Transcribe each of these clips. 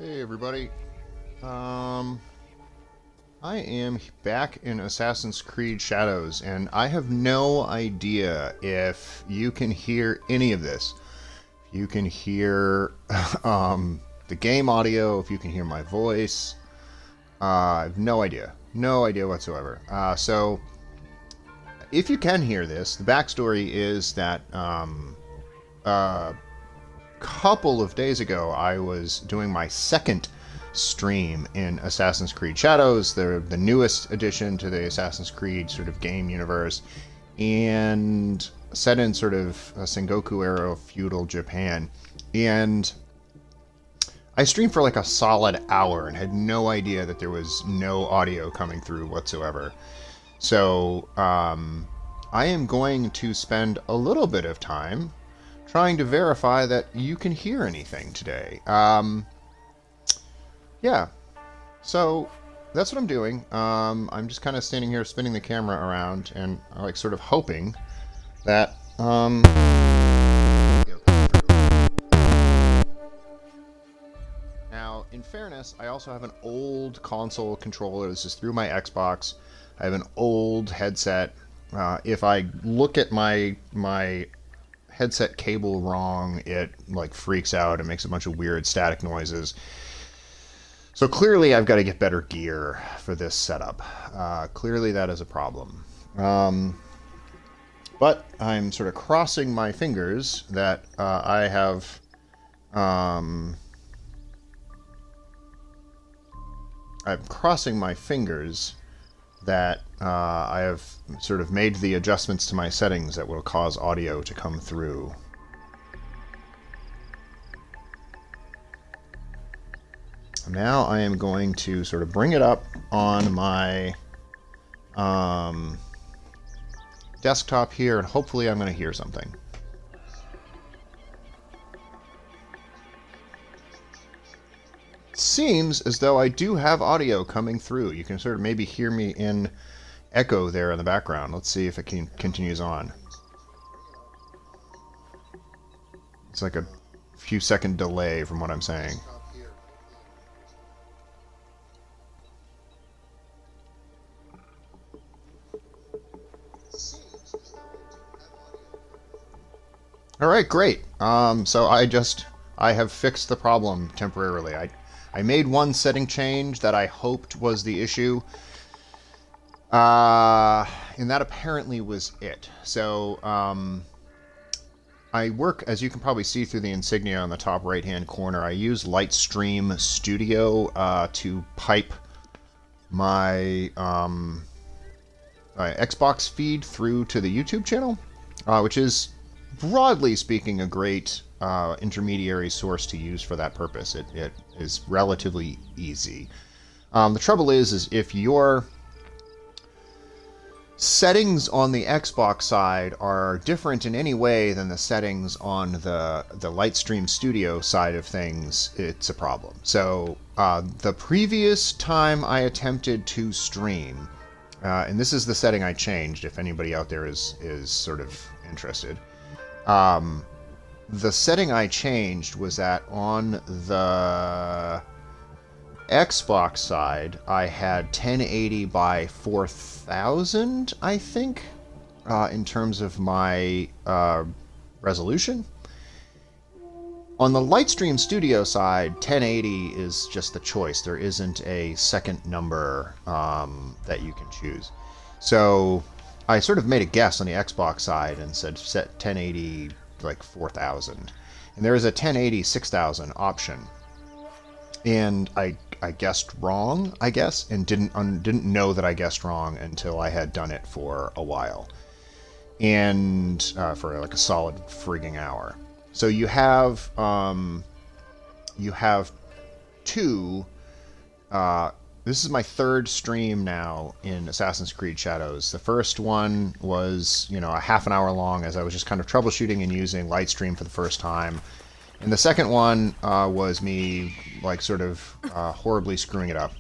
Hey everybody. Um, I am back in Assassin's Creed Shadows, and I have no idea if you can hear any of this. If you can hear the game audio, if you can hear my voice. I have no idea. No idea whatsoever. So, if you can hear this, the backstory is that a couple of days ago I was doing my second stream in Assassin's Creed Shadows, the newest addition to the Assassin's Creed sort of game universe, and set in sort of a Sengoku era feudal Japan. And I streamed for like a solid hour and had no idea that there was no audio coming through whatsoever. So I am going to spend a little bit of time trying to verify that you can hear anything today. Yeah, so that's what I'm doing. I'm just kind of standing here spinning the camera around and like sort of hoping that now, in fairness, I also have an old console controller. This is through my Xbox. I have an old headset. If I look at my headset cable wrong, it like freaks out and makes a bunch of weird static noises. So clearly I've got to get better gear for this setup. Clearly that is a problem. But I'm sort of crossing my fingers that I have I'm crossing my fingers that I have sort of made the adjustments to my settings that will cause audio to come through. Now I am going to sort of bring it up on my desktop here, and hopefully I'm going to hear something. Seems as though I do have audio coming through. You can sort of maybe hear me in echo there in the background. Let's see if it continues on. It's like a few second delay from what I'm saying. All right, great. So I have fixed the problem temporarily. I made one setting change that I hoped was the issue, and that apparently was it. So I work, as you can probably see through the insignia on the top right-hand corner, I use Lightstream Studio to pipe my Xbox feed through to the YouTube channel, which is, broadly speaking, a great intermediary source to use for that purpose. It is relatively easy. The trouble is if your settings on the Xbox side are different in any way than the settings on the Lightstream Studio side of things, it's a problem. So the previous time I attempted to stream, and this is the setting I changed if anybody out there is sort of interested. The setting I changed was that on the Xbox side, I had 1080 by 4000, I think, in terms of my resolution. On the Lightstream Studio side, 1080 is just the choice. There isn't a second number that you can choose. So I sort of made a guess on the Xbox side and said set 1080 like 4000, and there is a 1080 6000 option, and I guessed wrong, I guess, and didn't know that I guessed wrong until I had done it for a while, and for like a solid frigging hour. So you have two. This is my third stream now in Assassin's Creed Shadows. The first one was, a half an hour long as I was just kind of troubleshooting and using Lightstream for the first time. And the second one was me, like, sort of horribly screwing it up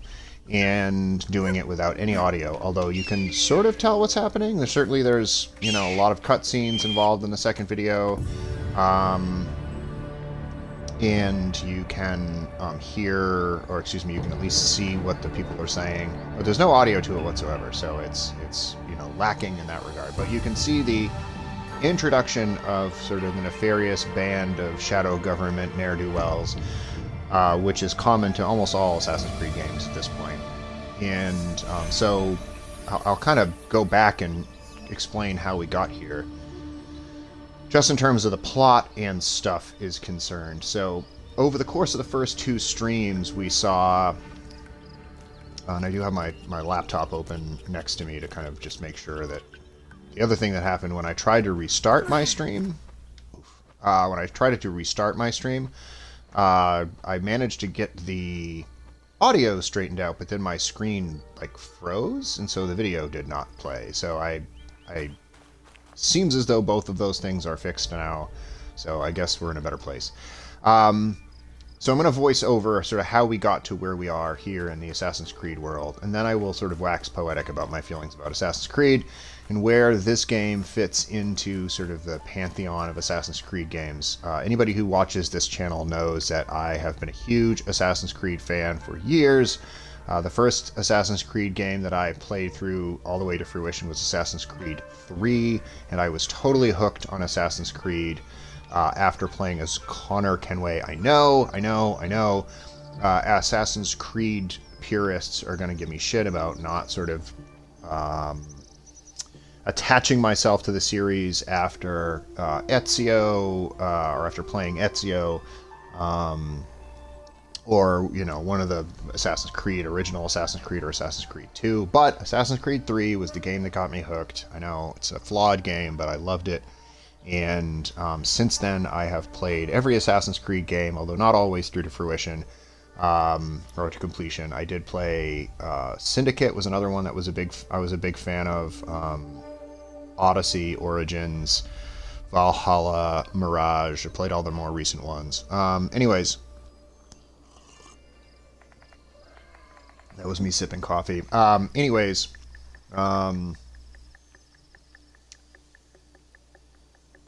and doing it without any audio. Although you can sort of tell what's happening. There's a lot of cutscenes involved in the second video. and you can hear, or excuse me, you can at least see what the people are saying. But there's no audio to it whatsoever, so it's lacking in that regard. But you can see the introduction of sort of a nefarious band of shadow government ne'er-do-wells, which is common to almost all Assassin's Creed games at this point. And so I'll kind of go back and explain how we got here, just in terms of the plot and stuff is concerned. So over the course of the first 2 streams, we saw, and I do have my laptop open next to me to kind of just make sure that the other thing that happened when I tried to restart my stream, I managed to get the audio straightened out, but then my screen like froze, and so the video did not play. So I seems as though both of those things are fixed now, so I guess we're in a better place. So I'm going to voice over sort of how we got to where we are here in the Assassin's Creed world, and then I will sort of wax poetic about my feelings about Assassin's Creed and where this game fits into sort of the pantheon of Assassin's Creed games. Anybody who watches this channel knows that I have been a huge Assassin's Creed fan for years. The first Assassin's Creed game that I played through all the way to fruition was Assassin's Creed 3, and I was totally hooked on Assassin's Creed after playing as Connor Kenway. I know. Assassin's Creed purists are going to give me shit about not sort of attaching myself to the series after Ezio, or after playing Ezio, or, one of the original Assassin's Creed or Assassin's Creed 2. But Assassin's Creed 3 was the game that got me hooked. I know it's a flawed game, but I loved it. And since then, I have played every Assassin's Creed game, although not always through to fruition, or to completion. I did play Syndicate was another one that I was a big fan of. Odyssey, Origins, Valhalla, Mirage. I played all the more recent ones. Anyways, that was me sipping coffee. The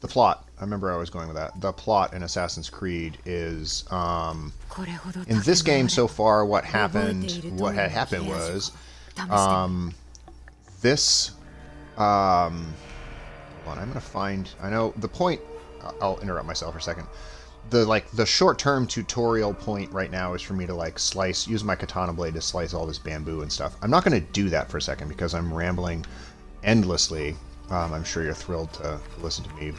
plot. I remember I was going with that. The plot in Assassin's Creed is, in this game so far, what had happened was, this, hold on, I'm going to find, I know the point, I'll interrupt myself for a second. The short-term tutorial point right now is for me to use my katana blade to slice all this bamboo and stuff. I'm not going to do that for a second because I'm rambling endlessly. I'm sure you're thrilled to listen to me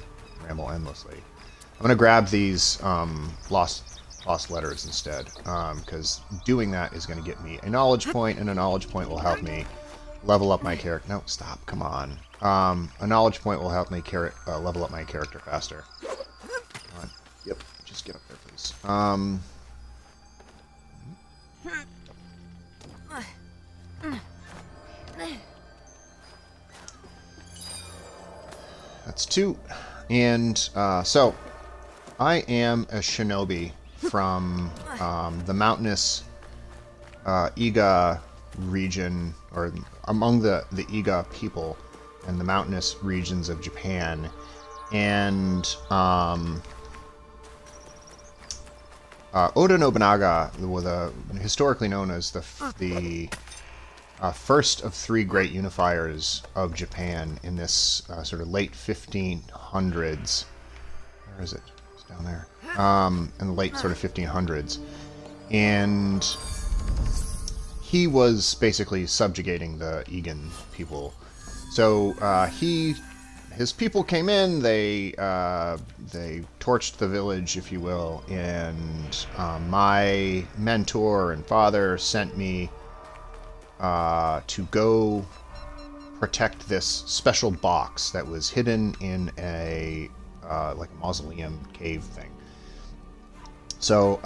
ramble endlessly. I'm going to grab these lost letters instead, because doing that is going to get me a knowledge point, and a knowledge point will help me level up my character. No, stop, come on. A knowledge point will help me level up my character faster. Come on. Yep, just get up there, please. That's 2. And so, I am a shinobi from the mountainous Iga region, or among the Iga people and the mountainous regions of Japan. And Oda Nobunaga was historically known as the first of 3 great unifiers of Japan in this sort of late 1500s. Where is it? It's down there. In the late sort of 1500s. And he was basically subjugating the Egan people. So his people came in, they torched the village, if you will, and my mentor and father sent me to go protect this special box that was hidden in a like a mausoleum cave thing. So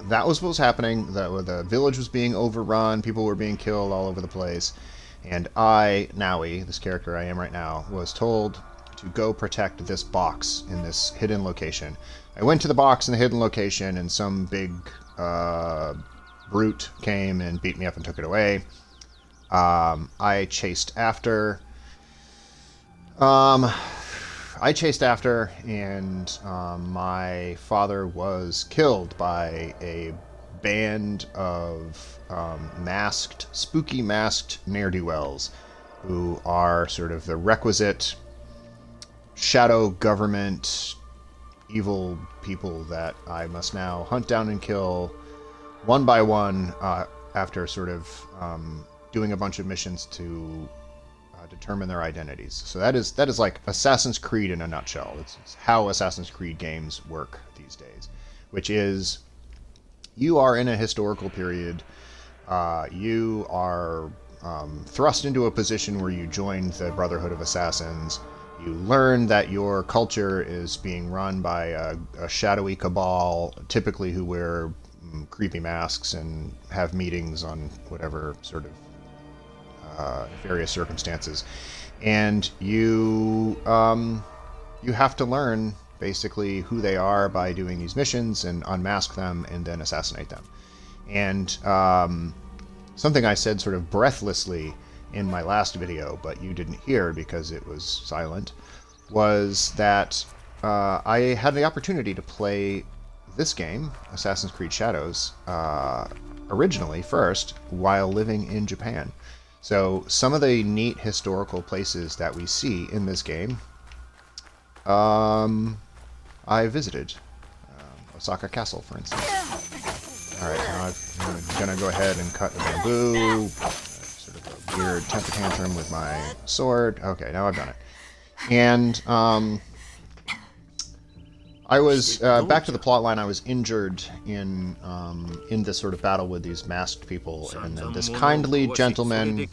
that was what was happening. The village was being overrun, people were being killed all over the place, and I, Naui, this character I am right now, was told to go protect this box in this hidden location. I went to the box in the hidden location, and some big brute came and beat me up and took it away. I chased after. I I chased after, and my father was killed by a band of spooky masked ne'er-do-wells who are sort of the requisite shadow government evil people that I must now hunt down and kill one by one after sort of doing a bunch of missions to determine their identities. So that is like Assassin's Creed in a nutshell. It's how Assassin's Creed games work these days, which is you are in a historical period. You are thrust into a position where you join the Brotherhood of Assassins. You learn that your culture is being run by a shadowy cabal, typically who wear creepy masks and have meetings on whatever sort of various circumstances. And you have to learn basically who they are by doing these missions and unmask them and then assassinate them. And something I said sort of breathlessly in my last video, but you didn't hear because it was silent, was that I had the opportunity to play this game, Assassin's Creed Shadows, originally first, while living in Japan. So some of the neat historical places that we see in this game, I visited. Osaka Castle, for instance. Alright, now I'm going to go ahead and cut the bamboo. Sort of a weird temper tantrum with my sword. Okay, now I've done it. And I was back to the plot line. I was injured in this sort of battle with these masked people, and then this kindly gentleman. I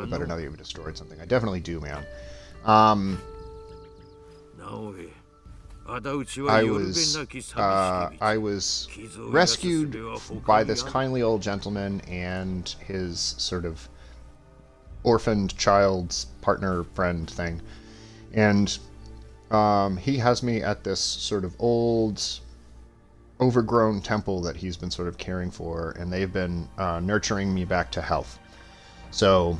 better know that you've destroyed something. I definitely do, man. I was rescued by this kindly old gentleman and his sort of orphaned child's partner friend thing, and he has me at this sort of old, overgrown temple that he's been sort of caring for, and they've been nurturing me back to health. So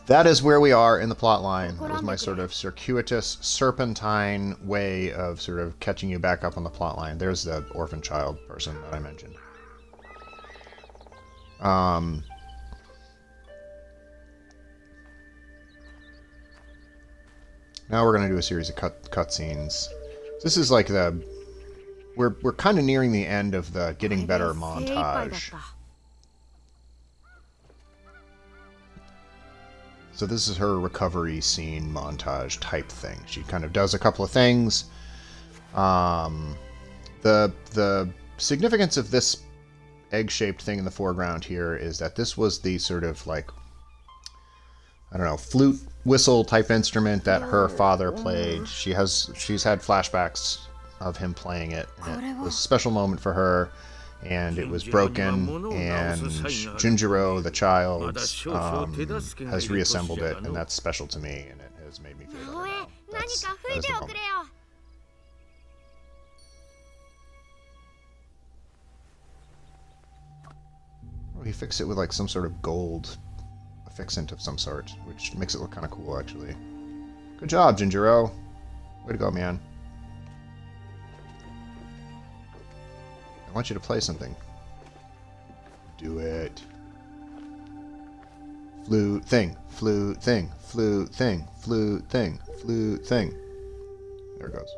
that is where we are in the plot line. That was my sort of circuitous, serpentine way of sort of catching you back up on the plot line. There's the orphan child person that I mentioned. Now we're going to do a series of cutscenes. This is like we're kind of nearing the end of the Getting Better montage. So this is her recovery scene montage type thing. She kind of does a couple of things. The significance of this egg-shaped thing in the foreground here is that this was the sort of like, I don't know, flute whistle type instrument that her father played. She's had flashbacks of him playing it, and it was a special moment for her, and it was broken, and Junjiro, the child, has reassembled it, and that's special to me, and it has made me feel better now. That is the moment. Oh, he fixed it with like some sort of gold affixant of some sort, which makes it look kind of cool, actually. Good job, Junjiro. Way to go, man. I want you to play something. Do it. Flute thing, flute thing, flute thing, flute thing, flute thing. There it goes.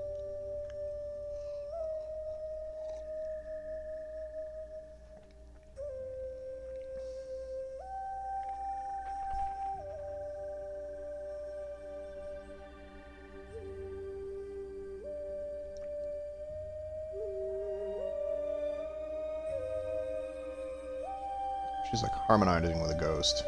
She's like harmonizing with a ghost.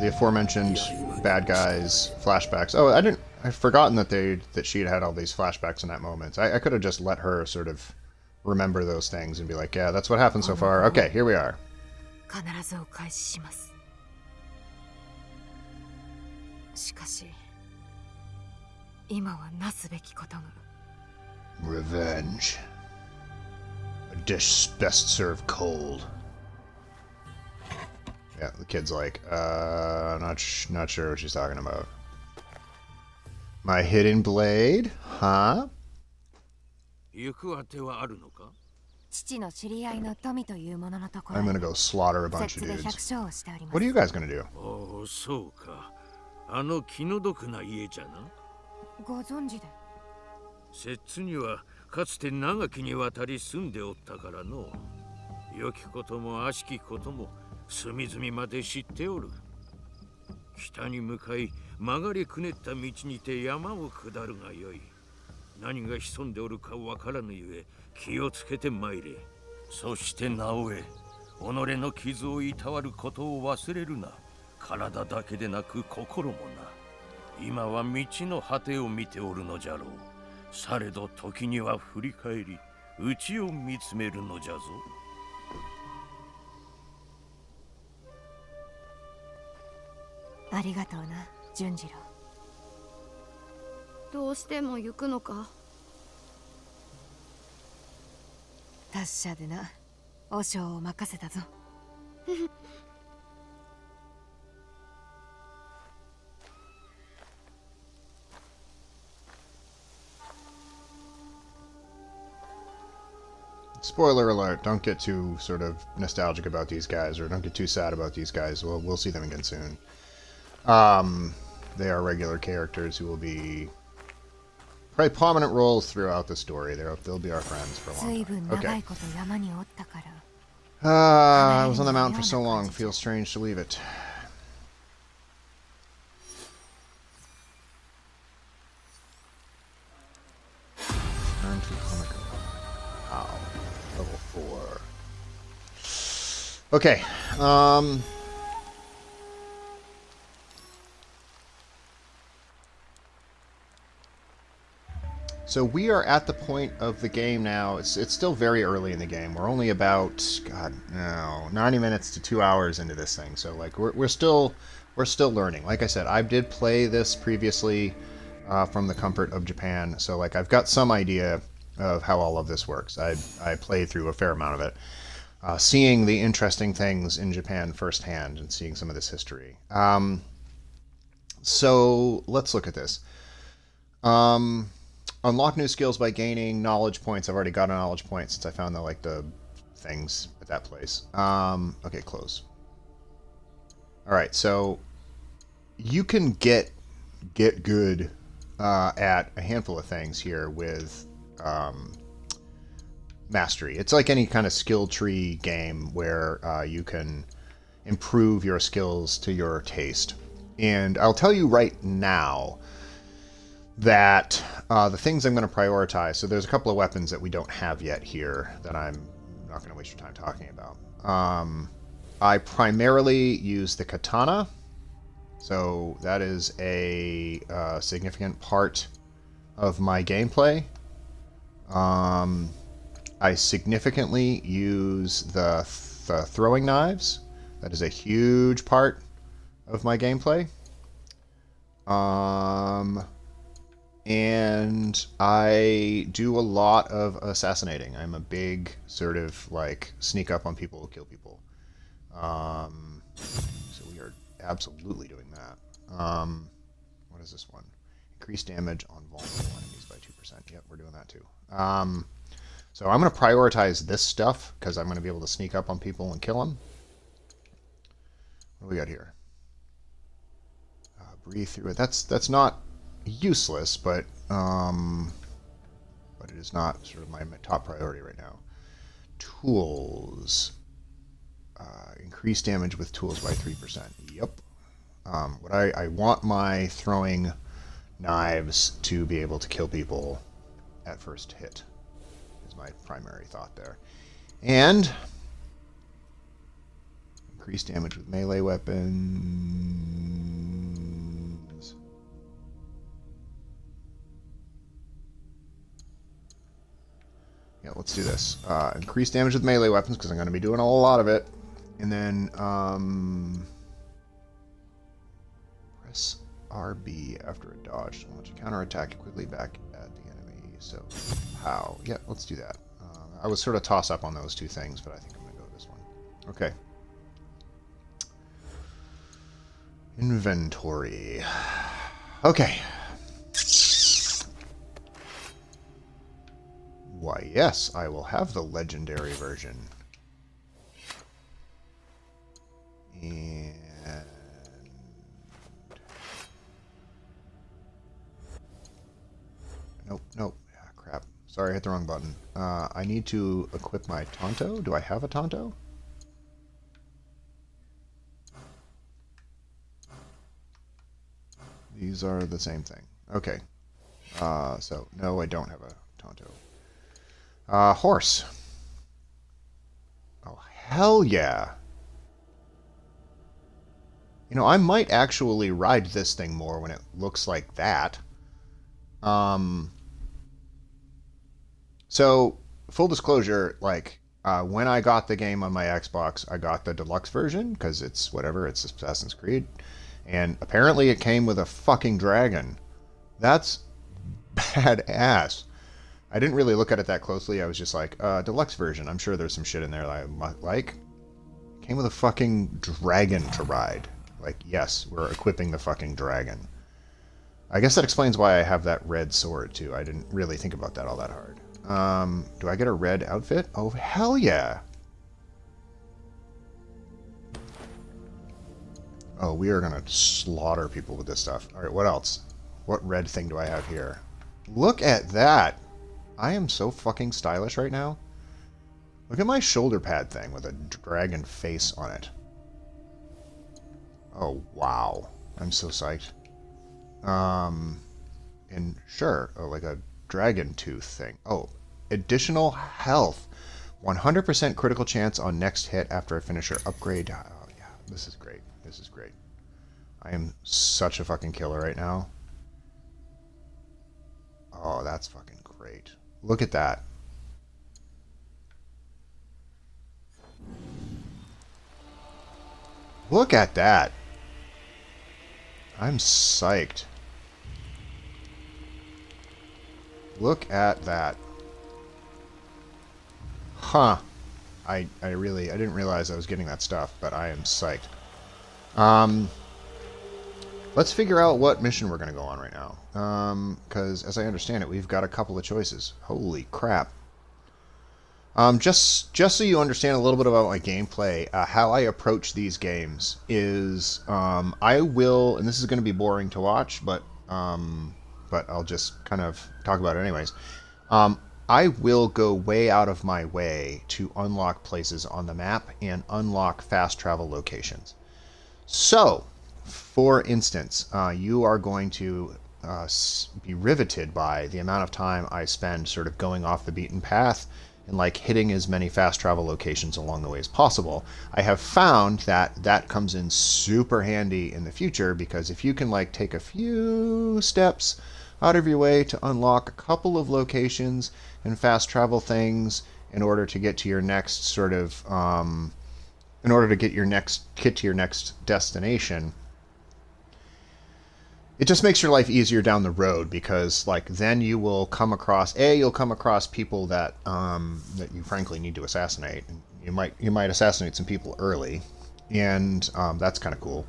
The aforementioned bad guys flashbacks. Oh, I'd forgotten that she had all these flashbacks in that moment. I could have just let her sort of remember those things and be like, yeah, that's what happened so far. Okay, here we are. 必ずお返しします。しかし今はなすべきことが。 Revenge. A dish best served cold. Yeah, the kid's like, not sure what she's talking about. My hidden blade? Huh? 行くあてはあるのか？父の知り合いの富というもののところ I'm へ gonna go slaughter a bunch 摂 of 津で百 dudes. 姓をしております What are you guys gonna do? おお、そうか。あの気の毒な家じゃな。ご存知で。摂津にはかつて長きにわたり住んでおったからの。良きことも悪しきことも隅々まで知っておる。北に向かい曲がりくねった道にて山を下るがよい。何が潜んでおるかわからぬゆえ気をつけて参れ。そしてなおえ、己の傷をいたわることを忘れるな。体だけでなく心もな。今は道の果てを見ておるのじゃろう。されど時には振り返り内を見つめるのじゃぞ。ありがとうな、純次郎。どうしても行くのか？達者でな、和尚を任せたぞ。Spoiler alert, don't get too sort of nostalgic about these guys, or don't get too sad about these guys. We'll see them again soon. They are regular characters who will be probably prominent roles throughout the story. They'll be our friends for a long 随分 time. 長 Okay. いこと山におったから。 I was on the mountain for so long. Feels strange to leave it. Turn to Comic. Wow. Level 4. Okay. So we are at the point of the game now. It's still very early in the game. We're only about 90 minutes to 2 hours into this thing. So like we're still learning. Like I said, I did play this previously from the comfort of Japan. So like I've got some idea of how all of this works. I played through a fair amount of it. Seeing the interesting things in Japan firsthand and seeing some of this history. So let's look at this. Unlock new skills by gaining knowledge points. I've already got a knowledge point since I found the things at that place. Okay, close. All right, so you can get good at a handful of things here with mastery. It's like any kind of skill tree game where you can improve your skills to your taste. And I'll tell you right now that the things I'm going to prioritize, so there's a couple of weapons that we don't have yet here that I'm not going to waste your time talking about. I primarily use the katana, so that is a significant part of my gameplay. I significantly use the throwing knives. That is a huge part of my gameplay. And I do a lot of assassinating. I'm a big sort of like sneak up on people, kill people. So we are absolutely doing that. What is this one? Increase damage on vulnerable enemies by 2%. Yep, we're doing that too. So I'm going to prioritize this stuff because I'm going to be able to sneak up on people and kill them. What do we got here? Breathe through it. That's not useless, but it is not sort of my top priority right now. Tools. Increase damage with tools by 3%. Yep. What I want my throwing knives to be able to kill people at first hit is my primary thought there. And increase damage with melee weapons. Yeah, let's do this. Increase damage with melee weapons because I'm going to be doing a lot of it. And then press RB after a dodge. Launch a counterattack quickly back at the enemy. So, how? Yeah, let's do that. I was sort of toss up on those two things, but I think I'm going to go with this one. Okay. Inventory. Okay. Why, yes, I will have the legendary version. And... Nope, nope. Ah, crap. Sorry, I hit the wrong button. I need to equip my Tonto. Do I have a Tonto? These are the same thing. Okay. So, no, I don't have a Tonto. Horse. Oh, hell yeah. You know, I might actually ride this thing more when it looks like that. So, full disclosure, like, when I got the game on my Xbox, I got the deluxe version, because it's whatever, it's Assassin's Creed. And apparently it came with a fucking dragon. That's badass. I didn't really look at it that closely. I was just like, deluxe version. I'm sure there's some shit in there that I might like. Came with a fucking dragon to ride. Like, yes, we're equipping the fucking dragon. I guess that explains why I have that red sword, too. I didn't really think about that all that hard. Do I get a red outfit? Oh, hell yeah! Oh, we are gonna slaughter people with this stuff. Alright, what else? What red thing do I have here? Look at that! I am so fucking stylish right now. Look at my shoulder pad thing with a dragon face on it. Oh, wow. I'm so psyched. And sure, oh, like a dragon tooth thing. Oh, additional health. 100% critical chance on next hit after a finisher upgrade. Oh, yeah, this is great. This is great. I am such a fucking killer right now. Oh, that's fucking great. Look at that. Look at that. I'm psyched. Look at that. Huh. I didn't realize I was getting that stuff, but I am psyched. Let's figure out what mission we're going to go on right now. Because as I understand it, we've got a couple of choices. Holy crap. Just so you understand a little bit about my gameplay, how I approach these games is I will, and this is going to be boring to watch, but I'll just kind of talk about it anyways. I will go way out of my way to unlock places on the map and unlock fast travel locations. So, for instance, you are going to be riveted by the amount of time I spend sort of going off the beaten path and like hitting as many fast travel locations along the way as possible. I have found that that comes in super handy in the future, because if you can like take a few steps out of your way to unlock a couple of locations and fast travel things in order to get to your next sort of in order to get to your next destination, it just makes your life easier down the road, because like then you will come across people that that you frankly need to assassinate. You might assassinate some people early, and that's kind of cool.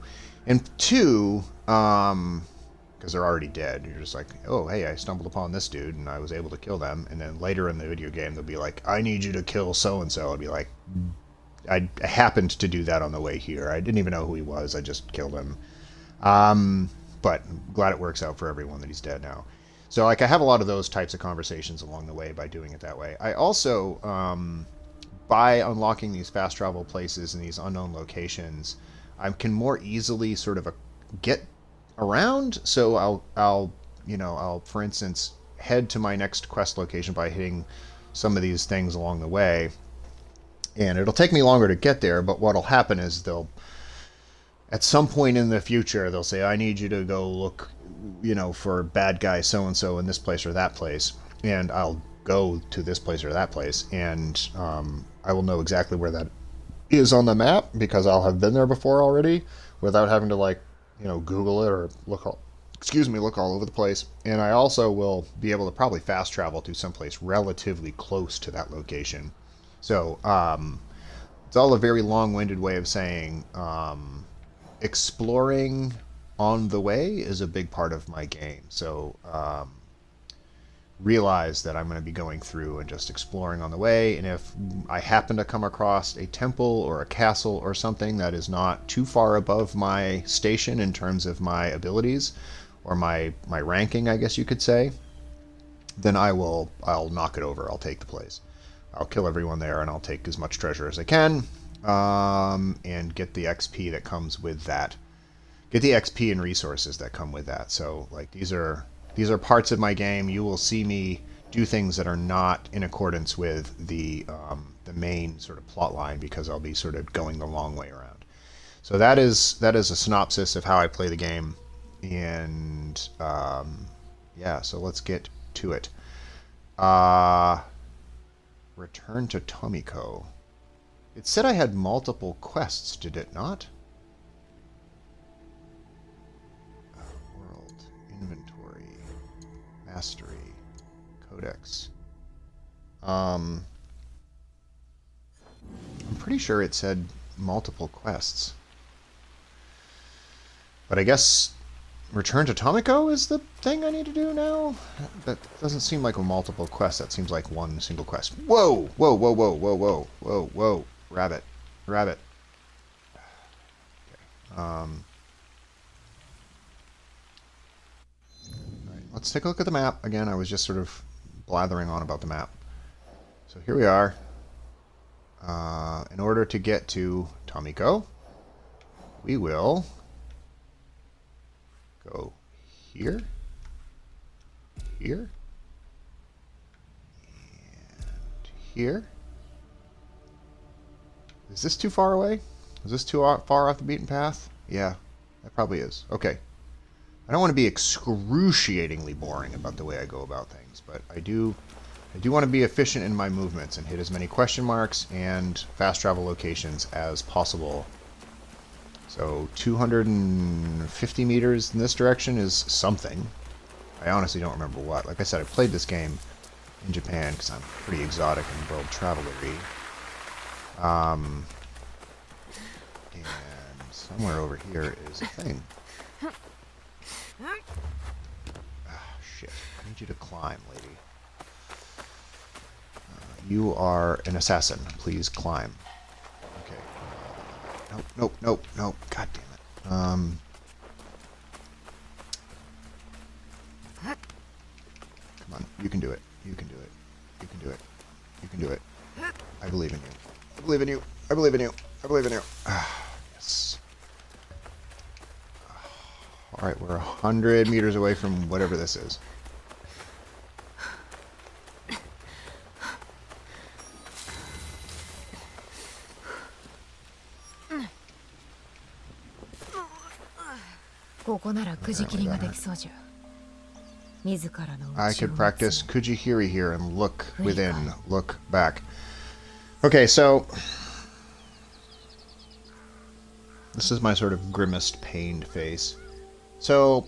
And two, because they're already dead, you're just like, oh hey, I stumbled upon this dude and I was able to kill them. And then later in the video game, they'll be like, I need you to kill so and so. I'd be like, I happened to do that on the way here. I didn't even know who he was. I just killed him. But I'm glad it works out for everyone that he's dead now. So like I have a lot of those types of conversations along the way by doing it that way. I also, by unlocking these fast travel places and these unknown locations, I can more easily sort of get around. So I'll for instance head to my next quest location by hitting some of these things along the way, and it'll take me longer to get there. But what'll happen is at some point in the future, they'll say, I need you to go look, for bad guy so-and-so in this place or that place. And I'll go to this place or that place, and I will know exactly where that is on the map, because I'll have been there before already, without having to, like, Google it or look all over the place. And I also will be able to probably fast travel to someplace relatively close to that location. So it's all a very long-winded way of saying exploring on the way is a big part of my game. So realize that I'm going to be going through and just exploring on the way, and if I happen to come across a temple or a castle or something that is not too far above my station in terms of my abilities or my ranking, I guess you could say, then I'll knock it over. I'll take the place. I'll kill everyone there, and I'll take as much treasure as I can, and get the XP that comes with that. Get the XP and resources that come with that. So, like, these are parts of my game. You will see me do things that are not in accordance with the main sort of plot line, because I'll be sort of going the long way around. So that is a synopsis of how I play the game. And yeah, so let's get to it. Return to Tomiko. It said I had multiple quests, did it not? World, inventory, mastery, codex. I'm pretty sure it said multiple quests. But I guess return to Tomiko is the thing I need to do now? That doesn't seem like a multiple quest. That seems like one single quest. Whoa! Whoa, whoa, whoa, whoa, whoa, whoa, whoa. Rabbit. Rabbit. Okay. Alright, let's take a look at the map. Again, I was just sort of blathering on about the map. So here we are. In order to get to Tomiko, we will go here, here, and here. Is this too far away? Is this too far off the beaten path? Yeah, that probably is. Okay. I don't want to be excruciatingly boring about the way I go about things, but I do want to be efficient in my movements and hit as many question marks and fast travel locations as possible. So 250 meters in this direction is something. I honestly don't remember what. Like I said, I played this game in Japan because I'm pretty exotic and world traveler-y. And somewhere over here is a thing. Ah, shit. I need you to climb, lady. You are an assassin. Please climb. Okay. Nope, nope, nope, nope. God damn it. Come on. You can do it. You can do it. You can do it. You can do it. I believe in you. I believe in you. I believe in you. I believe in you. Yes. Alright, we're 100 meters away from whatever this is. I could practice Kujihiri here and look within, look back. Okay, so this is my sort of grimaced, pained face. So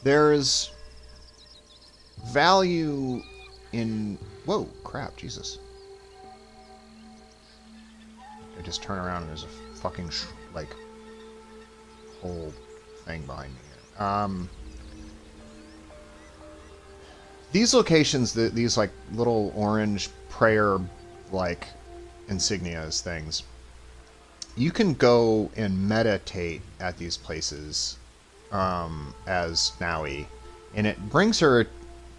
there's value in... Whoa, crap, Jesus. I just turn around and there's a fucking, like, whole thing behind me here. These locations, these like little orange prayer like insignias things, you can go and meditate at these places as Naui, and it brings her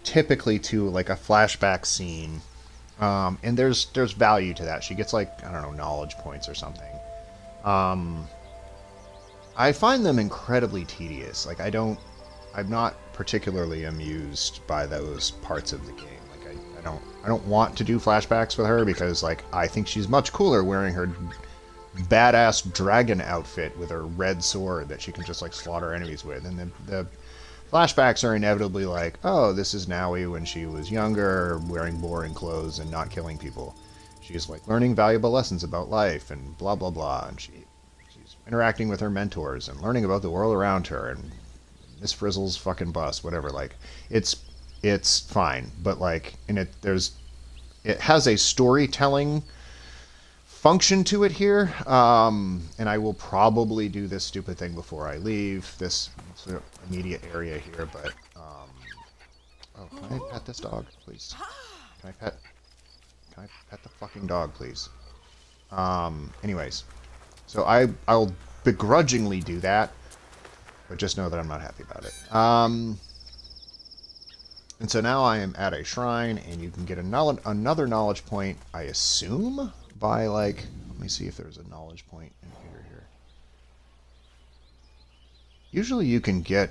typically to like a flashback scene, and there's value to that. She gets like, I don't know, knowledge points or something. I find them incredibly tedious. Like I'm not particularly amused by those parts of the game. Like I don't want to do flashbacks with her because like I think she's much cooler wearing her badass dragon outfit with her red sword that she can just like slaughter enemies with. And the flashbacks are inevitably like, oh, this is Naui when she was younger, wearing boring clothes and not killing people. She's like learning valuable lessons about life and blah blah blah, and she's interacting with her mentors and learning about the world around her and Miss Frizzle's fucking bus, whatever. Like, it's fine, but like, it has a storytelling function to it here, and I will probably do this stupid thing before I leave this immediate area here. But oh, can I pet this dog, please? Can I pet the fucking dog, please? Anyways, so I'll begrudgingly do that, but just know that I'm not happy about it. And so now I am at a shrine, and you can get another knowledge point, I assume, by, like, let me see if there's a knowledge point in here. Usually you can get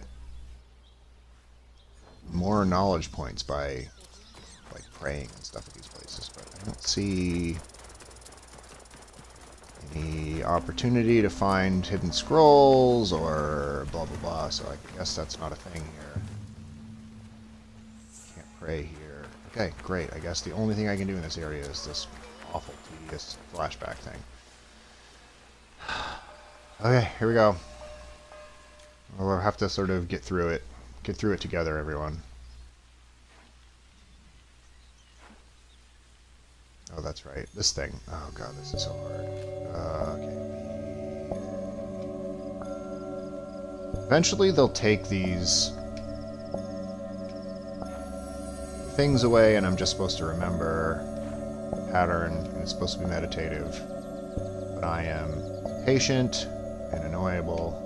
more knowledge points by, like, praying and stuff at these places, but I don't see any opportunity to find hidden scrolls or blah blah blah, so I guess that's not a thing here. Can't pray here. Okay, great. I guess the only thing I can do in this area is this awful, tedious flashback thing. Okay, here we go. We'll have to sort of get through it. Get through it together, everyone. Oh, that's right. This thing. Oh god, this is so hard. Okay. Eventually they'll take these things away, and I'm just supposed to remember the pattern, and it's supposed to be meditative. But I am patient and annoyable.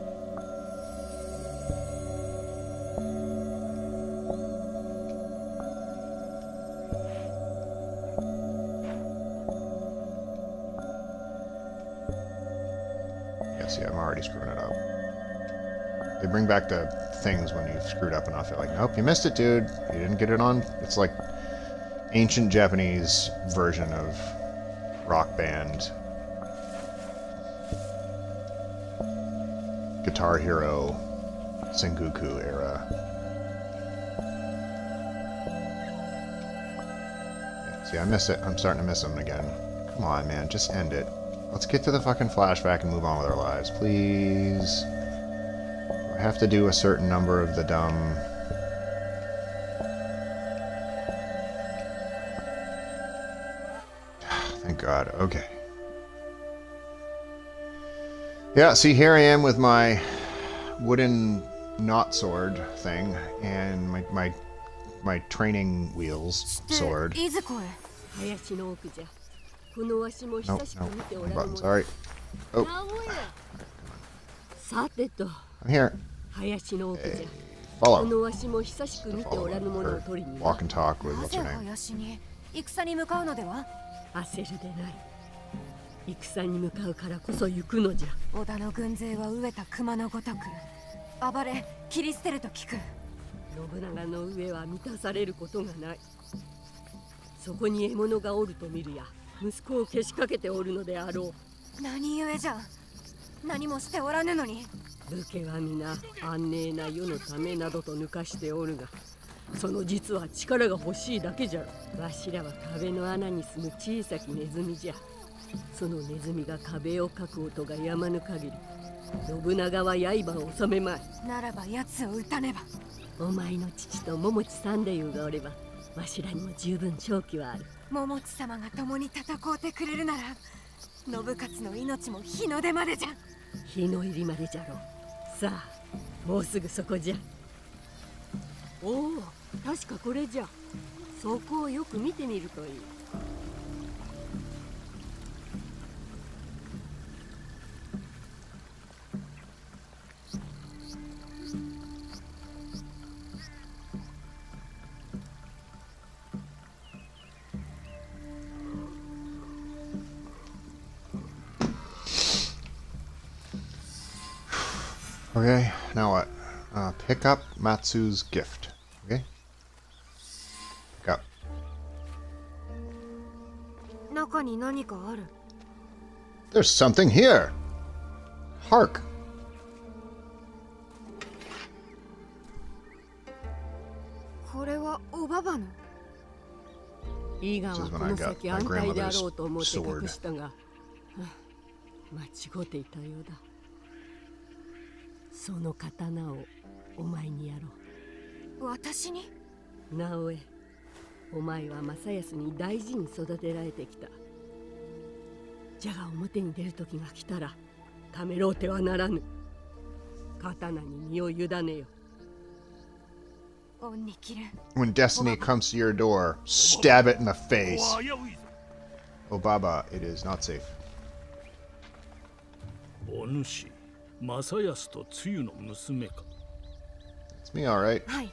Yeah, I'm already screwing it up. They bring back the things when you've screwed up enough. They're like, nope, you missed it, dude. You didn't get it on. It's like ancient Japanese version of Rock Band. Guitar Hero Sengoku era. Yeah, see, I miss it. I'm starting to miss them again. Come on, man. Just end it. Let's get to the fucking flashback and move on with our lives, please. Do I have to do a certain number of the dumb... Thank God. Okay. Yeah, see, here I am with my wooden knot sword thing and my training wheels sword. いずこへ 林の奥じゃ。このわしも Nope, 久しく見てお nope. らぬ Buttons. も Alright. Oh, さてと I'm here. 林の奥じゃ。こ Follow. のわしも久しく見ておらぬものを Or 取りに walk and talk with な what's ぜ her name. 林に戦に向かうのでは？焦るでない。戦に向かうからこそ行くのじゃ。織田の軍勢は飢えた熊のごとく暴れ切り捨てると聞く。信長の上は満たされることがない。そこに獲物がおると見るや。息子をけしかけておるのであろう。何故じゃ。何もしておらぬのに。武家は皆安寧な世のためなどと抜かしておるが、その実は力が欲しいだけじゃろ。わしらは壁の穴に住む小さきネズミじゃ。そのネズミが壁をかく音がやまぬ限り、信長は刃を収めまい。ならば奴を撃たねば。お前の父と桃地三太夫がおれば、わしらにも十分勝機はある。桃地様が共に戦うてくれるなら、信勝の命も日の出までじゃ。日の入りまでじゃろう。さあ、もうすぐそこじゃ。おお、確かこれじゃ。そこをよく見てみるといい。Okay, now what? Pick up Matsu's gift. Okay? Pick up. 中に何かある。There's something here! Hark! これはおばばの。伊賀は This is こ when I の got 先 my 安泰であ grandmother's ろうと思って sword. 隠したが、はあ間違っていたようだ。その刀をお前にやろ私にう。直江、お前は正康に大事に育てられてきた。じゃが表に出る時が来たらためろうてはならぬ。刀に身を委ねよ。恩に着る When destiny comes to your door, stab it in the face. Oh, Baba, it is not safe. お主、正康とつゆの娘か。 It's me, alright. はい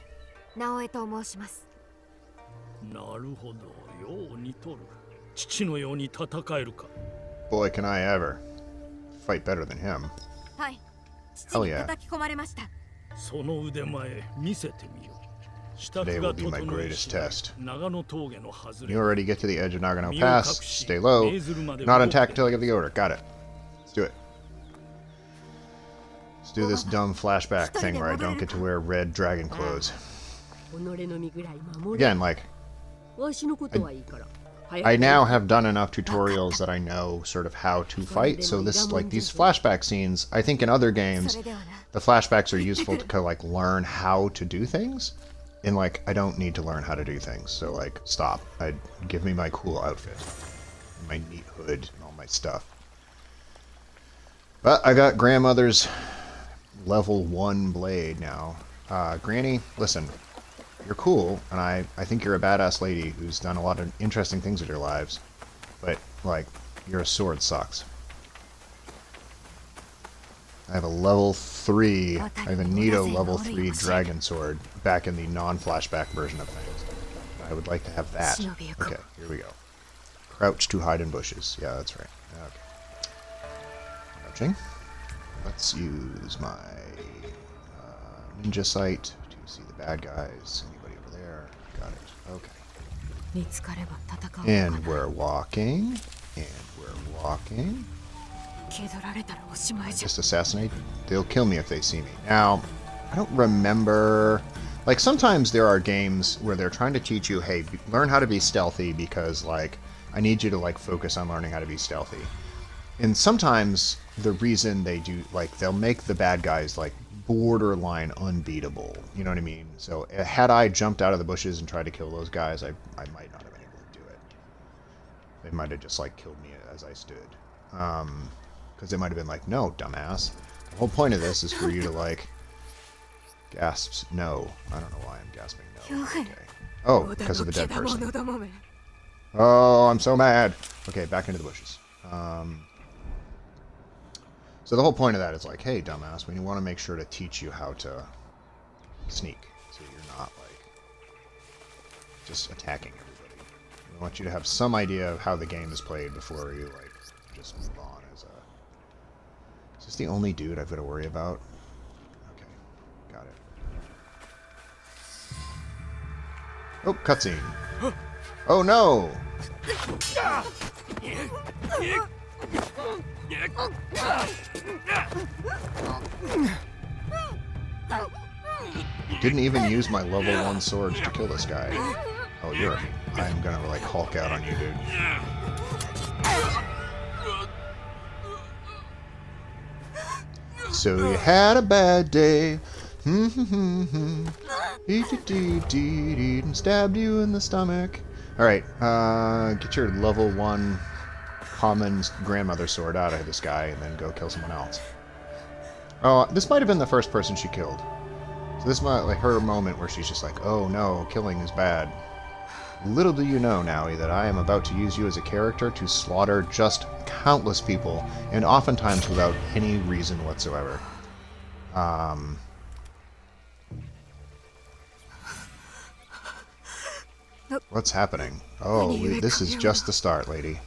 直江と申します。なるほど、よう似とる。父のように戦えるか。 Boy, can I ever. Fight better than him. はい父 Hell に yeah. 叩き込まれました。その腕前、見せてみよ。支度 Today が will be my 整い greatest 次第 test. 長野峠の外 You れ。 already get to the edge of Nagano Pass. Stay low. Not attack until I give the order. Got it. Let's do it. Let's do this dumb flashback thing where I don't get to wear red dragon clothes. 己の身ぐらい守れ。 Again, like, わしのことはいいから。 I now have done enough tutorials that I know sort of how to fight, so this, like, these flashback scenes, I think in other そ games, れではな the flashbacks are useful to, kind of, like, learn how to do things. And, like, I don't need to learn how to do things, so, like, stop. Give me my cool outfit. My neat hood and all my stuff. But I got grandmother's level 1 blade now. Granny, listen. You're cool, and I think you're a badass lady who's done a lot of interesting things with your lives. But, like, your sword sucks. I have a level 3, I have a Nito level 3 dragon sword back in the non-flashback version of things. I would like to have that. Okay, here we go. Crouch to hide in bushes. Yeah, that's right. Okay. Crouching. Let's use my ninja sight to see the bad guys. Anybody over there? Got it. Okay. 見つかれば戦う And we're walking. And we're walking. 気取られたらおしまいじゃ。 Just assassinate. They'll kill me if they see me. Now, I don't remember. Like, sometimes there are games where they're trying to teach you, hey, learn how to be stealthy because, like, I need you to, like, focus on learning how to be stealthy. And sometimes the reason they do, like, they'll make the bad guys, like, borderline unbeatable. You know what I mean? So, had I jumped out of the bushes and tried to kill those guys, I might not have been able to do it. They might have just, like, killed me as I stood. Because they might have been like, no, dumbass. The whole point of this is for you to, like, gasps no. I don't know why I'm gasping no. Okay. Oh, because of the dead person. Oh, I'm so mad. Okay, back into the bushes. So the whole point of that is like, hey, dumbass, we want to make sure to teach you how to sneak. So you're not, like, just attacking everybody. We want you to have some idea of how the game is played before you, like, just move on as a... Is this the only dude I've got to worry about? Okay, got it. Oh, cutscene. Oh no! Didn't even use my level 1 swords to kill this guy. Oh, I'm gonna, like, Hulk out on you, dude. So you had a bad day. And stabbed you in the stomach. Alright, get your level 1 common grandmother sword out of this guy and then go kill someone else. Oh, this might have been the first person she killed. So this might, like, her moment where she's just like, oh no, killing is bad. Little do you know, Naui, that I am about to use you as a character to slaughter just countless people, and oftentimes without any reason whatsoever. What's happening? Oh, this is just the start, lady.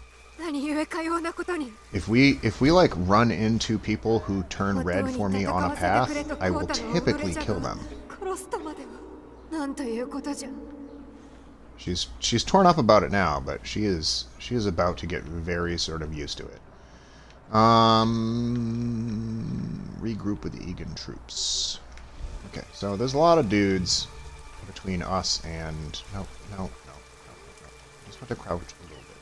If we like run into people who turn red for me on a path, I will typically kill them. She's torn up about it now, but she is about to get very sort of used to it. Regroup with the Egan troops. Okay, so there's a lot of dudes between us and no. Just want to crouch a little bit.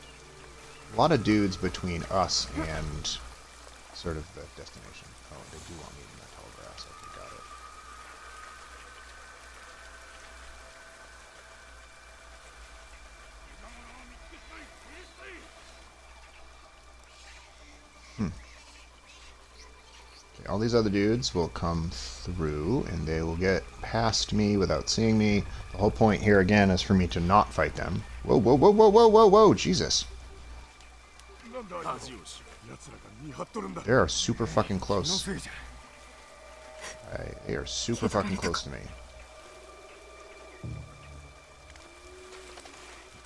A lot of dudes between us and sort of the destination. Oh, they do want me in that tall grass. Okay, all these other dudes will come through, and they will get past me without seeing me. The whole point here, again, is for me to not fight them. Whoa, whoa, whoa, whoa, whoa, whoa, whoa, Jesus. They are super fucking close. They are super fucking close to me.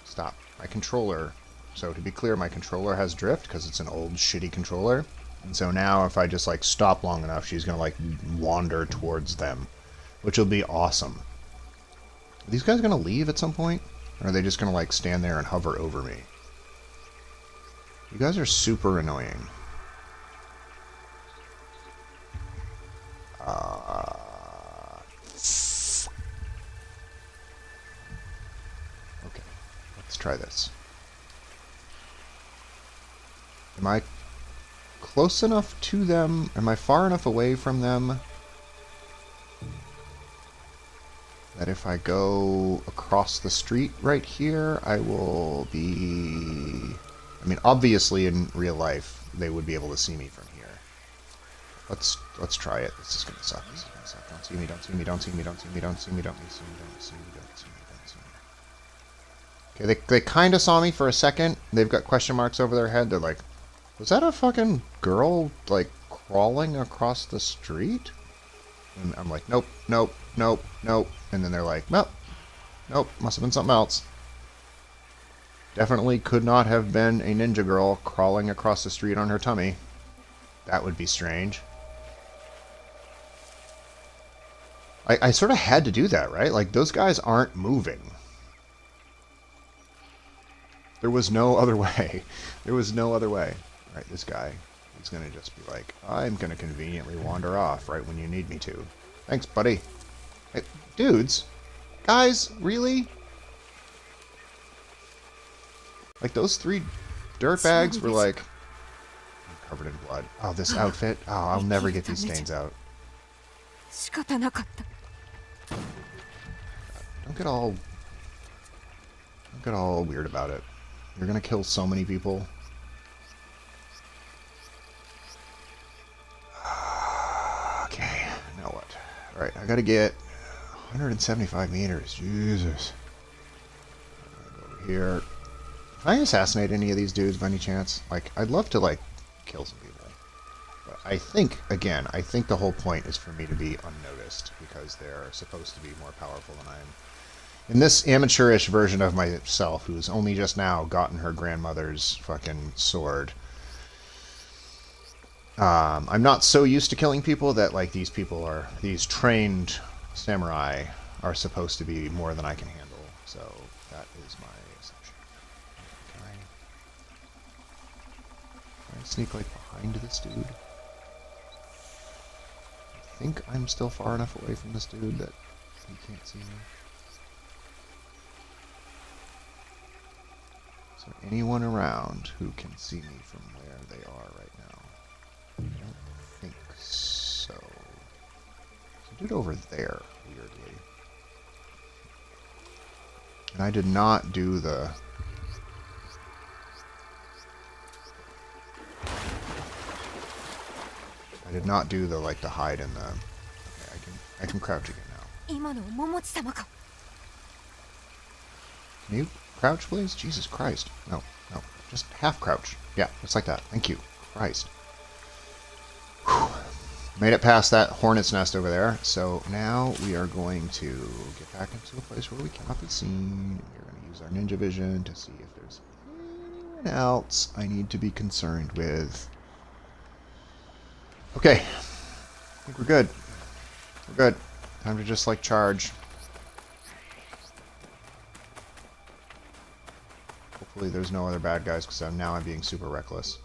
Stop. My controller. So to be clear, my controller has drift because it's an old shitty controller. And so now if I just like stop long enough, she's going to like wander towards them, which will be awesome. Are these guys going to leave at some point? Or are they just going to like stand there and hover over me? You guys are super annoying. Okay, let's try this. Am I close enough to them? Am I far enough away from them that if I go across the street right here, I will be... I mean, obviously in real life, they would be able to see me from here. Let's try it. This is gonna suck. This is gonna suck. Don't see me, don't see me, don't see me, don't see me, don't see me, don't see me, don't see me, don't see me, don't see me. Okay, they kinda saw me for a second. They've got question marks over their head. They're like, was that a fucking girl, like, crawling across the street? And I'm like, nope, nope, nope, nope. And then they're like, well, nope, must have been something else. Definitely could not have been a ninja girl crawling across the street on her tummy. That would be strange. I sort of had to do that, right? Like, those guys aren't moving. There was no other way. There was no other way. Right, this guy is going to just be like, I'm going to conveniently wander off right when you need me to. Thanks, buddy. Hey, dudes? Guys? Really? Like, those three dirtbags were like... I'm covered in blood. Oh, this outfit? Oh, I'll never get these stains out. Don't get all weird about it. You're going to kill so many people. Okay, now what? Alright, I gotta get 175 meters. Jesus. Over here. Can I assassinate any of these dudes by any chance? Like, I'd love to, like, kill some people. But I think, again, I think the whole point is for me to be unnoticed, because they're supposed to be more powerful than I am. In this amateurish version of myself, who's only just now gotten her grandmother's fucking sword, I'm not so used to killing people that, like, these trained samurai are supposed to be more than I can handle. So that is my assumption. Can I sneak, like, behind this dude? I think I'm still far enough away from this dude that he can't see me. Is there anyone around who can see me from where they are right now? I don't think so. There's a dude over there, weirdly. And I did not do the... I did not do the, like, the hide in the... Okay, I can crouch again now. Can you crouch, please? Jesus Christ. No, no. Just half crouch. Yeah, just like that. Thank you. Christ. Whew. Made it past that hornet's nest over there. So now we are going to get back into a place where we cannot be seen. We're going to use our ninja vision to see if there's anyone else I need to be concerned with. Okay. I think we're good. We're good. Time to just, like, charge. Hopefully there's no other bad guys, because now I'm being super reckless.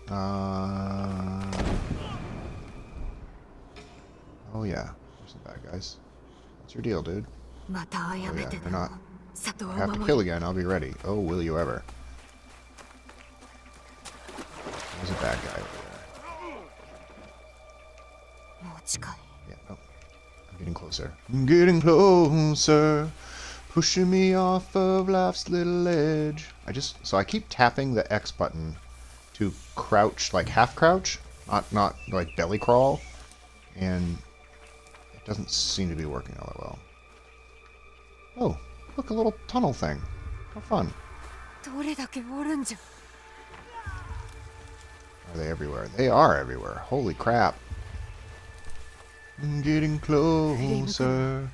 Oh yeah, there's some bad guys. What's your deal, dude? Oh yeah, they're not... I have to kill again, I'll be ready. Oh, will you ever. There's a bad guy over there. Yeah, oh. I'm getting closer. I'm getting closer. Pushing me off of life's little edge. So I keep tapping the X button to crouch, like half crouch, not like belly crawl. And it doesn't seem to be working all that well. Oh, look, a little tunnel thing. How fun. どれだけおるんじゃ。 Are they everywhere? They are everywhere. Holy crap. I'm getting closer,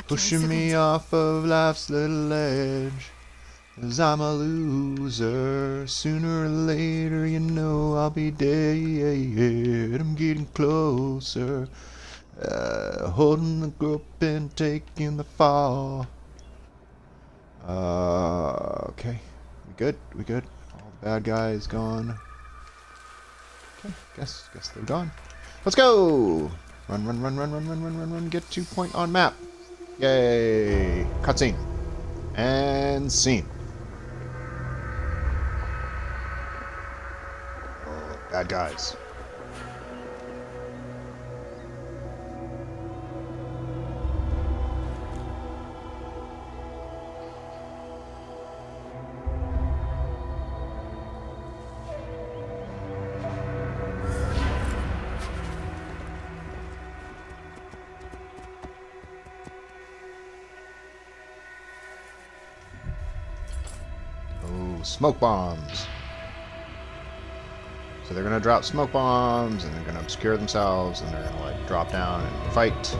pushing me off of life's little edge. 'Cause I'm a loser. Sooner or later, you know I'll be dead. I'm getting closer, holding the grip and taking the fall. Okay. We good? We good? All the bad guys gone. Okay, guess they're gone. Let's go! Run, run, run, run, run, run, run, run, run. Get 2 point on map. Yay! Cutscene. And scene. Bad guys. Oh, smoke bombs. So they're gonna drop smoke bombs, and they're gonna obscure themselves, and they're gonna like drop down and fight.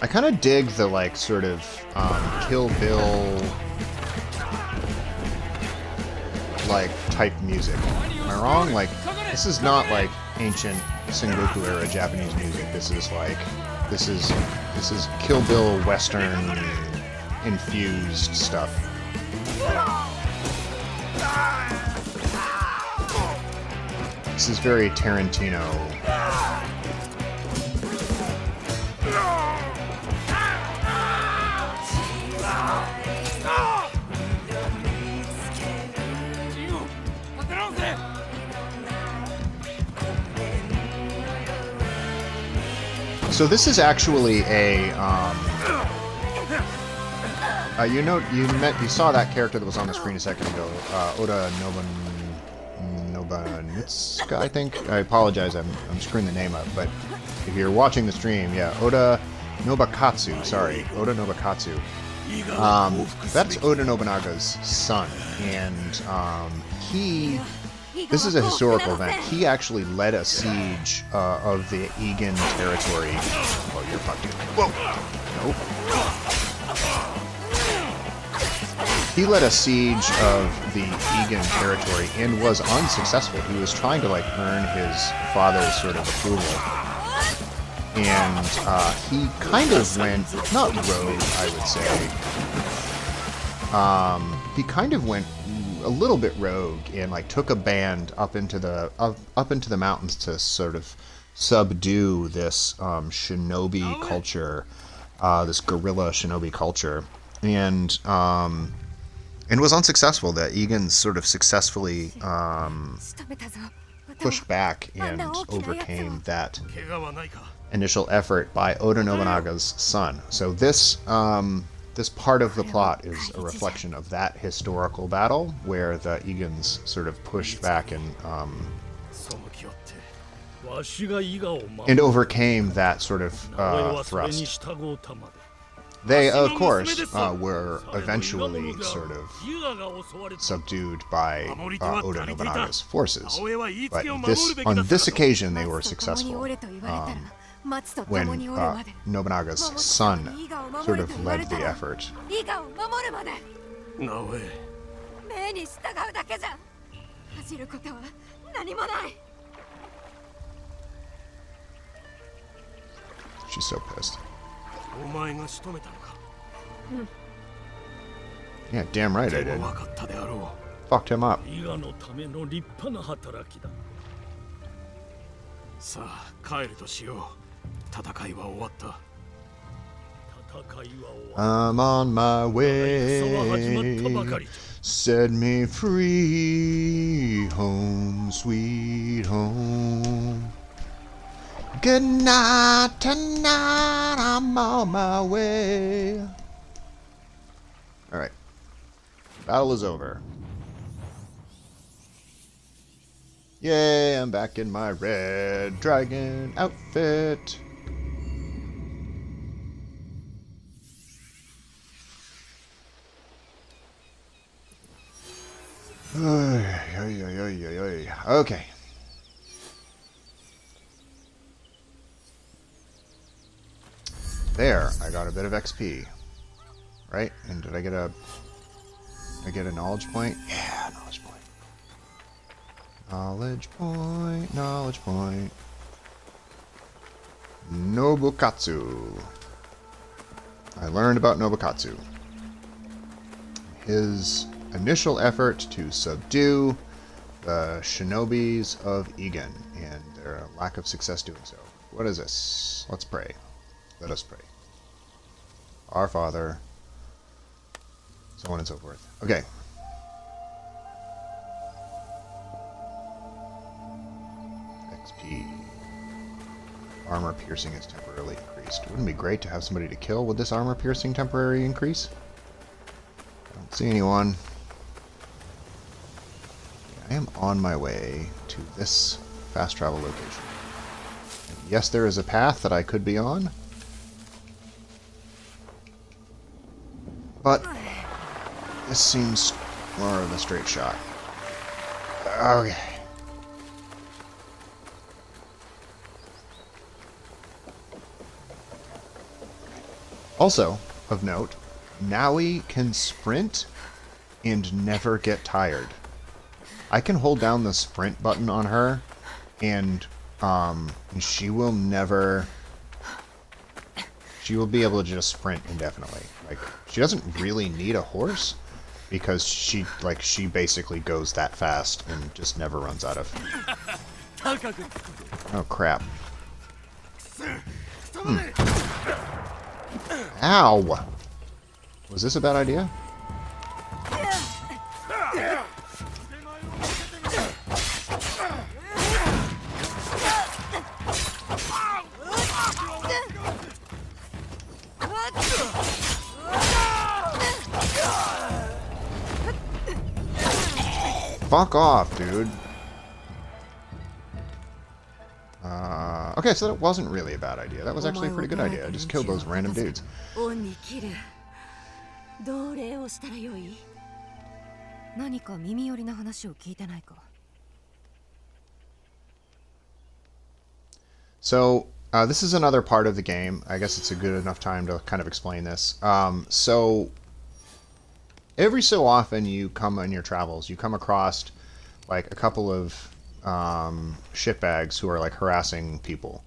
I kind of dig the like sort of Kill Bill like type music. Am I wrong? Like this is not like ancient Sengoku era Japanese music. This is Kill Bill Western infused stuff. This is very Tarantino. So this is actually a you saw that character that was on the screen a second ago, Oda Nobumitsuka, I think. I apologize, I'm screwing the name up, but if you're watching the stream, yeah, Oda Nobukatsu, sorry, Oda Nobukatsu. That's Oda Nobunaga's son, and this is a historical event. He actually led a siege of the Egan territory. Oh, you're fucked, dude. Whoa! Nope. He led a siege of the Egan territory and was unsuccessful. He was trying to like earn his father's sort of approval. And he kind of went, not rogue, I would say. He kind of went a little bit rogue and like took a band up into the mountains to sort of subdue this shinobi culture, this guerrilla shinobi culture, and was unsuccessful. The Egans sort of successfully pushed back and overcame that initial effort by Oda Nobunaga's son. So this part of the plot is a reflection of that historical battle where the Egans sort of pushed back and overcame that sort of thrust. They, of course, were eventually sort of subdued by Oda Nobunaga's forces. But on this occasion, they were successful. When Nobunaga's son sort of led the effort. She's so pissed. Yeah, damn right I did. Fucked him up. さあ帰るとしよう。戦いは終わった。 I'm on my way. Set me free, home, sweet home. Good night, tonight, I'm on my way. Alright. Battle is over. Yay, I'm back in my red dragon outfit. Okay. There, I got a bit of XP. Right? And did I get a knowledge point? Yeah, knowledge point. Knowledge point, knowledge point. Nobukatsu. I learned about Nobukatsu. His initial effort to subdue the shinobis of Egan, and their lack of success doing so. What is this? Let's pray. Let us pray. Our Father, so on and so forth. Okay. XP. Armor piercing is temporarily increased. Wouldn't it be great to have somebody to kill with this armor piercing temporary increase? I don't see anyone. I am on my way to this fast travel location. And yes, there is a path that I could be on. But this seems more of a straight shot. Okay. Also, of note, Naui can sprint and never get tired. I can hold down the sprint button on her, and she will never... She will be able to just sprint indefinitely. Like, she doesn't really need a horse, because she basically goes that fast and just never runs out of... Oh, crap. Ow! Was this a bad idea? Fuck off, dude. Okay, so that wasn't really a bad idea. That was actually a pretty good idea. I just killed those random dudes. どれをしたらよい？何か耳寄りな話を聞いてないか？ So, this is another part of the game. I guess it's a good enough time to kind of explain this. So, every so often you come on your travels, you come across like a couple of shitbags who are like harassing people.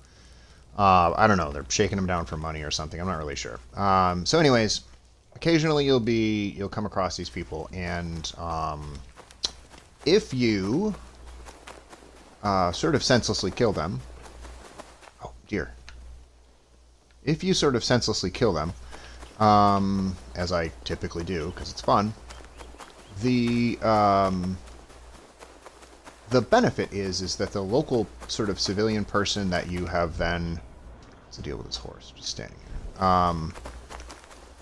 I don't know, they're shaking them down for money or something. I'm not really sure. So anyways, occasionally you'll come across these people, and if you sort of senselessly kill them, oh dear, if you sort of senselessly kill them, as I typically do because it's fun, the benefit is that the local sort of civilian person that you have then... What's the deal with this horse? Just standing here.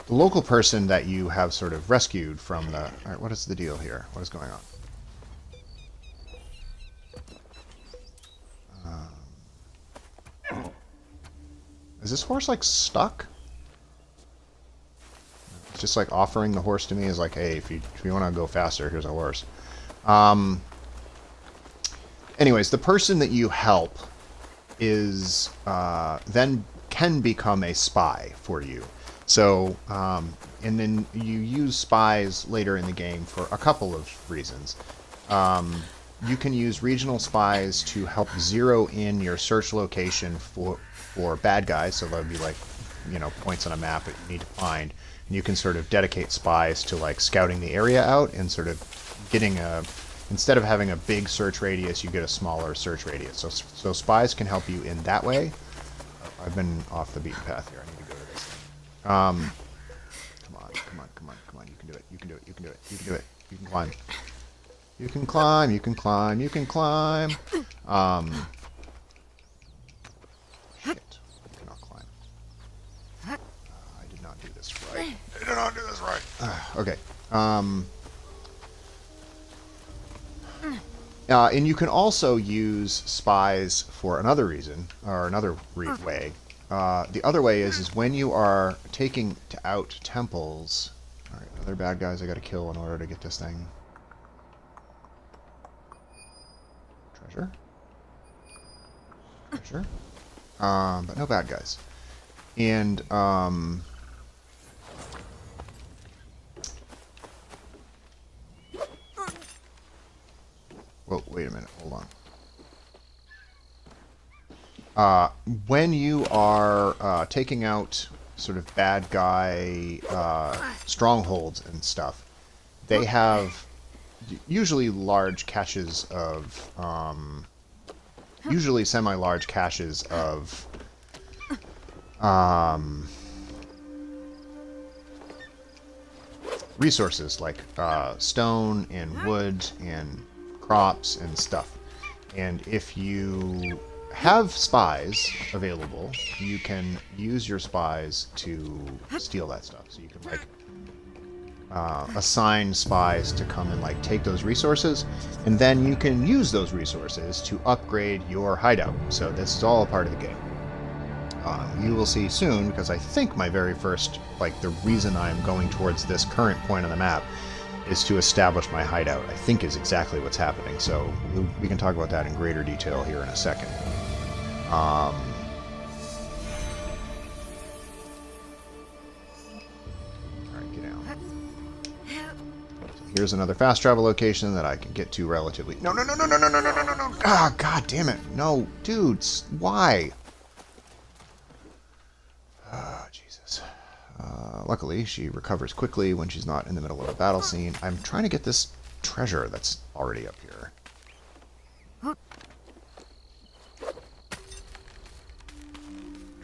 The local person that you have sort of rescued from the... Alright, what is the deal here? What is going on? Is this horse, like, stuck? It's just, like, offering the horse to me is like, hey, if you want to go faster, here's a horse. Anyways, the person that you help is then can become a spy for you. So, and then you use spies later in the game for a couple of reasons. You can use regional spies to help zero in your search location for bad guys. So there'll be like, you know, points on a map that you need to find. And you can sort of dedicate spies to like scouting the area out and sort of getting a... Instead of having a big search radius, you get a smaller search radius. So spies can help you in that way. I've been off the beaten path here. I need to go to this thing. Come on. You can do it. You can do it. You can do it. You can do it. You can climb. You can climb. You can climb. You can climb. this right. I did not do this right. Okay. And you can also use spies for another reason, or another way. The other way is when you are taking out temples. All right, other bad guys I got to kill in order to get this thing. Treasure. Treasure. But no bad guys. And whoa, wait a minute, hold on. When you are taking out sort of bad guy strongholds and stuff, they have usually large caches of, usually semi-large caches of resources like stone and wood and crops and stuff. And if you have spies available, you can use your spies to steal that stuff. So you can like assign spies to come and like take those resources, and then you can use those resources to upgrade your hideout. So this is all a part of the game. You will see soon, because I think my very first, like the reason I'm going towards this current point on the map is to establish my hideout, I think is exactly what's happening. So we can talk about that in greater detail here in a second. Alright, get down. So here's another fast travel location that I can get to relatively... No. Ah, god damn it. No, dudes, why? Ah, Jesus. Luckily, she recovers quickly when she's not in the middle of a battle scene. I'm trying to get this treasure that's already up here. Trying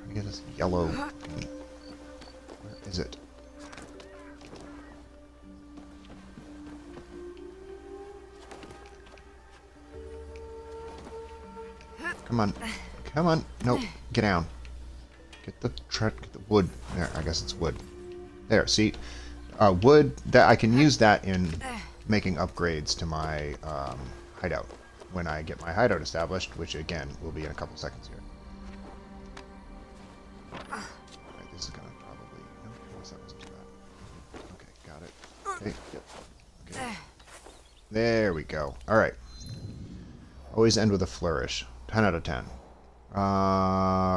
to get this yellow thing. Where is it? Come on. Come on. Nope. Get down. Get the wood. There, I guess it's wood. There, see? Wood, that I can use that in making upgrades to my hideout when I get my hideout established, which again will be in a couple seconds here. Alright, this is gonna probably... No, I guess that wasn't too bad. Okay, got it. Okay, yep. Okay. There we go. Alright. Always end with a flourish. 10 out of 10.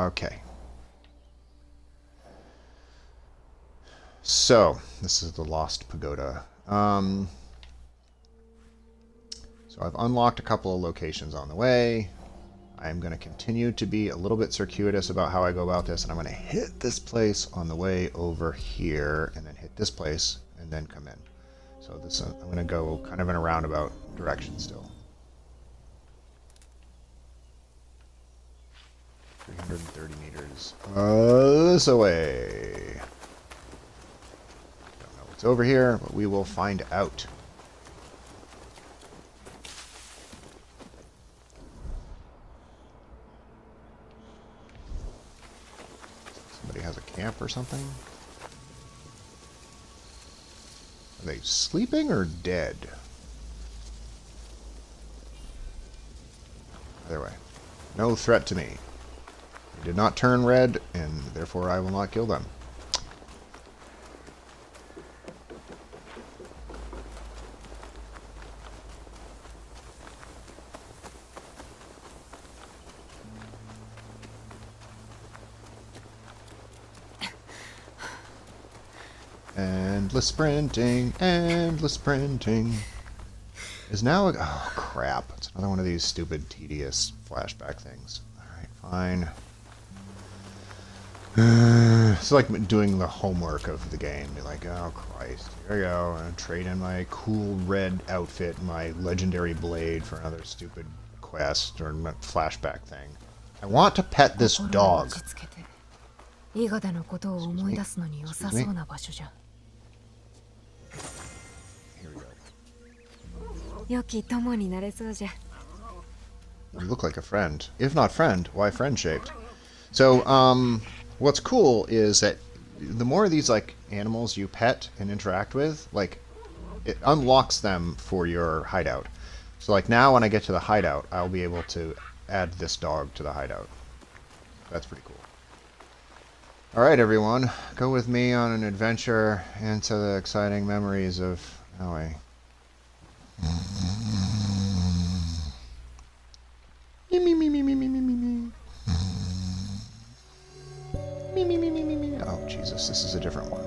Okay. So, this is the Lost Pagoda. So I've unlocked a couple of locations on the way. I'm going to continue to be a little bit circuitous about how I go about this, and I'm going to hit this place on the way over here, and then hit this place, and then come in. So this I'm going to go kind of in a roundabout direction still. 330 meters this away. Don't know what's over here, but we will find out. Somebody has a camp or something? Are they sleeping or dead? Either way. No threat to me. They did not turn red, and therefore I will not kill them. Endless sprinting, endless sprinting. Is now a... Oh, crap. It's another one of these stupid, tedious flashback things. Alright, fine. It's like doing the homework of the game. Be like, oh, Christ. Here I go. I'm gonna trade in my cool red outfit and my legendary blade for another stupid quest or flashback thing. I want to pet this dog. Excuse me. Here we go. 良き友になれそうじゃ。 You look like a friend. If not friend, why friend-shaped? So, what's cool is that the more of these like animals you pet and interact with, like it unlocks them for your hideout. So like now when I get to the hideout, I'll be able to add this dog to the hideout. That's pretty cool. Alright everyone, go with me on an adventure into the exciting memories of Aoi. Me me me me me me me me me. Me me me me me me. Oh Jesus, this is a different one.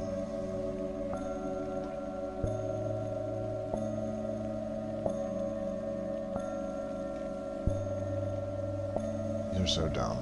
These are so dumb.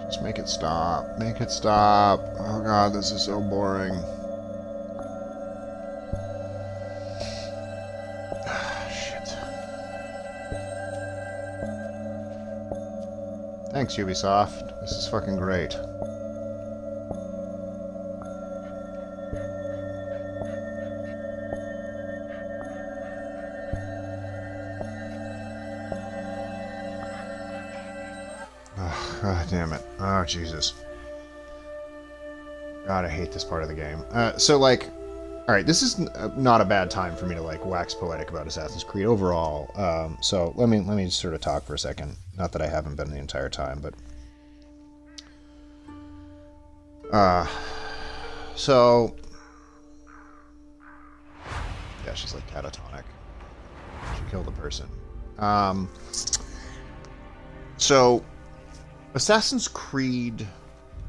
Just make it stop. Make it stop. Oh god, this is so boring. Shit. Thanks, Ubisoft. This is fucking great. God damn it. Oh, Jesus. God, I hate this part of the game. So, like... Alright, this is not a bad time for me to, like, wax poetic about Assassin's Creed overall. So, let me just sort of talk for a second. Not that I haven't been the entire time, but... So... Yeah, she's, like, catatonic. She killed a person. So... Assassin's Creed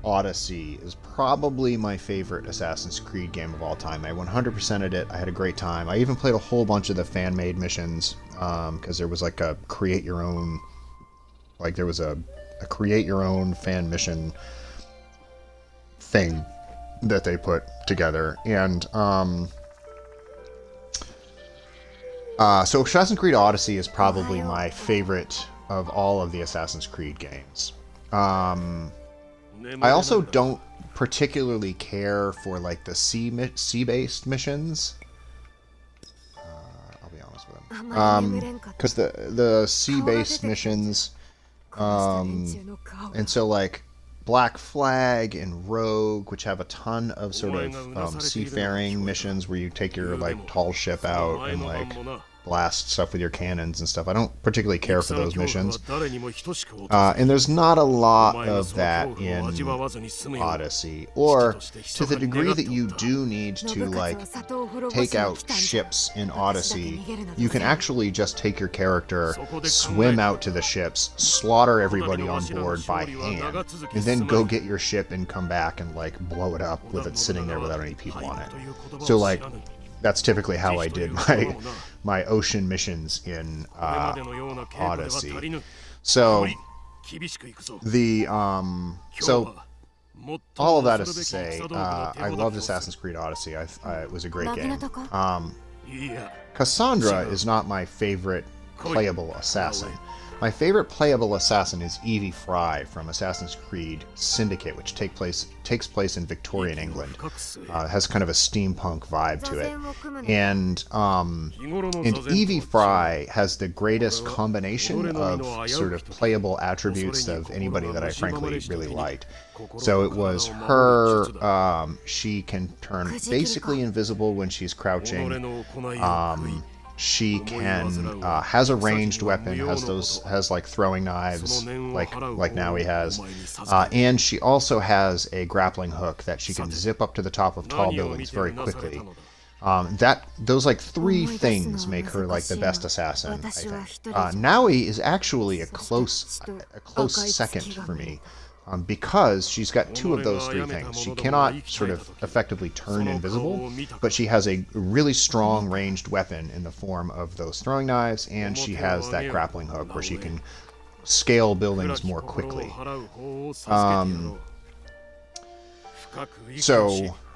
Odyssey is probably my favorite Assassin's Creed game of all time. I 100%ed it. I had a great time. I even played a whole bunch of the fan-made missions, because there was like a create your own, like there was a create your own fan mission thing that they put together. And so Assassin's Creed Odyssey is probably my favorite of all of the Assassin's Creed games. I also don't particularly care for like the sea-based missions. I'll be honest with them. Because the sea-based missions, and so like Black Flag and Rogue, which have a ton of sort of seafaring missions where you take your like tall ship out and like blast stuff with your cannons and stuff. I don't particularly care for those missions. And there's not a lot of that in Odyssey. Or to the degree that you do need to like take out ships in Odyssey, you can actually just take your character, swim out to the ships, slaughter everybody on board by hand, and then go get your ship and come back and like blow it up with it sitting there without any people on it. So like that's typically how I did my ocean missions in Odyssey. So the so all of that is to say, I loved Assassin's Creed Odyssey. It was a great game. Cassandra is not my favorite playable assassin. My favorite playable assassin is Evie Fry from Assassin's Creed Syndicate, which takes place in Victorian England. It has kind of a steampunk vibe to it. And Evie Fry has the greatest combination of sort of playable attributes of anybody that I frankly really liked. So it was her, she can turn basically invisible when she's crouching. She can has a ranged weapon, has like throwing knives, like Naui has, and she also has a grappling hook that she can zip up to the top of tall buildings very quickly. Those like three things make her like the best assassin, I think. Naui is actually a close second for me. Because she's got two of those three things. She cannot sort of effectively turn invisible, but she has a really strong ranged weapon in the form of those throwing knives, and she has that grappling hook where she can scale buildings more quickly.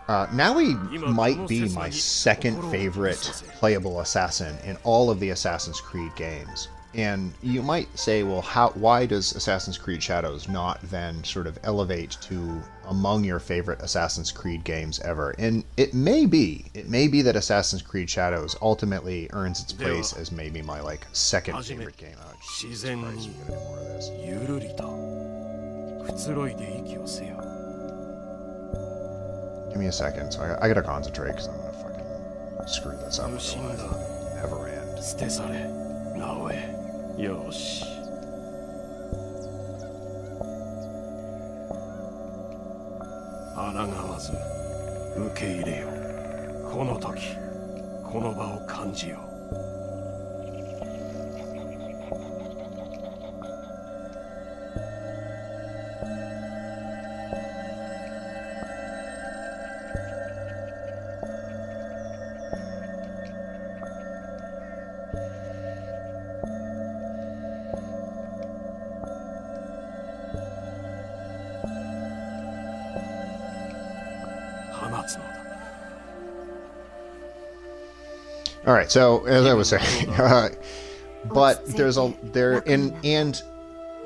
Naui might be my second favorite playable assassin in all of the Assassin's Creed games. And you might say, well, why does Assassin's Creed Shadows not then sort of elevate to among your favorite Assassin's Creed games ever? And it may be that Assassin's Creed Shadows ultimately earns its place as maybe my like second favorite game. Oh, Jesus Christ, you gotta do more of this. Give me a second, so I gotta concentrate because I'm gonna fucking screw this up. Never end. よし抗わず受け入れよこの時この場を感じよ放つのだ All right, so as I was saying, but and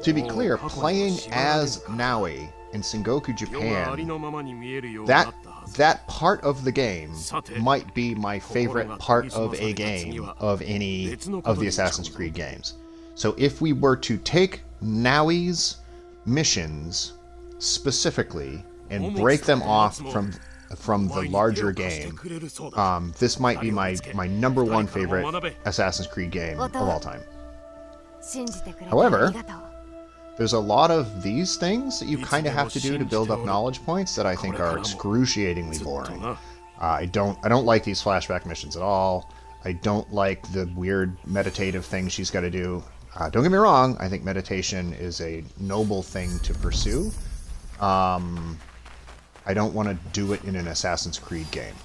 to be clear, playing as Naui in Sengoku Japan, that part of the game might be my favorite part of a game of any of the Assassin's Creed games. So if we were to take Naui's missions specifically and break them off from the larger game, this might be my number one favorite Assassin's Creed game of all time. However, there's a lot of these things that you kind of have to do to build up knowledge points that I think are excruciatingly boring. I don't like these flashback missions at all. I don't like the weird meditative thing she's got to do. Don't get me wrong, I think meditation is a noble thing to pursue. I don't want to do it in an Assassin's Creed game.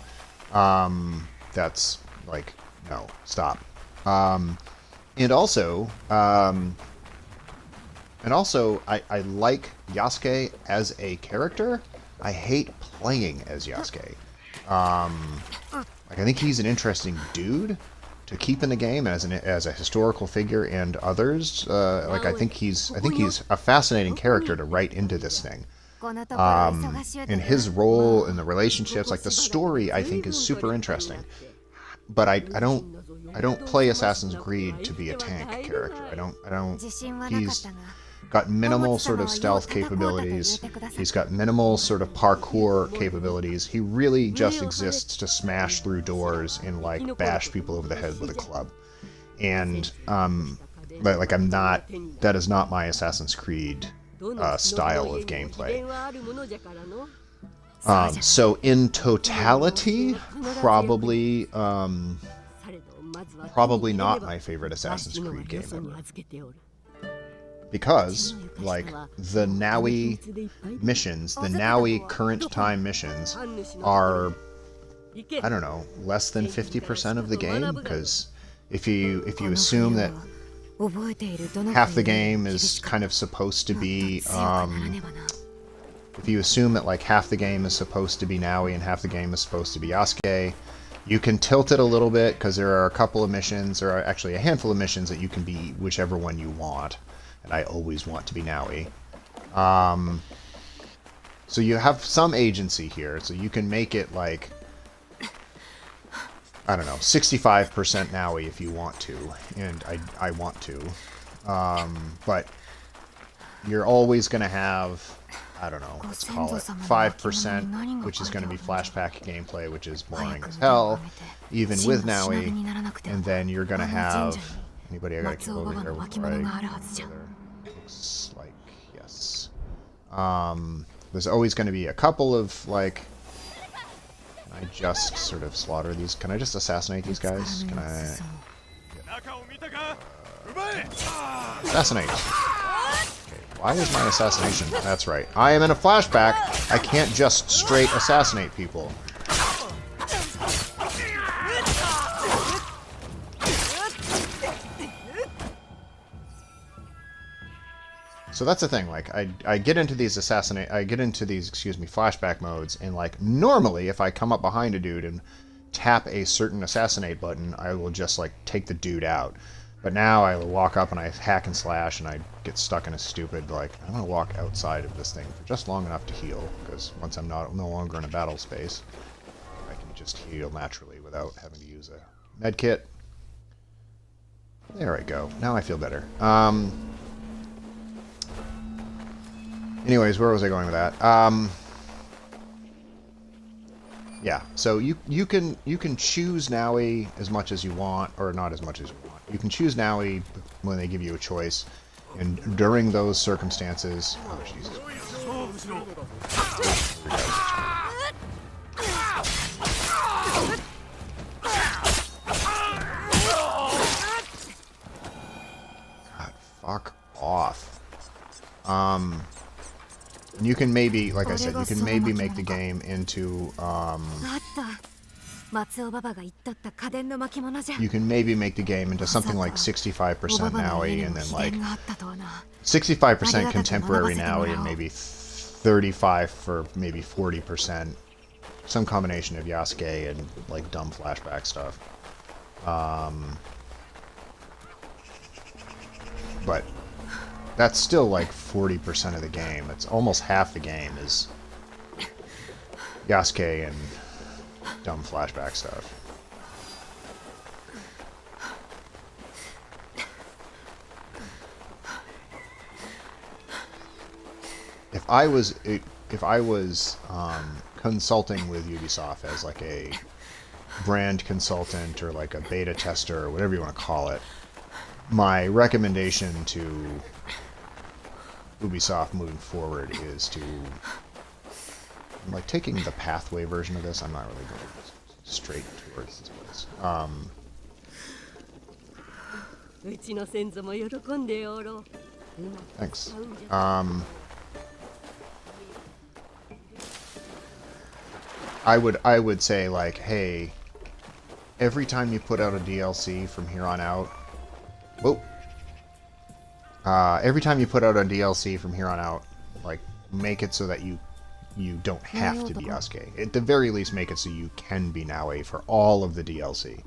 That's like, no, stop. And also, I like Yasuke as a character. I hate playing as Yasuke. Like, I think he's an interesting dude to keep in the game as a historical figure, and others. Like, I think he's a fascinating character to write into this thing. And his role in the relationships, like the story, I think is super interesting. But I don't play Assassin's Creed to be a tank character. I don't. He's got minimal sort of stealth capabilities. He's got minimal sort of parkour capabilities. He really just exists to smash through doors and like bash people over the head with a club. And like I'm not. That is not my Assassin's Creed style of gameplay. So in totality, probably not my favorite Assassin's Creed game ever. Because, like, the Naui missions, the Naui current time missions are, I don't know, less than 50% of the game, because if you assume that half the game is kind of supposed to be, if you assume that like half the game is supposed to be Naui and half the game is supposed to be Yasuke, You can tilt it a little bit because there are a couple of missions, there are actually a handful of missions that you can be whichever one you want. And I always want to be Naui. So you have some agency here, so you can make it like, I don't know, 65% Naui if you want to, and I want to. But you're always going to have, I don't know, let's call it 5%, which is going to be flashback gameplay, which is boring as hell, even with Naui. And then you're going to have... Anybody I got to keep over here before I go further? Looks like yes. There's always going to be a couple of, like... Can I just sort of slaughter these? Can I just assassinate these guys? Can I... Assassinate! Okay, why is my assassination? That's right. I am in a flashback! I can't just straight assassinate people. So that's the thing, like, I get into these flashback modes, and like, normally if I come up behind a dude and tap a certain assassinate button, I will just like take the dude out. But now I walk up and I hack and slash and I get stuck in a stupid, like, I'm gonna walk outside of this thing for just long enough to heal, because once I'm no longer in a battle space, I can just heal naturally without having to use a med kit. There I go. Now I feel better. Anyways, where was I going with that? Yeah, so you can choose Naui as much as you want, or not as much as you want. You can choose Naui when they give you a choice, and during those circumstances... Oh, Jesus. God, fuck off. You can maybe, like I said, you can maybe make the game into, you can maybe make the game into something like 65% Naui, and then like 65% contemporary Naui, and maybe 35 for maybe 40%, some combination of Yasuke and like dumb flashback stuff. But that's still like 40% of the game. It's almost half the game is Yasuke and dumb flashback stuff. If I was consulting with Ubisoft as like a brand consultant or like a beta tester or whatever you want to call it, my recommendation to Ubisoft moving forward is to, I'm like taking the pathway version of this. I'm not really going straight towards this place. Thanks. I would say like, hey, every time you put out a DLC from here on out, every time you put out a DLC from here on out, like, make it so that you don't have to be Yasuke. At the very least, make it so you can be Naui for all of the DLC.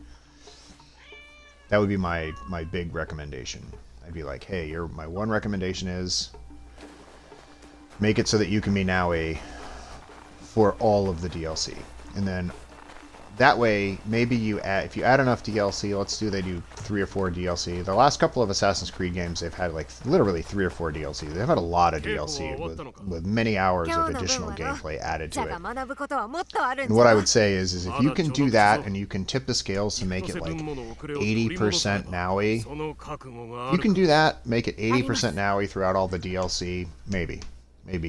That would be my big recommendation. I'd be like, hey, my one recommendation is make it so that you can be Naui for all of the DLC. And then that way, maybe if you add enough DLC, they do 3 or 4 DLC. The last couple of Assassin's Creed games, they've had like literally 3 or 4 DLC. They've had a lot of DLC with many hours of additional gameplay added to it. And what I would say is if you can do that and you can tip the scales to make it like 80% Naui, you can do that, make it 80% Naui throughout all the DLC, maybe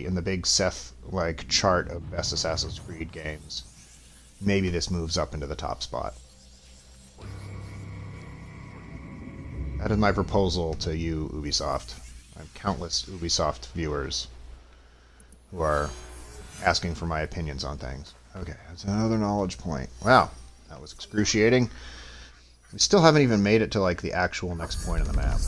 in the big Seth like chart of best Assassin's Creed games. Maybe this moves up into the top spot. That is my proposal to you, Ubisoft. I have countless Ubisoft viewers who are asking for my opinions on things. Okay, that's another knowledge point. Wow, that was excruciating. We still haven't even made it to like the actual next point on the map.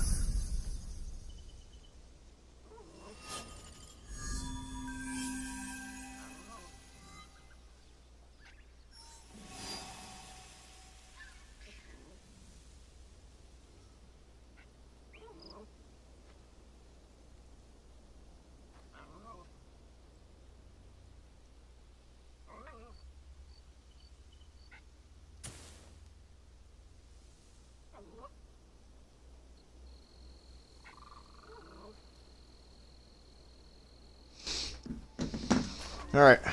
Alright,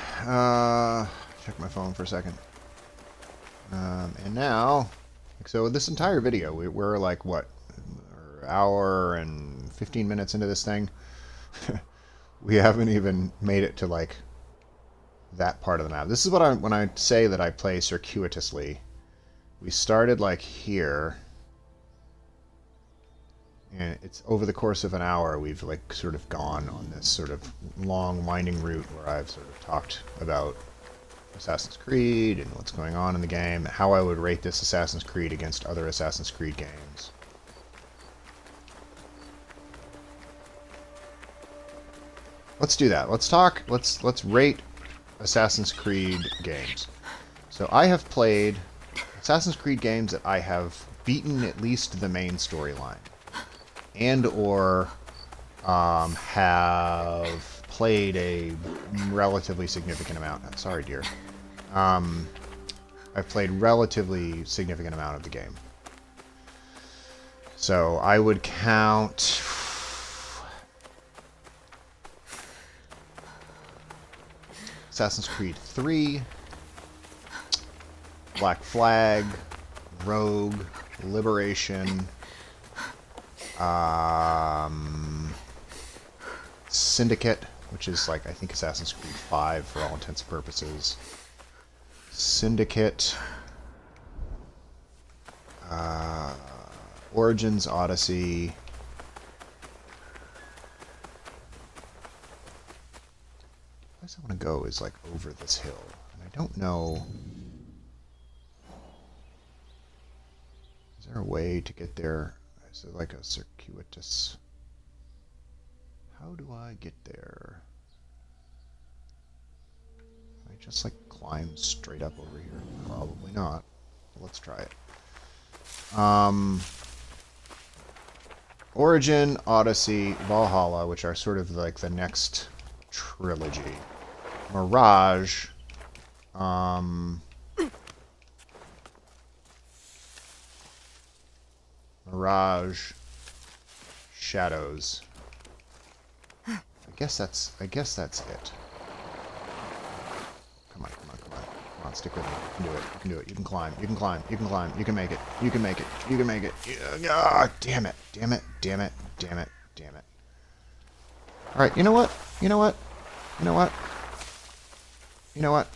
check my phone for a second. And now, so this entire video, we're like, what, an hour and 15 minutes into this thing? We haven't even made it to, like, that part of the map. This is what when I say that I play circuitously. We started, like, here. And it's over the course of an hour, we've, like, sort of gone on this sort of long, winding route where I've sort of talked about Assassin's Creed and what's going on in the game, how I would rate this Assassin's Creed against other Assassin's Creed games. Let's do that. Let's rate Assassin's Creed games. So I have played Assassin's Creed games that I have beaten at least the main storyline, and or have played a relatively significant amount. Sorry, dear. I've played relatively significant amount of the game. So I would count Assassin's Creed 3, Black Flag, Rogue, Liberation, Syndicate, which is like, I think, Assassin's Creed 5 for all intents and purposes. Syndicate, Origins, Odyssey, the place I want to go is like over this hill, and I don't know. Is there a way to get there? Is it like a circuitous? How do I get there? Can I just like climb straight up over here? Probably not. Let's try it. Origin, Odyssey, Valhalla, which are sort of like the next trilogy. Mirage. Mirage. Shadows. I guess that's it. Come on, stick with me. You can do it. You can climb. You can climb. You can climb. You can make it. You can make it. You can make it. Ah, damn it. Damn it. Damn it. Damn it. Damn it. Alright, you know what? You know what? You know what? You know what?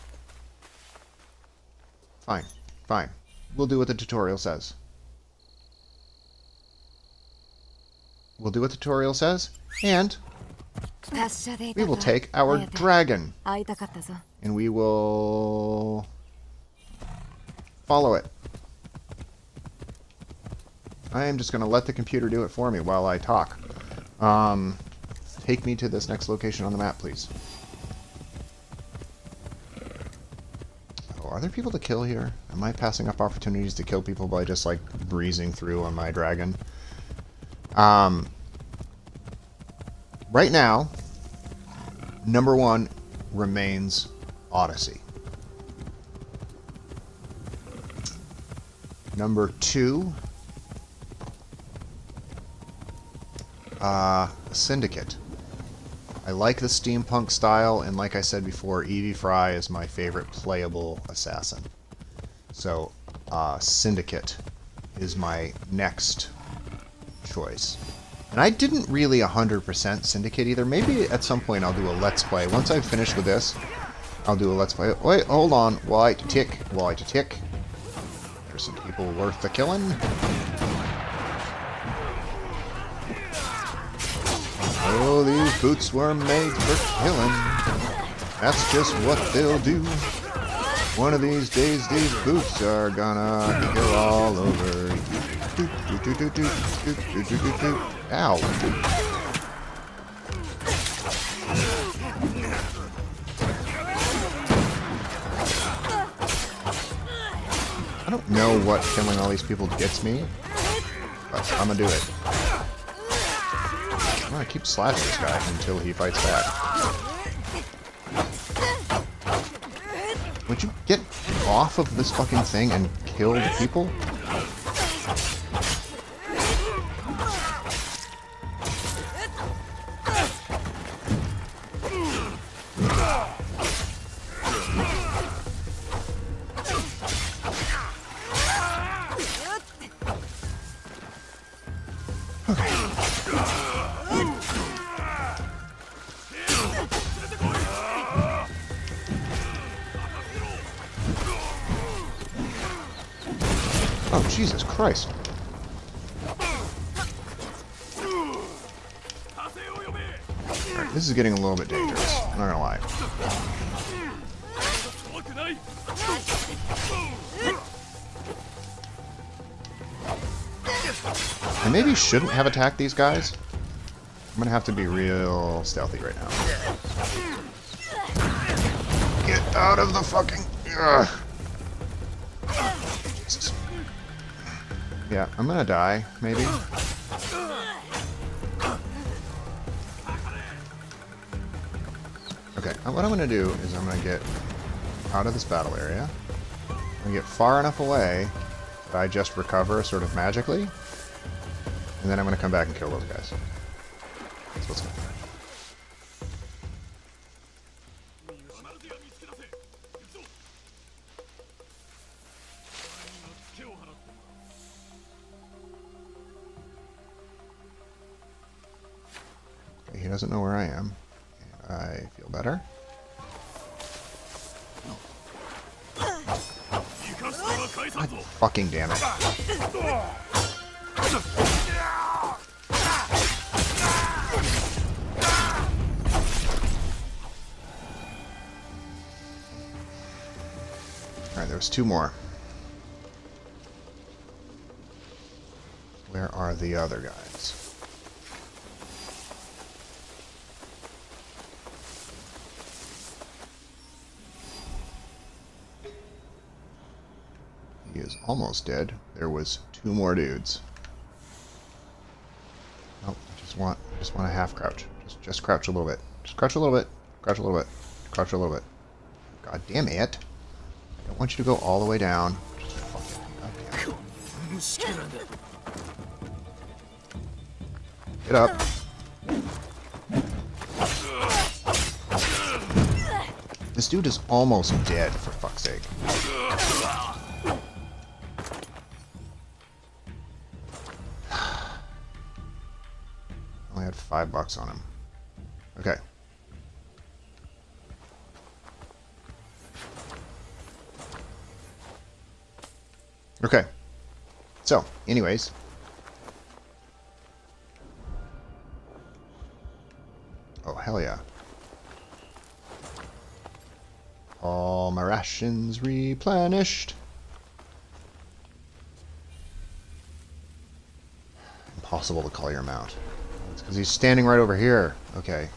Fine. Fine. We'll do what the tutorial says. We'll do what the tutorial says, and we will take our dragon, and we will follow it. I am just going to let the computer do it for me while I talk. Take me to this next location on the map, please. Oh, are there people to kill here? Am I passing up opportunities to kill people by just, like, breezing through on my dragon? Right now, number 1 remains Odyssey. Number 2, Syndicate. I like the steampunk style, and like I said before, Evie Fry is my favorite playable assassin. So, Syndicate is my next choice. And I didn't really 100% Syndicate either. Maybe at some point I'll do a Let's Play. Once I've finished with this, I'll do a Let's Play. Wait, hold on. Why to tick? Why to tick? There's some people worth the killing. Oh, these boots were made for killing. That's just what they'll do. One of these days, these boots are gonna kill all over. Ow. I don't know what killing all these people gets me, but I'm gonna do it. I'm gonna keep slashing this guy until he fights back. Would you get off of this fucking thing and kill the people? Oh, Jesus Christ. Alright, this is getting a little bit dangerous. I'm not gonna lie. I maybe shouldn't have attacked these guys. I'm gonna have to be real stealthy right now. Get out of the fucking... Ugh. Jesus. Yeah, I'm gonna die, maybe. Okay, what I'm gonna do is I'm gonna get out of this battle area. I'm gonna get far enough away that I just recover sort of magically. And then I'm gonna come back and kill those guys. That's what's happening. Okay, he doesn't know where I am. And I feel better. God fucking damn it. Alright, there's two more. Where are the other guys? He is almost dead. There was two more dudes. Nope, I just want a half crouch. Just crouch a little bit. Just crouch a little bit. Crouch a little bit. Crouch a little bit. God damn it. I don't want you to go all the way down. Just fucking goddamn. Get up. This dude is almost dead, for fuck's sake. Only had $5 on him. Okay. Okay. So, anyways. Oh, hell yeah. All my rations replenished. Impossible to call your mount. It's because he's standing right over here. Okay.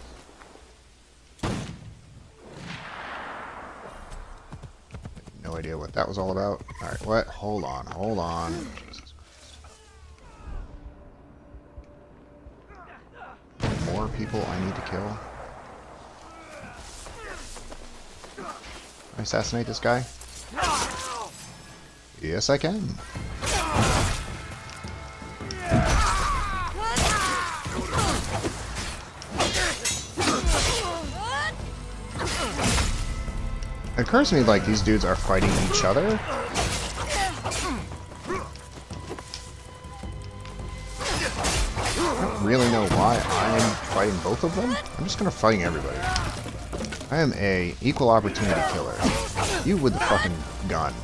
No idea what that was all about. Alright, what? Hold on, hold on. Jesus Christ. More people I need to kill. Can I assassinate this guy? Yes, I can. It occurs to me like these dudes are fighting each other. I don't really know why I'm fighting both of them. I'm just gonna fight everybody. I am a equal opportunity killer. You with the fucking gun.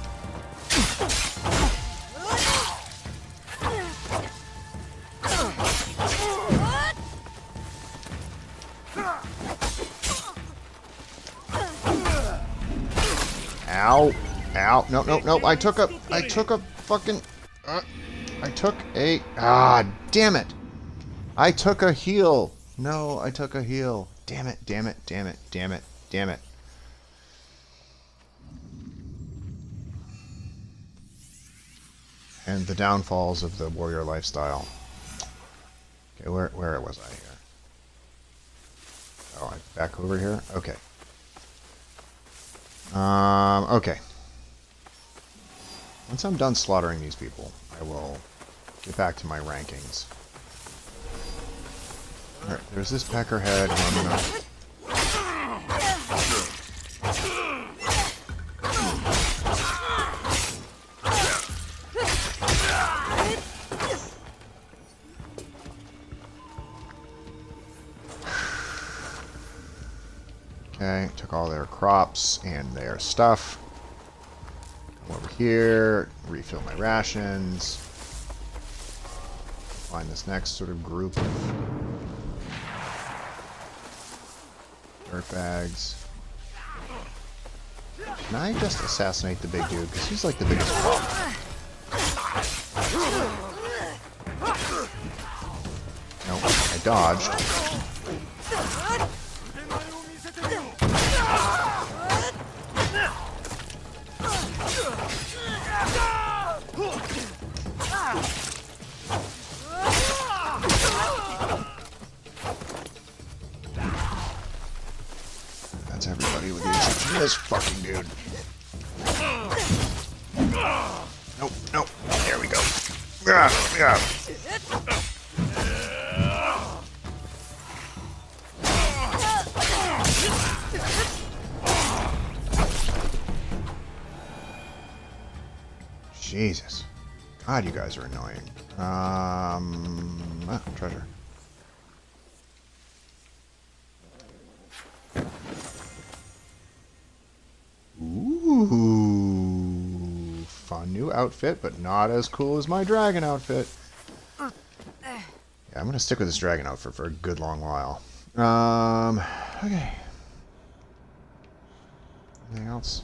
Ow. Ow. No, no, no. I took a fucking... damn it. I took a heal. No, I took a heal. Damn it, damn it, damn it, damn it, damn it. And the downfalls of the warrior lifestyle. Okay, where was I here? Oh, I'm back over here? Okay. Okay. Once I'm done slaughtering these people, I will get back to my rankings. Alright, there's this peckerhead, and I'm gonna... crops and their stuff. Come over here, refill my rations. Find this next sort of group of dirt bags. Can I just assassinate the big dude? Because he's like the biggest problem. Nope, I dodged. That's everybody with the exception of this fucking dude. Nope, nope. There we go. Yeah. Jesus. God, you guys are annoying. Treasure. Ooh. Fun new outfit, but not as cool as my dragon outfit. Yeah, I'm gonna stick with this dragon outfit for a good long while. Okay. Anything else?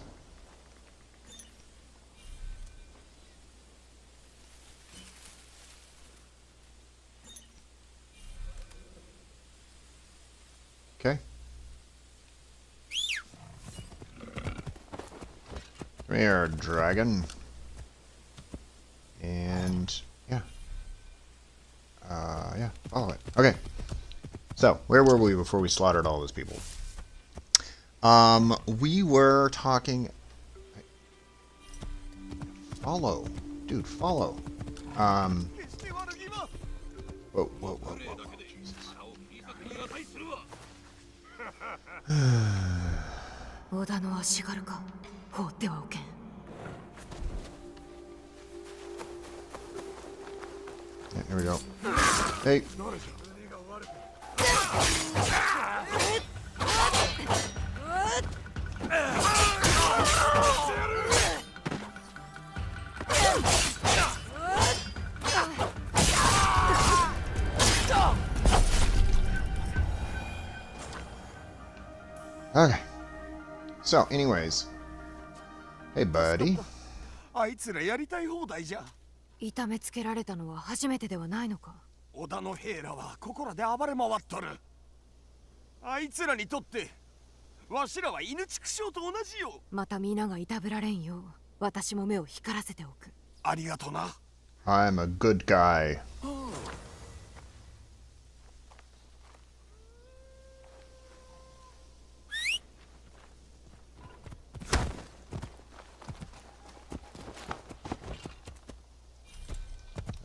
Okay. Come here, dragon. And yeah. Yeah, follow it. Okay. So, where were we before we slaughtered all those people? We were talking... Follow. Dude, follow. Whoa, whoa, whoa, whoa. Jesus. 織田の足軽か放ってはおけん Yeah, here we go. Hey. Okay. So, anyways. Hey, buddy. あいつらやりたい放題じゃ。痛めつけられたのは初めてではないのか織田の兵らはここらで暴れ回っとる。あいつらにとってわしらは犬畜生と同じよ。また皆がいたぶられんよう私も目を光らせておくありがとな。 I'm a good guy.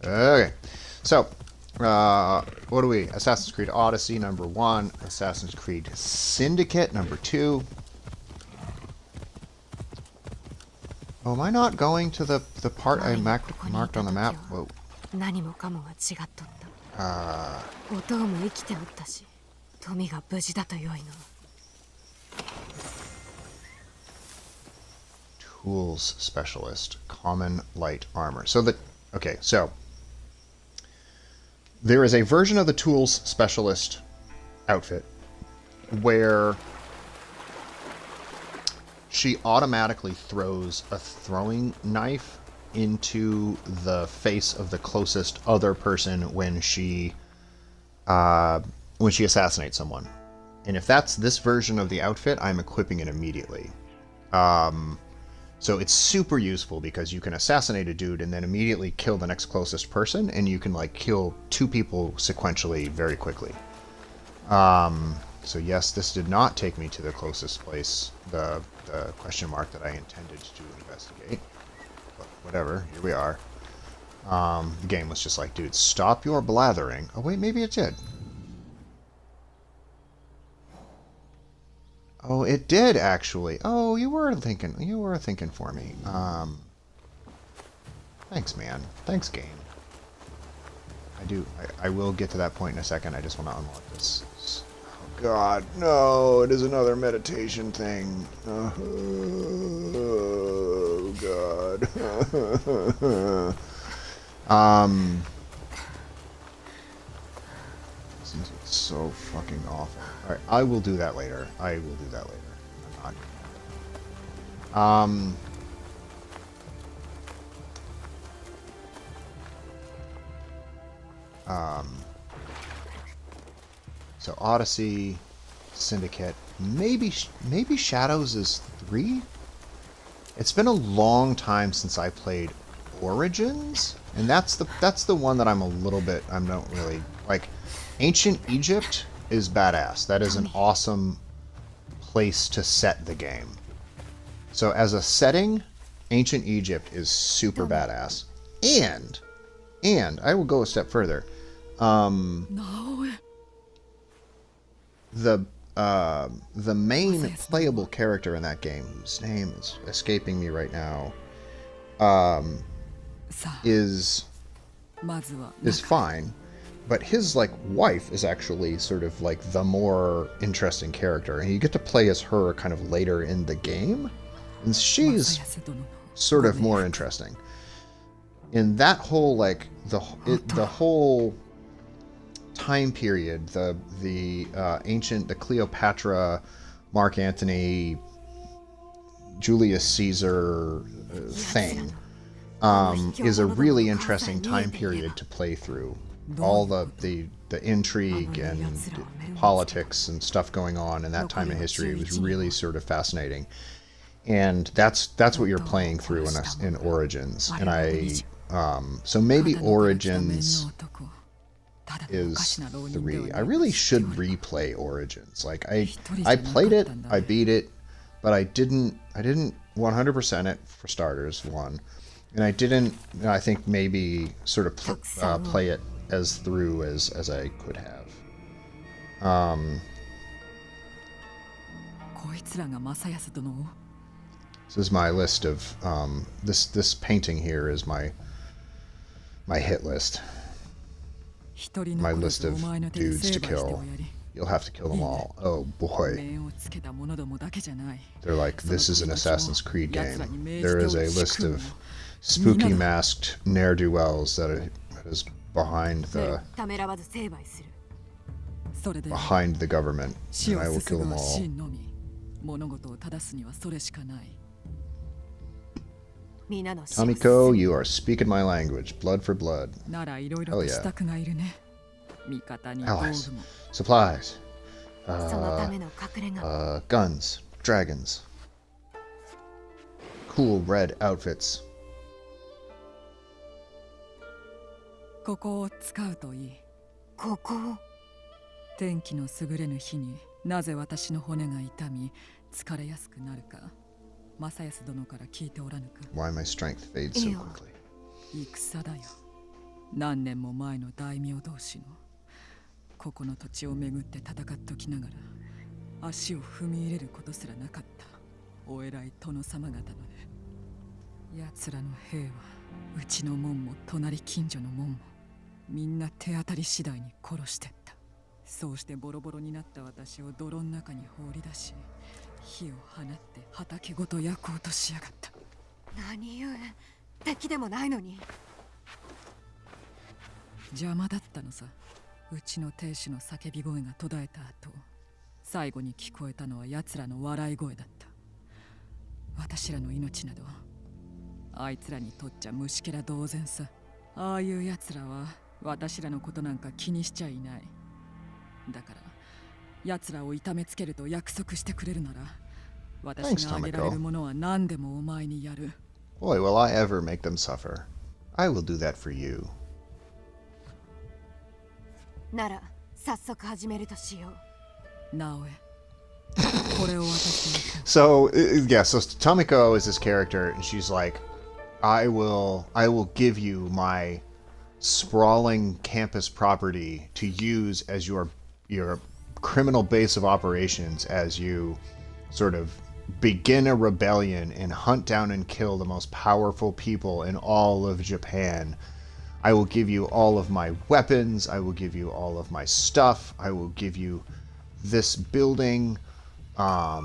Okay, so, what do we? Assassin's Creed Odyssey, number 1. Assassin's Creed Syndicate, number 2. Oh, am I not going to the part I marked on the map? Whoa. 何もかもが違っとったお父も生きておったし富が無事だとよいの Tools Specialist, Common Light Armor. Okay, so there is a version of the Tools Specialist outfit where she automatically throws a throwing knife into the face of the closest other person when she assassinates someone. And if that's this version of the outfit, I'm equipping it immediately. So it's super useful because you can assassinate a dude and then immediately kill the next closest person, and you can like kill 2 people sequentially very quickly. So yes, this did not take me to the closest place, the question mark that I intended to investigate. But whatever, here we are. The game was just like, dude, stop your blathering. Oh wait, maybe it did. Oh, it did actually. Oh, you were thinking for me. Thanks, man. Thanks, game. I will get to that point in a second. I just want to unlock this. Oh God, no, it is another meditation thing. Oh, God. This is so fucking awful. Alright, I will do that later. I will do that later. I'm not. So Odyssey, Syndicate, maybe Shadows is 3? It's been a long time since I played Origins, and that's the one that I'm not really like. Ancient Egypt is badass. That is an awesome place to set the game. So as a setting, Ancient Egypt is super badass. And I will go a step further. The main playable character in that game, whose name is escaping me right now, is fine, but his like wife is actually sort of like the more interesting character, and you get to play as her kind of later in the game, and she's sort of more interesting. In that whole like the whole time period, the Cleopatra, Mark Antony, Julius Caesar thing is a really interesting time period to play through. All the intrigue and politics and stuff going on in that time in history was really sort of fascinating, and that's what you're playing through in Origins. And so maybe Origins is 3. I really should replay Origins. Like I played it, I beat it, but I didn't 100% it for starters, one, and I didn't. I think maybe sort of play it as through as I could have. This is my list of this painting here is my hit list. My list of dudes to kill. You'll have to kill them all. Oh boy. They're like, this is an Assassin's Creed game. There is a list of spooky masked ne'er-do-wells that is behind the government, and I will kill them all. Tomiko, you are speaking my language. Blood for blood. Hell yeah. Allies. Supplies. Guns. Dragons. Cool red outfits. ここを使うといい。ここを天気の優れぬ日になぜ私の骨が痛み疲れやすくなるか正康殿から聞いておらぬか。 Why my strength fades so quickly. 戦だよ。何年も前の大名同士のここの土地をめぐって戦っときながら足を踏み入れることすらなかったお偉い殿様方のね。奴らの兵はうちの門も隣近所の門もみんな手当たり次第に殺してった。そうしてボロボロになった私を泥の中に放り出し火を放って畑ごと焼こうとしやがった。何故敵でもないのに。邪魔だったのさ。うちの亭主の叫び声が途絶えた後、最後に聞こえたのは奴らの笑い声だった。私らの命などあいつらにとっちゃ虫けら同然さ。ああいう奴らは私らのことなんか気にしちゃいない。だから奴らを痛めつけると約束してくれるなら私があげられるものは何でもお前にやる。 Boy, will I ever make them suffer. I will do that for you. なら早速始めるとしよう。直江、これを渡してみた。 So yeah, so Tomiko is this character, and she's like, I will give you my sprawling campus property to use as your criminal base of operations as you sort of begin a rebellion and hunt down and kill the most powerful people in all of Japan. I will give you all of my weapons, I will give you all of my stuff, I will give you this building, I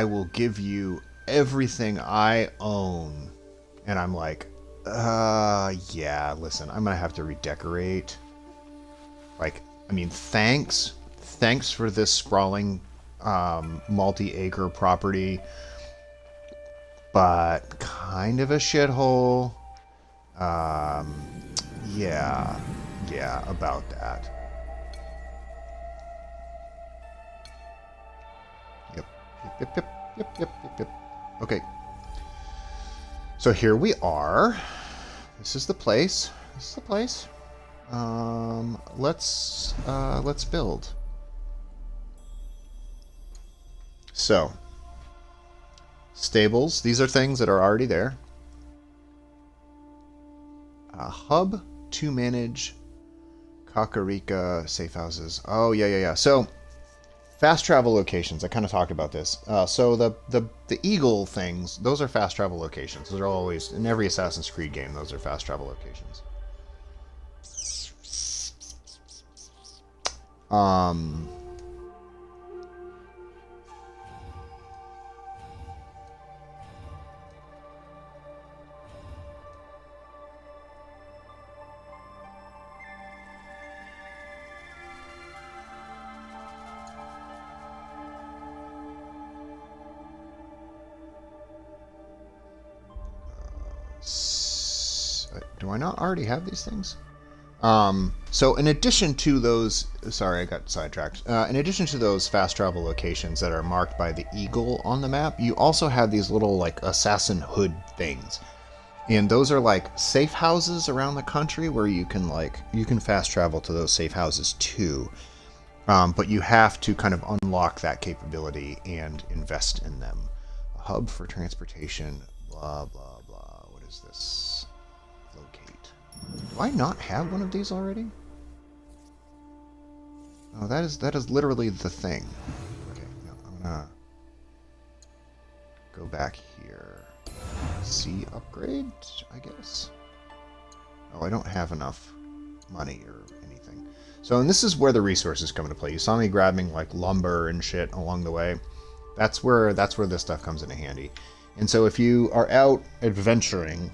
will give you everything I own. And I'm like, yeah, listen, I'm gonna have to redecorate. Like, I mean, thanks for this sprawling multi-acre property, but kind of a shithole. Yeah, about that. Yep. Okay. So here we are. This is the place. Let's build. So, stables. These are things that are already there. A hub to manage Kakarika safe houses. Oh, yeah. So, fast travel locations. I kind of talked about this. So the eagle things, those are fast travel locations. Those are always, in every Assassin's Creed game, those are fast travel locations. Do I not already have these things? So in addition to those, sorry, I got sidetracked. In addition to those fast travel locations that are marked by the eagle on the map, you also have these little like assassin hood things. And those are like safe houses around the country where you can fast travel to those safe houses too. But you have to kind of unlock that capability and invest in them. A hub for transportation, blah, blah, blah. What is this? Locate. Do I not have one of these already? Oh, that is literally the thing. Okay, no, I'm gonna go back here. See upgrade, I guess. Oh, I don't have enough money or anything. So, and this is where the resources come into play. You saw me grabbing like lumber and shit along the way. That's where this stuff comes into handy. And so if you are out adventuring,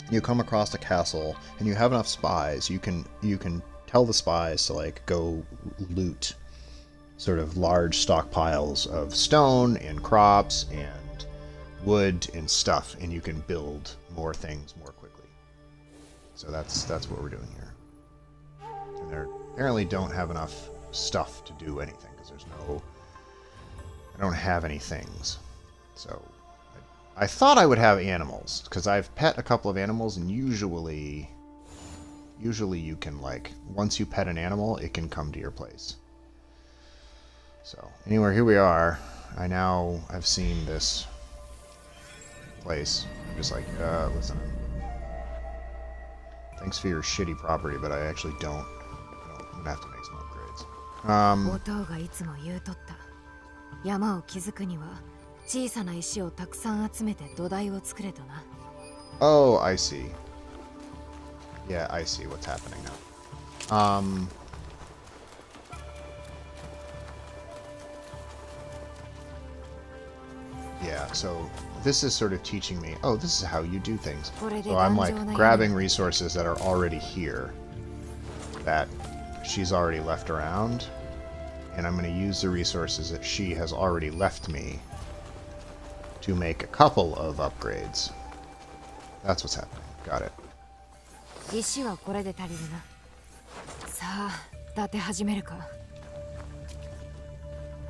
you come across a castle and you have enough spies, you can tell the spies to like go loot sort of large stockpiles of stone and crops and wood and stuff, and you can build more things more quickly. So that's what we're doing here. And they apparently don't have enough stuff to do anything because I don't have any things. So I thought I would have animals because I've pet a couple of animals, and usually you can, like, once you pet an animal, it can come to your place. So anyway, here we are. I've seen this place. I'm just like, listen, thanks for your shitty property, but I actually don't. I'm gonna have to make some upgrades. お父がいつも言うとった。山を築くには小さな石をたくさん集めて土台を作れとな。Oh, I see. Yeah, I see what's happening now. Yeah, so this is sort of teaching me, oh, this is how you do things. So I'm like grabbing resources that are already here that she's already left around, and I'm going to use the resources that she has already left me to make a couple of upgrades. That's what's happening. Got it. 石はこれで足りるな。さあ、建て始めるか。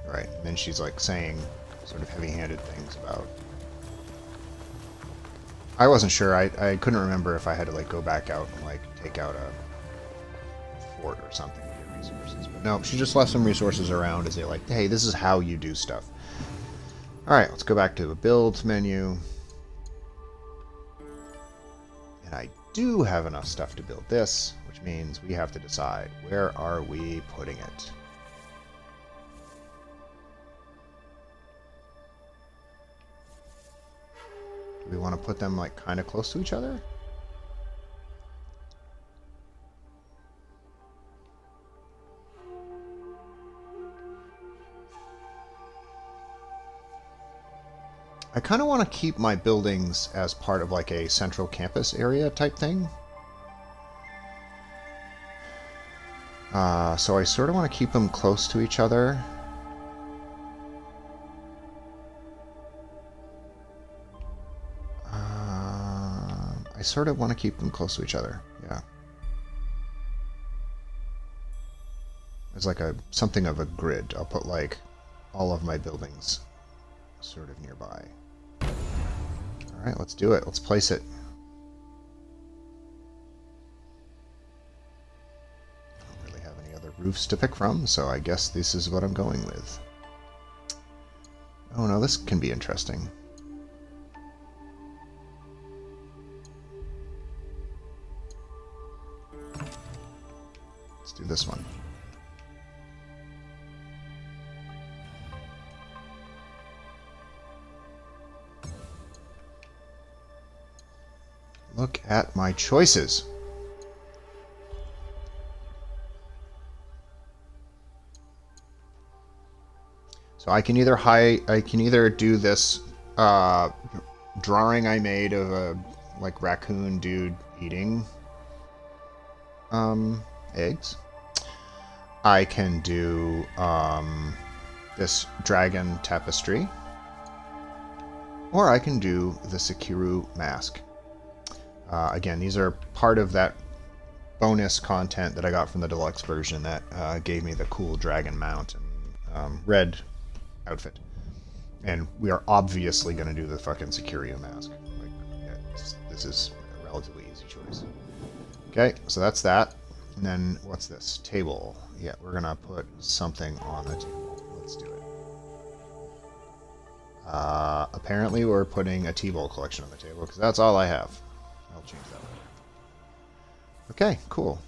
Right, and then she's like saying sort of heavy-handed things about... I wasn't sure. I couldn't remember if I had to like go back out and like take out a fort or something to get resources. But no, she just left some resources around as they like, hey, this is how you do stuff. Alright, let's go back to the build menu. And I do have enough stuff to build this, which means we have to decide, where are we putting it? Do we want to put them like kind of close to each other? I kind of want to keep my buildings as part of like a central campus area type thing. So I sort of want to keep them close to each other. I sort of want to keep them close to each other, yeah. As like something of a grid. I'll put like all of my buildings sort of nearby. Alright, let's do it. Let's place it. I don't really have any other roofs to pick from, so I guess this is what I'm going with. Oh no, this can be interesting. Let's do this one. Look at my choices. So I can either do this drawing I made of a like raccoon dude eating eggs. I can do this dragon tapestry, or I can do the Sekiru mask. Again, these are part of that bonus content that I got from the deluxe version that gave me the cool dragon mount and red outfit. And we are obviously going to do the fucking Sekiru mask. Like, yeah, this is a relatively easy choice. Okay, so that's that. And then what's this? Table. Yeah, we're going to put something on the table. Let's do it. Apparently we're putting a T-Bowl collection on the table because that's all I have. I'll change that later. Okay, cool.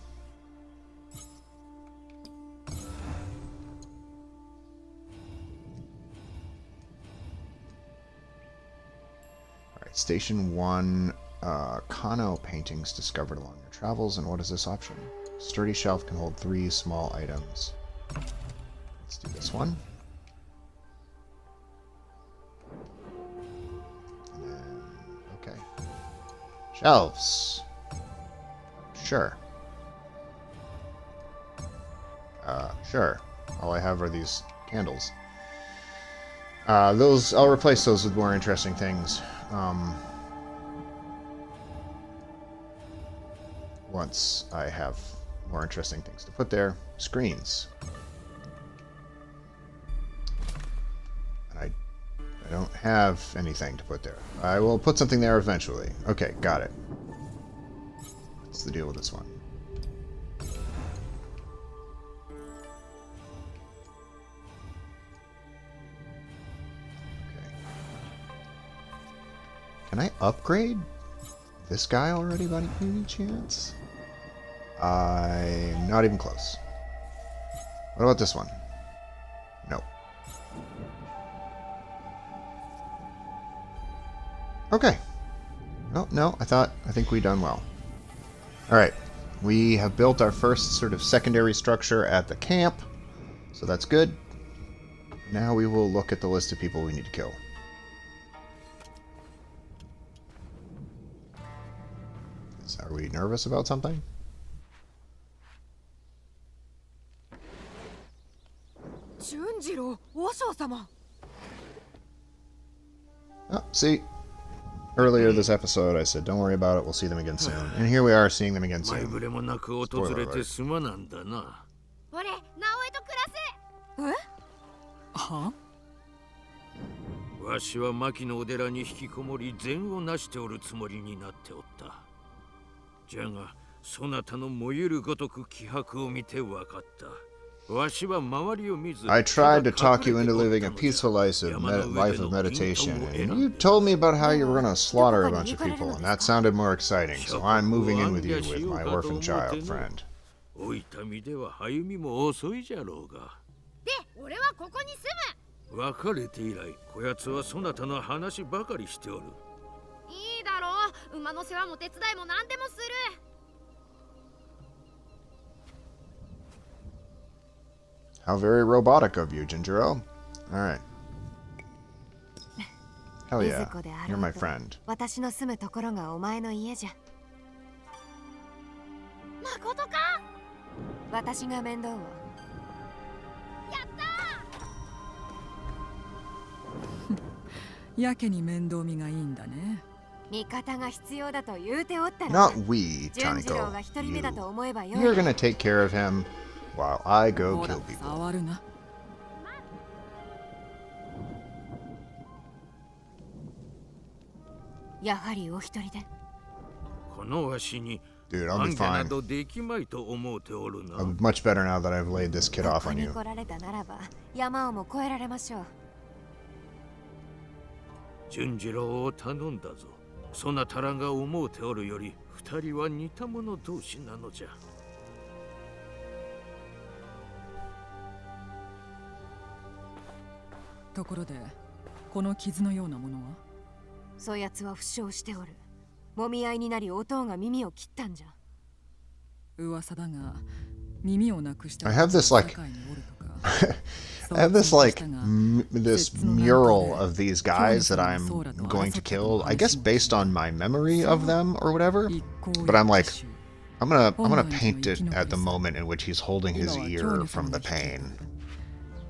Alright, Station 1, Kano paintings discovered along your travels. And what is this option? Sturdy shelf can hold 3 small items. Let's do this one. And then, okay. Shelves. Sure. Sure. All I have are these candles. Those, I'll replace those with more interesting things. Once I have more interesting things to put there. Screens. And I don't have anything to put there. I will put something there eventually. Okay, got it. What's the deal with this one? Okay. Can I upgrade this guy already by any chance? I'm not even close. What about this one? No. Okay. No, I think we done well. Alright. We have built our first sort of secondary structure at the camp. So that's good. Now we will look at the list of people we need to kill. Are we nervous about something? Oh, see? Earlier this episode I said, don't worry about it, we'll see them again soon. And here we are seeing them again soon. Spoiler alert. 俺直江と暮らせはわしは牧のお寺に引きこもり善をなしておるつもりになっておった。じゃがそなたの燃えるごとく気迫を見てわかった。わしは周りを見ず I tried to talk you into living a peaceful life of meditation, and you told me about how you were going to slaughter a bunch of people, and that sounded more exciting, so I'm moving in with you with my orphan child friend. 老いた身では歩みも遅いじゃろうが。で俺はここに住む別れて以来こやつはそなたの話ばかりしておる。いいだろう馬の世話も手伝いも何でもする How very robotic of you, Jinjiro. Alright. Hell い yeah. ずこであ You're ろ my うと friend. 私の住むところがお前の家じゃ。誠か。私が面倒を。やけに面倒見がいいんだね。味方が必要だと言うておったら。 Not we, 純次郎が Taniko. 一人目だと You. 思えばよ You're い。 gonna take care of him while I go ほら kill people. 触るな。やはりお一人で。このわしに Dude, I'll 暗 be 記な fine. どできまいと思うておるな。 I'm much better now that I've laid this kid こ off こ on に you. 来られたならば山をも越えられましょう。純次郎を頼んだぞ。そなたらが思うておるより二人は似た者同士なのじゃ。ところで、この傷のようなものは？そやつは負傷しておる。もみ合いになり音が耳を切ったんじゃ。噂だが、耳をなくした I have this, like- 世界におるとか。 I have this like そう this mural of these guys that I'm going to kill. I guess based on my memory of them or whatever. But I'm like, I'm gonna paint it at the moment in which he's holding his ear from the pain.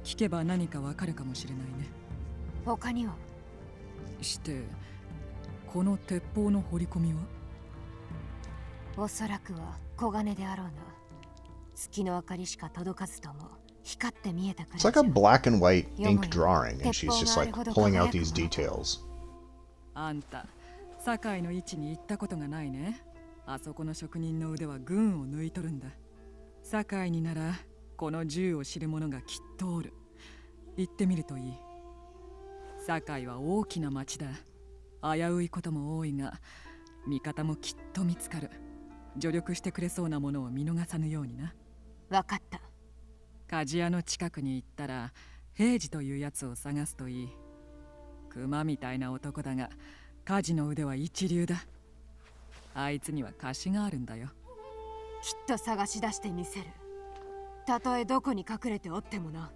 聞けば何かわかるかもしれないね。他にはしてこの鉄砲の彫り込みは？おそらくは小金であろうな。月の明かりしか届かずとも光って見えたくらい It's じ like ゃ。 a black and white ink drawing, and she's just like pulling out these details. あんた、堺の位置に行ったことがないね。あそこの職人の腕は群を抜いとるんだ。堺にならこの銃を知る者がきっとおる。行ってみるといい。堺は大きな町だ。危ういことも多いが、味方もきっと見つかる。助力してくれそうなものを見逃さぬようにな。わかった。鍛冶屋の近くに行ったら平次というやつを探すといい。熊みたいな男だが鍛冶の腕は一流だ。あいつには貸しがあるんだよ。きっと探し出してみせる。たとえどこに隠れておってもな。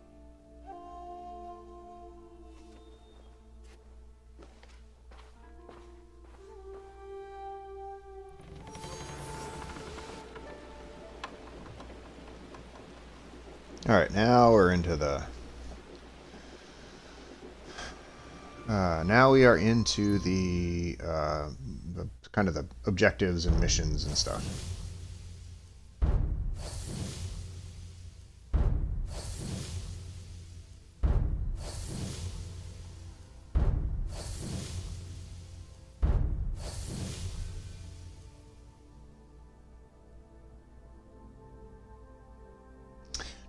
All right, now we're into the. Now we are into the kind of the objectives and missions and stuff.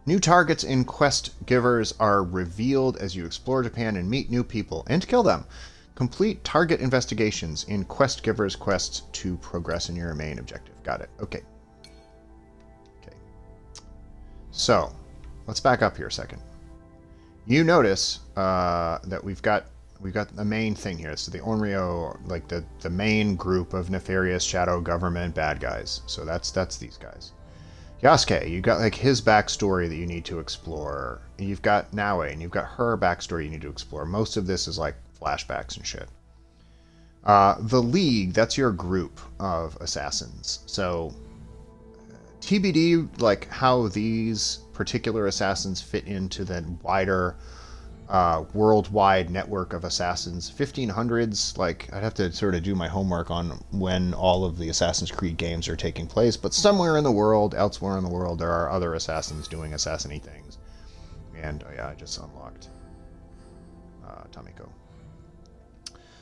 New targets in Quest Givers are revealed as you explore Japan and meet new people and kill them. Complete target investigations in Quest Givers quests to progress in your main objective. Got it. Okay. Okay. So, let's back up here a second. You notice that we've got the main thing here. So the Onryo, like the main group of nefarious shadow government bad guys. So that's these guys. Yasuke, you got like his backstory that you need to explore. You've got Naue, and you've got her backstory you need to explore. Most of this is like flashbacks and shit. The League, that's your group of assassins. So TBD, like how these particular assassins fit into the wider worldwide network of assassins. 1500s, like I'd have to sort of do my homework on when all of the Assassin's Creed games are taking place, but somewhere in the world, elsewhere in the world, there are other assassins doing assassiny things. And oh yeah, I just unlocked Tamiko.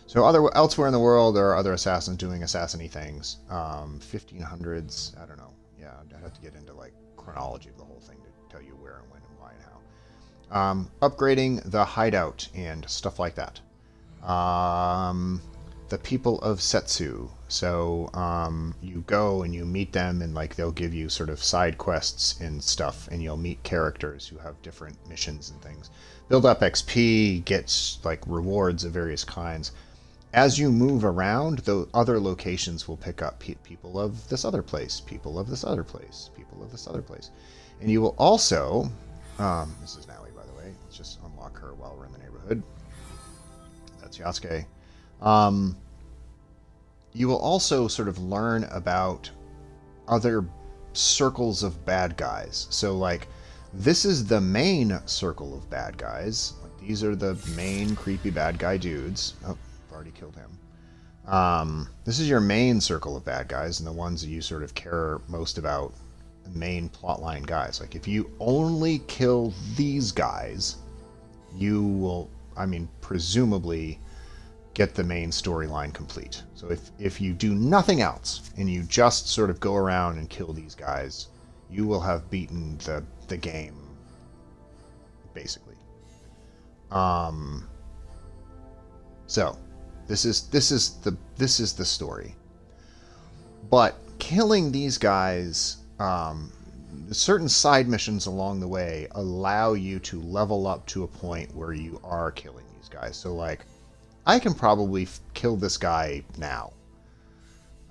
So elsewhere in the world, there are other assassins doing assassiny things. 1500s, I don't know. Yeah, I'd have to get into like chronology of the whole thing to tell you where and when and why and how. Upgrading the hideout and stuff like that. The people of Setsu. So you go and you meet them, and like they'll give you sort of side quests and stuff, and you'll meet characters who have different missions and things. Build up XP, get like rewards of various kinds. As you move around, the other locations will pick up people of this other place, people of this other place, people of this other place, and you will also. This is Naui, by the way. Let's just unlock her while we're in the neighborhood. That's Yasuke. You will also sort of learn about other circles of bad guys. So, like, this is the main circle of bad guys. Like, these are the main creepy bad guy dudes. Oh, I've already killed him. This is your main circle of bad guys, and the ones that you sort of care most about, the main plotline guys. Like, if you only kill these guys, you will, I mean, presumably get the main storyline complete. So if you do nothing else and you just sort of go around and kill these guys, you will have beaten the game, basically. So this is the story. But killing these guys, certain side missions along the way allow you to level up to a point where you are killing these guys. So, like, I can probably kill this guy now.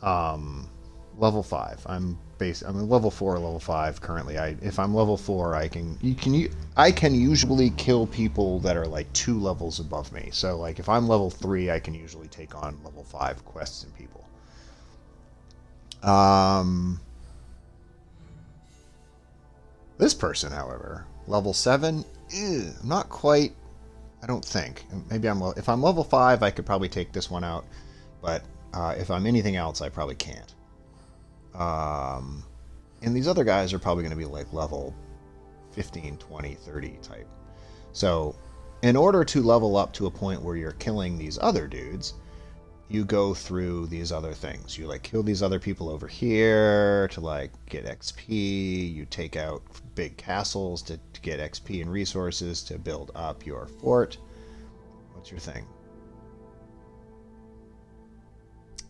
Level 5. I'm level 4 or level 5 currently. If I'm level 4, I can usually kill people that are like 2 levels above me. So, like, if I'm level 3, I can usually take on level 5 quests and people. This person, however, level 7, not quite. I don't think. Maybe if I'm level 5, I could probably take this one out, but if I'm anything else, I probably can't. And these other guys are probably going to be like level 15, 20, 30 type. So, in order to level up to a point where you're killing these other dudes, you go through these other things. You like kill these other people over here to like get XP. You take out big castles to get XP and resources to build up your fort. What's your thing?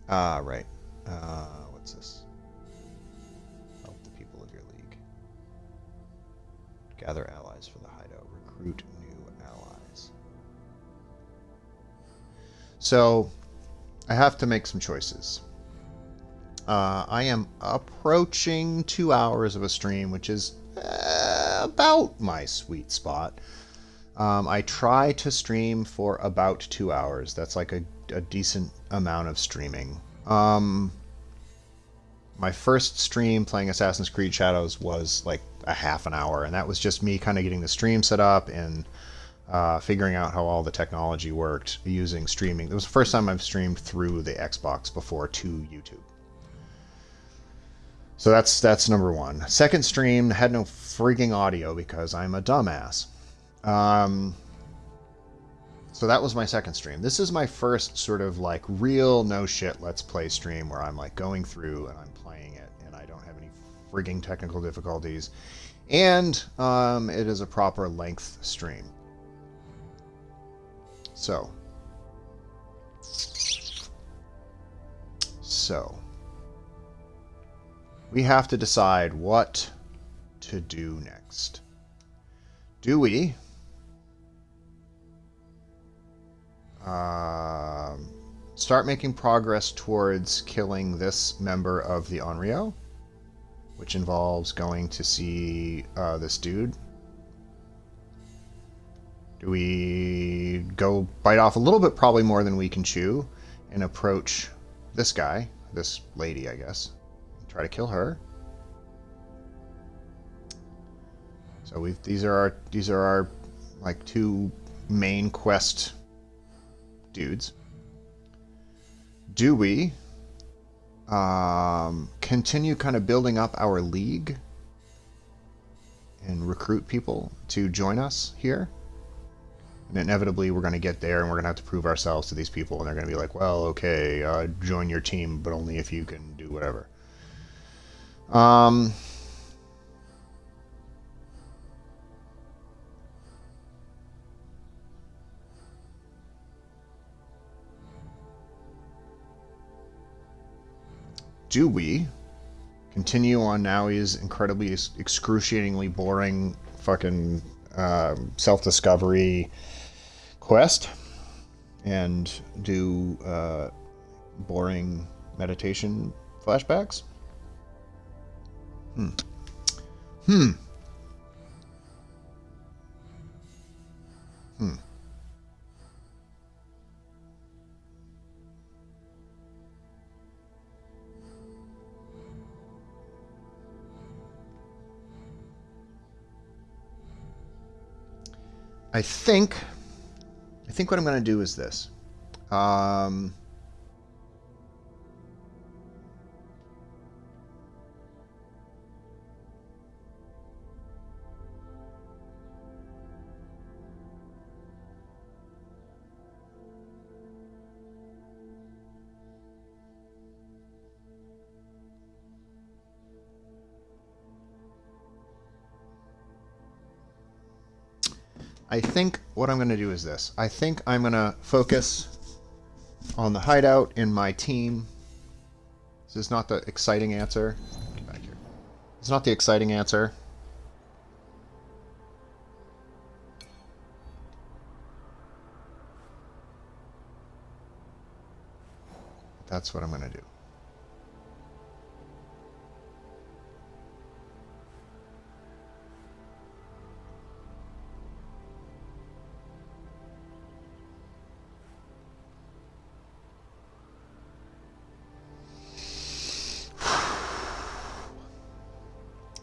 Right. What's this? Help the people of your league. Gather allies for the hideout. Recruit new allies. So I have to make some choices. I am approaching 2 hours of a stream, which is about my sweet spot. I try to stream for about 2 hours. That's like a decent amount of streaming. My first stream playing Assassin's Creed Shadows was like a half an hour, and that was just me kind of getting the stream set up and figuring out how all the technology worked using streaming. It was the first time I've streamed through the Xbox before to YouTube. So that's number one. Second stream had no freaking audio because I'm a dumbass. So that was my second stream. This is my first sort of like real no shit let's play stream where I'm like going through and I'm playing it and I don't have any frigging technical difficulties. And it is a proper length stream. So we have to decide what to do next. Do we start making progress towards killing this member of the Onryo, which involves going to see this dude? Do we go bite off a little bit, probably more than we can chew, and approach this guy, this lady, I guess, and try to kill her? So these are our like two main quest dudes. Do we continue kind of building up our league and recruit people to join us here? And inevitably we're going to get there and we're going to have to prove ourselves to these people, and they're going to be like, well, okay, join your team, but only if you can do whatever. Do we continue on Naui's incredibly excruciatingly boring fucking self-discovery quest and do boring meditation flashbacks? I think what I'm going to do is this. I think what I'm going to do is this. I think I'm going to focus on the hideout in my team. This is not the exciting answer. Get back here. It's not the exciting answer. That's what I'm going to do.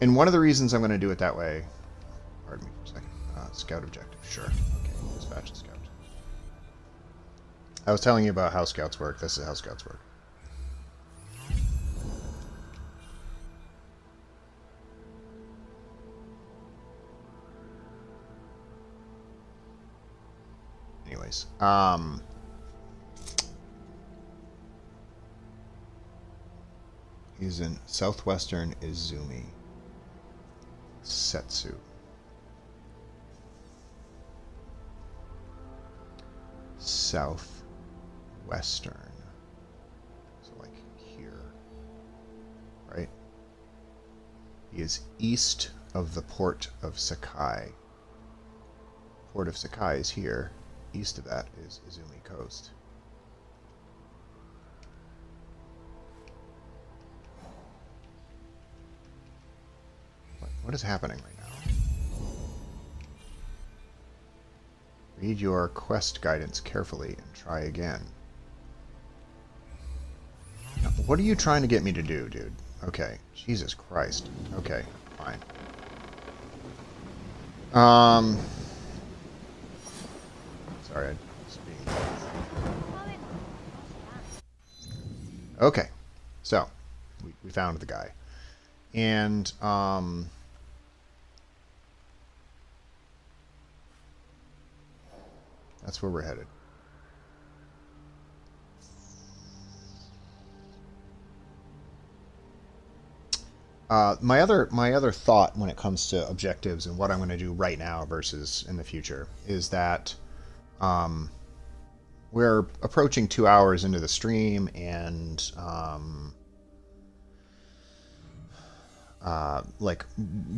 And one of the reasons I'm going to do it that way, pardon me for a second, scout objective, sure. Okay, dispatch the scout. I was telling you about how scouts work. This is how scouts work. Anyways, he's in southwestern Izumi. Setsu. Southwestern. So like here. Right? He is east of the port of Sakai. Port of Sakai is here. East of that is Izumi Coast. What is happening right now? Read your quest guidance carefully and try again. Now, what are you trying to get me to do, dude? Okay. Jesus Christ. Okay, fine. Sorry, I was being... Okay. So, we found the guy. And, that's where we're headed. My other thought when it comes to objectives and what I'm going to do right now versus in the future is that we're approaching 2 hours into the stream, and like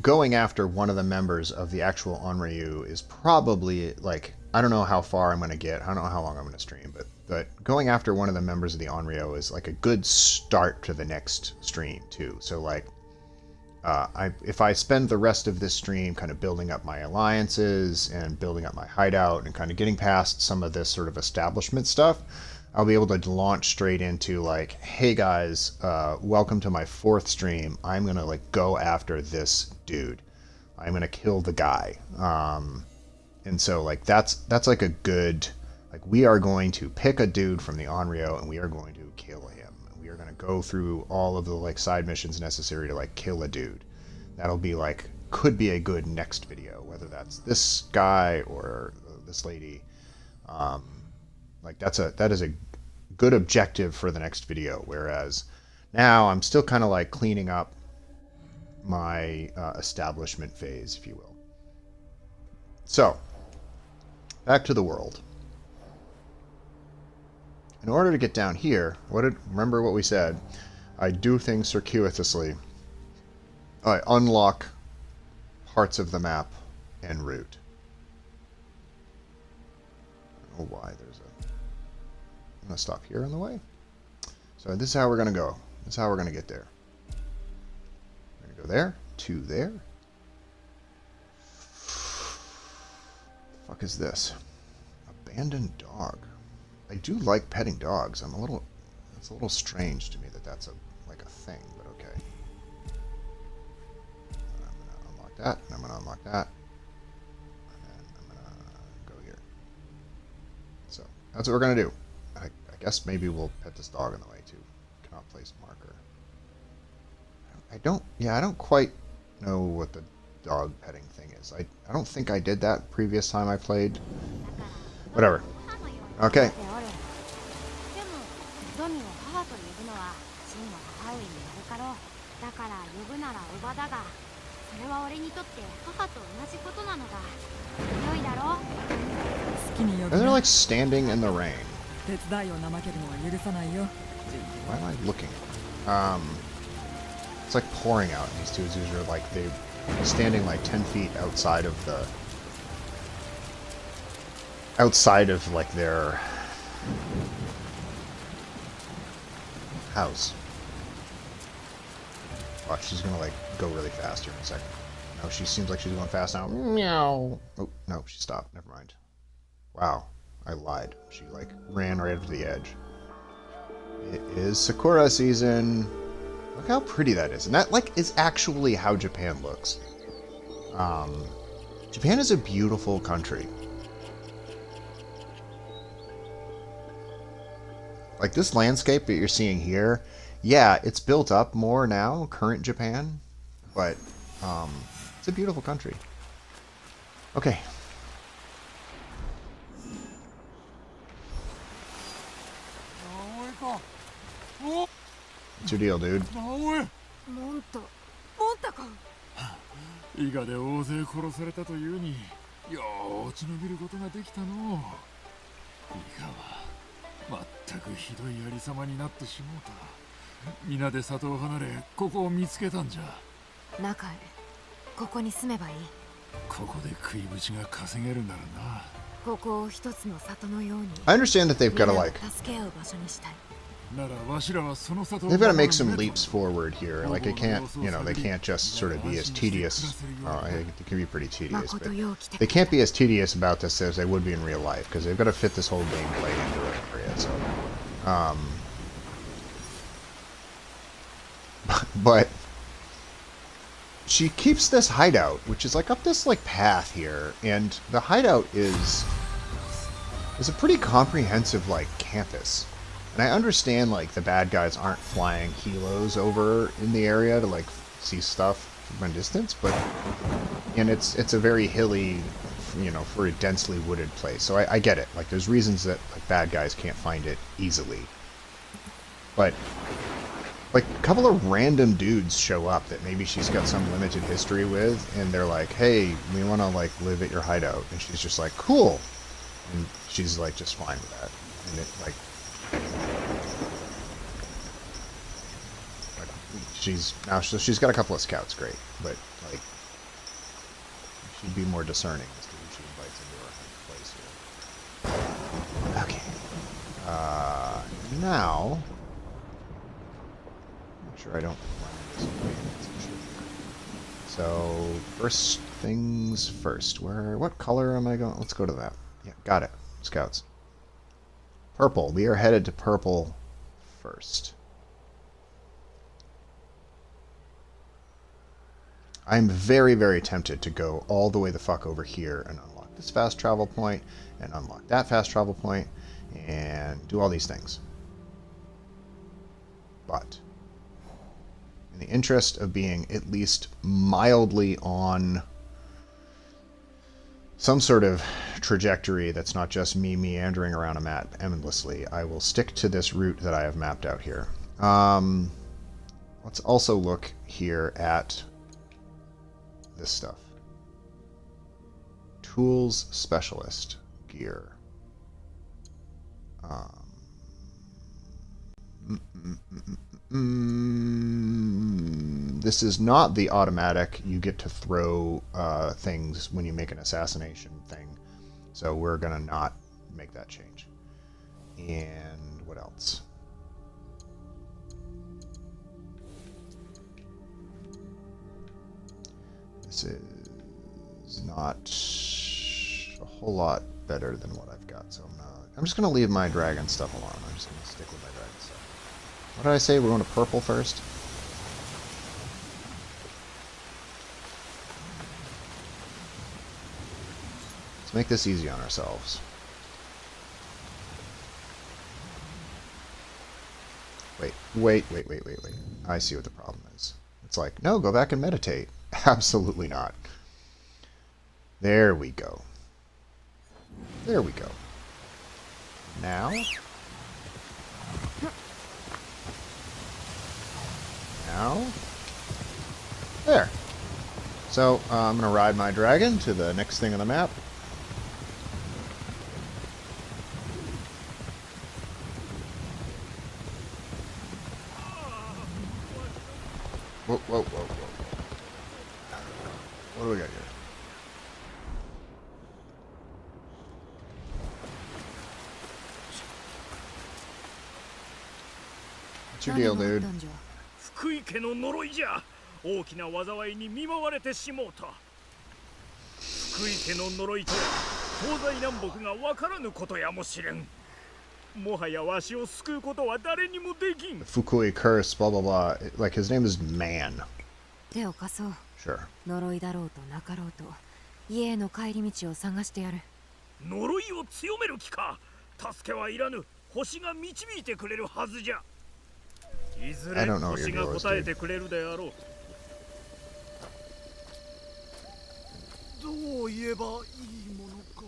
going after one of the members of the actual Onryu is probably like, I don't know how far I'm going to get. I don't know how long I'm going to stream, but going after one of the members of the Onryo is like a good start to the next stream too. So like, if I spend the rest of this stream kind of building up my alliances and building up my hideout and kind of getting past some of this sort of establishment stuff, I'll be able to launch straight into like, hey guys, welcome to my 4th stream. I'm going to like go after this dude. I'm going to kill the guy. And so like that's like a good, like we are going to pick a dude from the Onryo and we are going to kill him. We are going to go through all of the like side missions necessary to like kill a dude. That'll be like, could be a good next video, whether that's this guy or this lady. Like that is a good objective for the next video. Whereas now I'm still kind of like cleaning up my establishment phase, if you will. So, back to the world. In order to get down here, remember what we said. I do things circuitously. I unlock parts of the map en route. I don't know why there's a... I'm going to stop here on the way. So this is how we're going to go. This is how we're going to get there. We're going to go there, to there. Fuck is this? Abandoned dog. I do like petting dogs. It's a little strange to me that that's like a thing, but okay. I'm gonna unlock that, and I'm gonna unlock that. And then I'm gonna that's what we're gonna do. I guess maybe we'll pet this dog on the way too. Cannot place marker. I don't quite know what the dog petting thing is. I don't think I did that previous time I played. Whatever. Okay. でもドミを母と呼ぶのは真の母上になるかろう。だから呼ぶならおばだが、それは俺にとって母と同じことなのだ。良いだろう。好きに呼 And ぶ they're な。 like standing in the rain. 手伝いを怠けるのは許さないよ。 Why am I looking? It's like pouring out. These two zoos are like they standing like 10 feet outside of like their house. Watch, she's gonna like go really fast here in a second. No, she seems like she's going fast now. Meow. Oh no, she stopped. Never mind. Wow, I lied. She like ran right up to the edge. It is Sakura season. Look how pretty that is. And that like is actually how Japan looks. Japan is a beautiful country. Like this landscape that you're seeing here, yeah, it's built up more now, current Japan, but it's a beautiful country. Okay. What's your deal, dude? モンタか。伊賀で大勢殺されたというに、よう落ち延びることができたのう。伊賀はまったくひどいありさまになってしもうた。皆で里を離れ、ここを見つけたんじゃ。中へ。ここに住めばいい。ここで食いぶちが稼げるならな。ここを一つの里のように。 I understand that they've got to 皆を like 助け合う場所にしたい。 ならわしらはその里を they've got to make some leaps forward here. Like it can't, you know, they can't just sort of be as tedious. It can be pretty tedious, but 誠よう来て they can't be as tedious about this as they would be in real life because they've got to fit this whole gameplay into it. So, but she keeps this hideout, which is like up this like path here, and the hideout is a pretty comprehensive like campus. And I understand like the bad guys aren't flying helos over in the area to like see stuff from a distance, but and it's a very hilly, you know, for a densely wooded place. So I get it. Like there's reasons that like bad guys can't find it easily. But like a couple of random dudes show up that maybe she's got some limited history with, and they're like, "Hey, we want to like live at your hideout," and she's just like, "Cool," and she's like just fine with that, and it like she's got a couple of scouts, great, but like she'd be more discerning as to who she invites into her place here. Okay. Now make sure I don't run into something. So first things first. What color am I going? Let's go to that. Yeah, got it. Scouts. Purple. We are headed to purple first. I'm very, very tempted to go all the way the fuck over here and unlock this fast travel point and unlock that fast travel point and do all these things. But in the interest of being at least mildly on some sort of trajectory that's not just me meandering around a map endlessly, I will stick to this route that I have mapped out here. Let's also look here at this stuff. Tools Specialist gear. This is not the automatic you get to throw things when you make an assassination thing, so we're gonna not make that change. And what else? This is not a whole lot better than what I've got, so I'm just gonna leave my dragon stuff alone. I'm just gonna stick with my dragon stuff. What did I say? We're going to purple first? Let's make this easy on ourselves. Wait. I see what the problem is. It's like, no, go back and meditate. Absolutely not. There we go. There we go. Now? Now? There. So, I'm going to ride my dragon to the next thing on the map. Whoa. What do we got here? What's your deal, dude? 福井家の呪いじゃ。大きな災いに見舞われてしもうた。福井家の呪いとは東西南北が分からぬことやもしれん。もはやわしを救うことは誰にもできん。 Fukui curse, blah blah blah. Like his name is Man. 手を貸そう。 Sure. 呪いだろうとなかろうと家への帰り道を探してやる。呪いを強める気か。助けはいらぬ。星が導いてくれるはずじゃ。いずれ星が答えてくれるであろう。どう言えばいいものか。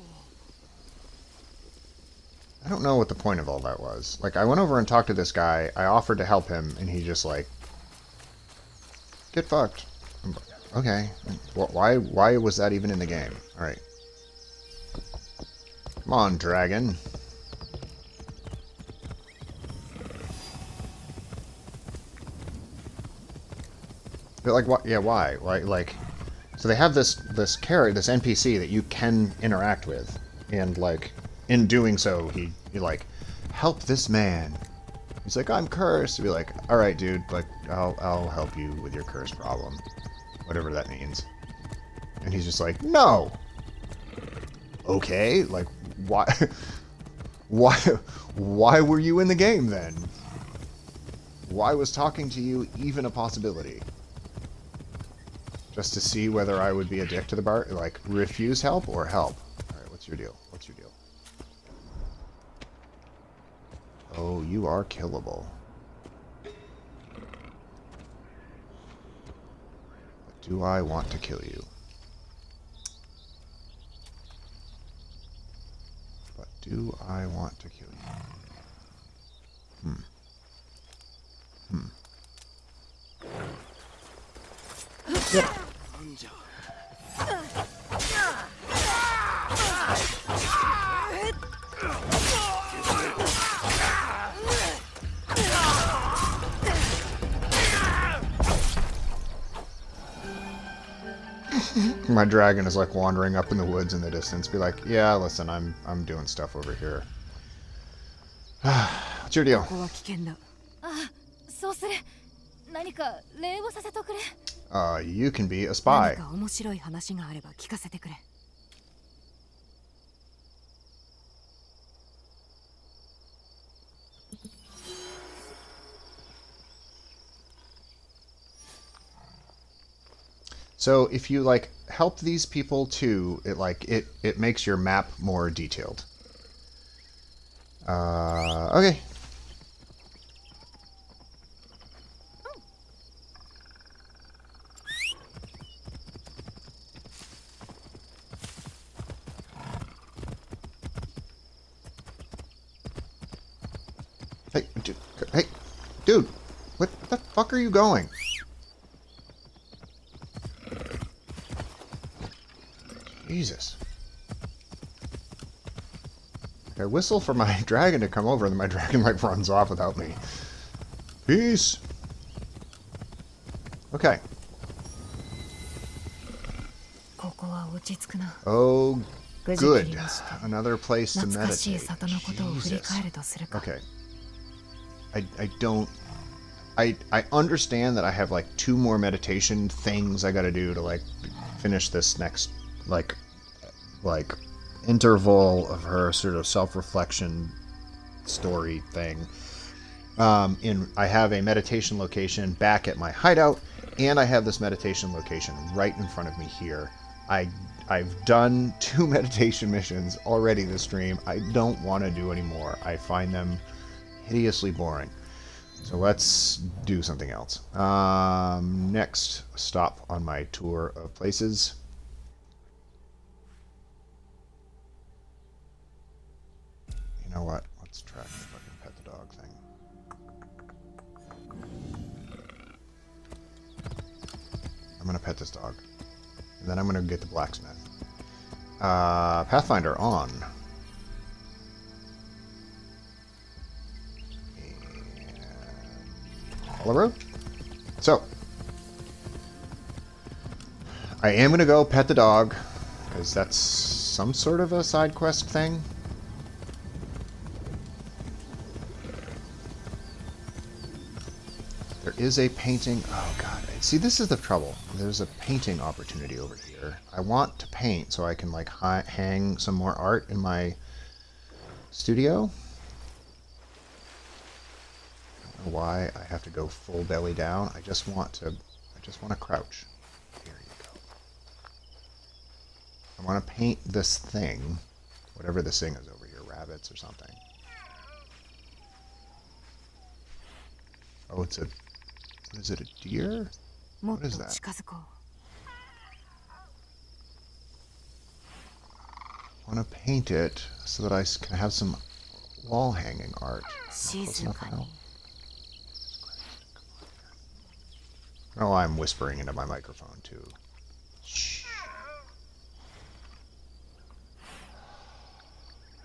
I don't know what the point of all that was. Like, I went over and talked to this guy, I offered to help him, and he just like, get fucked. Okay. Why was that even in the game? Alright. Come on, dragon. But like, what? Yeah, why? Like, so they have this character, this NPC that you can interact with, and like, in doing so, he like, help this man. He's like, I'm cursed. To be like, all right, dude, like, I'll help you with your curse problem, whatever that means. And he's just like, no. Okay, like, why, why were you in the game then? Why was talking to you even a possibility? Just to see whether I would be a dick to the bar, like, refuse help or help. All right, what's your deal? What's your deal? Oh, you are killable. But do I want to kill you? But do I want to kill you? Yep. My dragon is like wandering up in the woods in the distance. Be like, yeah, listen, I'm doing stuff over here. What's your deal? ここは危険だ。そうする。何か礼をさせとくれ。You can be a spy. 何か面白い話があれば聞かせてくれ。So if you like help these people too, it makes your map more detailed. Okay. Hey, dude, what the fuck are you going? Jesus. I whistle for my dragon to come over, and then my dragon like runs off without me. Peace. Okay. ここは落ち着くな。 Oh, 無事 good. 切りました Another place to 懐かしい meditate. 里のことを振り Jesus. 返るとするか。 Okay. I don't. I understand that I have like 2 more meditation things I gotta do to like finish this next like interval of her sort of self-reflection story thing. I have a meditation location back at my hideout, and I have this meditation location right in front of me here. I've done 2 meditation missions already this stream. I don't want to do any more. I find them hideously boring. So let's do something else. Next stop on my tour of places. You know what? Let's try the fucking pet the dog thing. I'm gonna pet this dog. And then I'm gonna get the blacksmith. Pathfinder on. Oliver. So, I am going to go pet the dog, because that's some sort of a side quest thing. There is a painting. Oh, God. See, this is the trouble. There's a painting opportunity over here. I want to paint so I can, like, hang some more art in my studio. Why I have to go full belly down. I just want to crouch. Here you go. I want to paint this thing, whatever this thing is over here, rabbits or something. Oh, it's a, what is it, a deer? What is that? I want to paint it so that I can have some wall hanging art. Close enough now? Oh, I'm whispering into my microphone, too. Shh.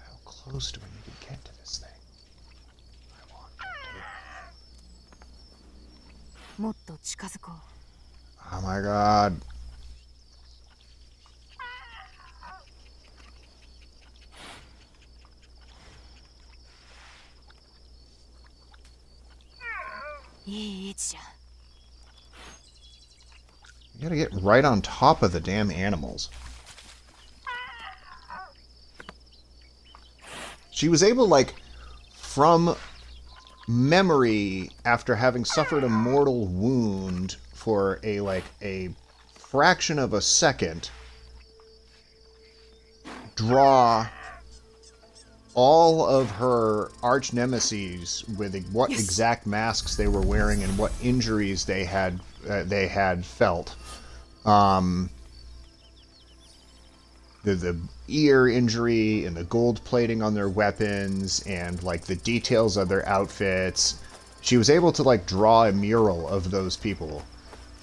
How close do I need to get to this thing? I want to. Oh my god. You gotta get right on top of the damn animals. She was able, like, from memory, after having suffered a mortal wound for a fraction of a second, draw all of her arch nemeses with what exact masks they were wearing and what injuries they had felt. The ear injury and the gold plating on their weapons and like the details of their outfits. She was able to like draw a mural of those people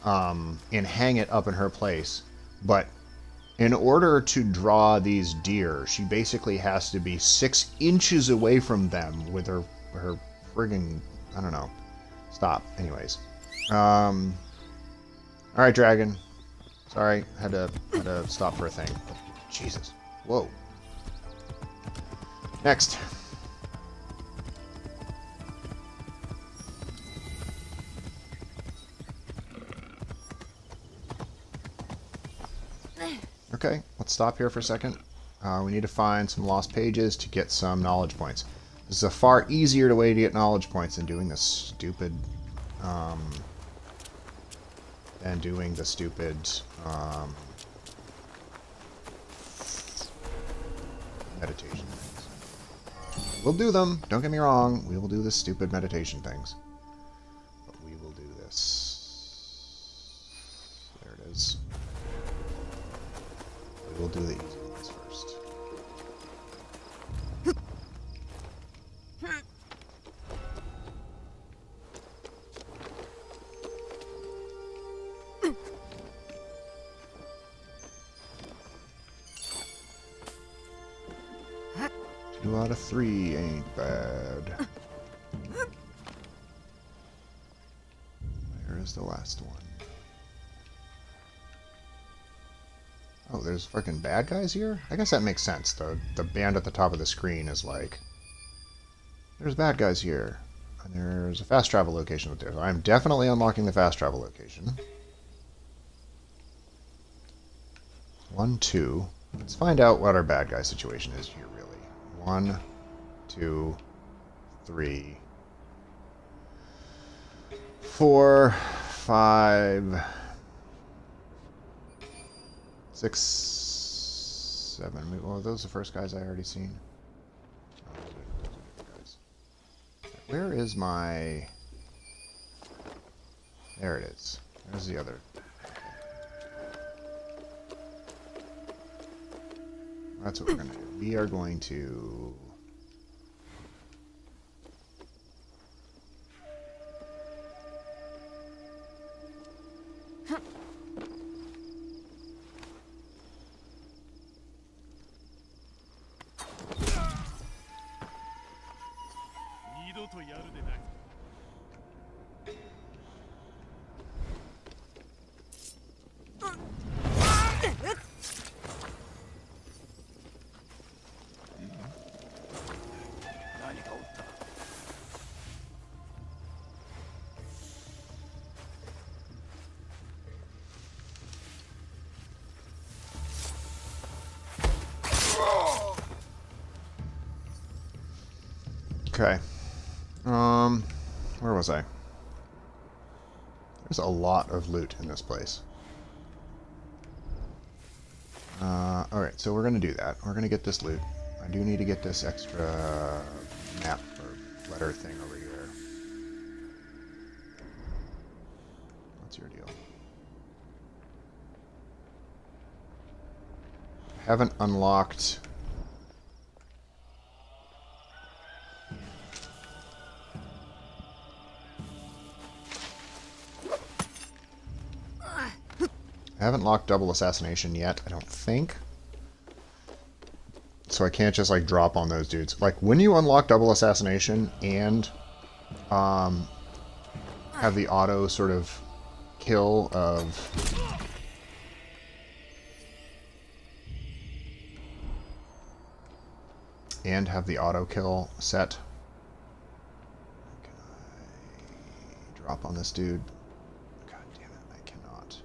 and hang it up in her place. But in order to draw these deer, she basically has to be 6 inches away from them with her friggin', I don't know. Stop. Anyways. Alright, dragon. Sorry, had to stop for a thing. Jesus. Whoa. Next. Okay, let's stop here for a second. We need to find some lost pages to get some knowledge points. This is a far easier way to get knowledge points than doing this stupid... meditation things. We'll do them, don't get me wrong. We will do the stupid meditation things. But we will do this. There it is. We will do the easy ones first. Two out of 3 ain't bad. Where is the last one? Oh, there's fucking bad guys here? I guess that makes sense. The band at the top of the screen is like... There's bad guys here. And there's a fast travel location up there. So I'm definitely unlocking the fast travel location. 1, 2. Let's find out what our bad guy situation is here, really. 1, 2, 3, 4, 5, 6, 7. Well, are those the first guys I already seen? Oh, those are the guys. Where is my... There it is. There's the other. That's what we're going to do. We are going to... Okay. Where was I? There's a lot of loot in this place. Alright, so we're going to do that. We're going to get this loot. I do need to get this extra map or letter thing over here. What's your deal? Haven't unlocked... I haven't locked double assassination yet, I don't think. So I can't just like drop on those dudes. Like when you unlock double assassination and have the auto sort of kill of set. Can I drop on this dude? God damn it, I cannot.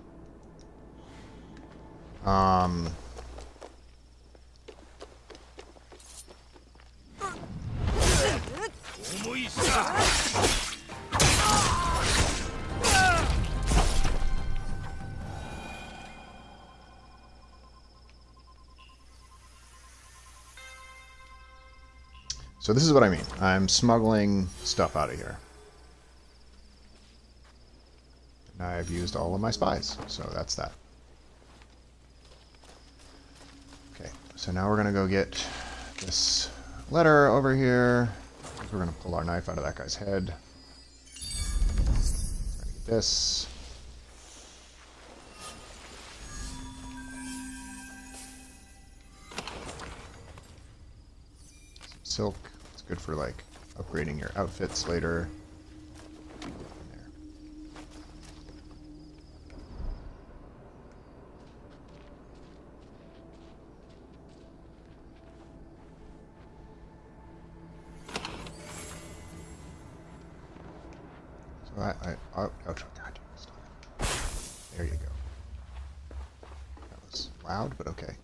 So this is what I mean. I'm smuggling stuff out of here. And I've used all of my spies, so that's that. Okay, so now we're going to go get this letter over here. We're going to pull our knife out of that guy's head. We're going to get this. Some silk. It's good for like upgrading your outfits later. There. Oh, God, stop it. There you go. That was loud, but okay.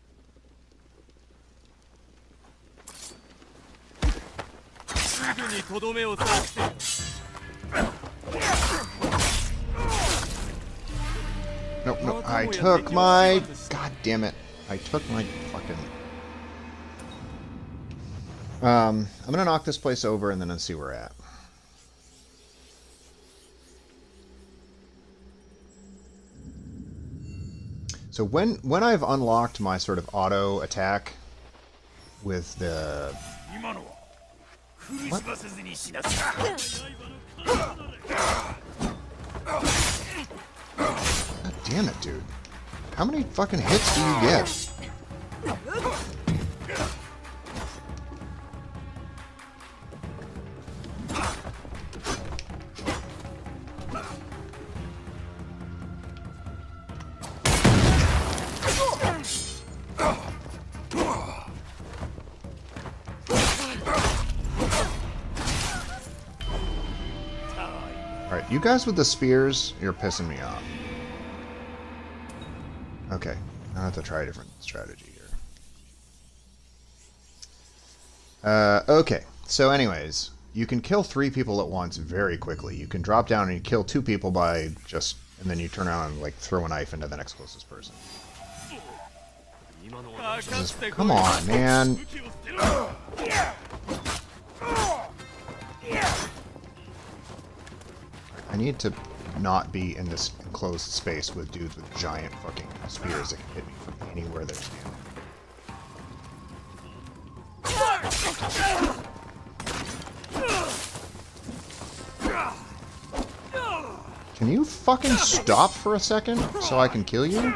Nope, nope. I took my... God damn it. I took my fucking... I'm gonna knock this place over and then let's see where we're at. So when I've unlocked my sort of auto attack with the... What? God damn it, dude. How many fucking hits do you get? Alright, you guys with the spears, you're pissing me off. Okay, I have to try a different strategy here. Okay, so anyways, you can kill 3 people at once very quickly. You can drop down and you kill 2 people by just... and then you turn around and like throw a knife into the next closest person. Come on, man. I need to not be in this enclosed space with dudes with giant fucking spears that can hit me from anywhere they're standing. Can you fucking stop for a second so I can kill you?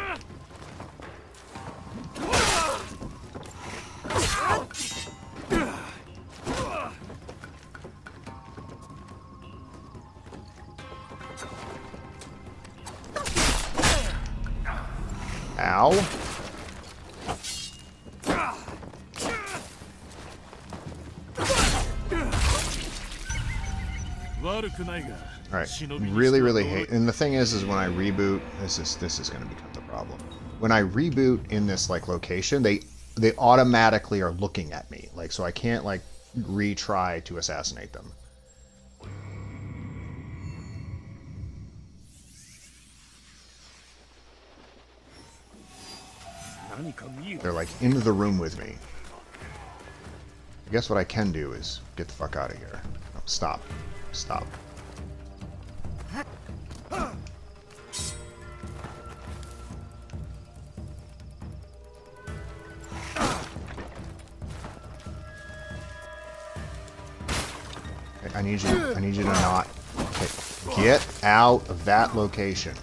Ow. Alright, really hate, and the thing is when I reboot, this is going to become the problem. When I reboot in this like location, they automatically are looking at me, like, so I can't like retry to assassinate them. They're like into the room with me. I guess what I can do is get the fuck out of here. No, stop. Stop. Okay, I need you to not. Okay, get out of that location.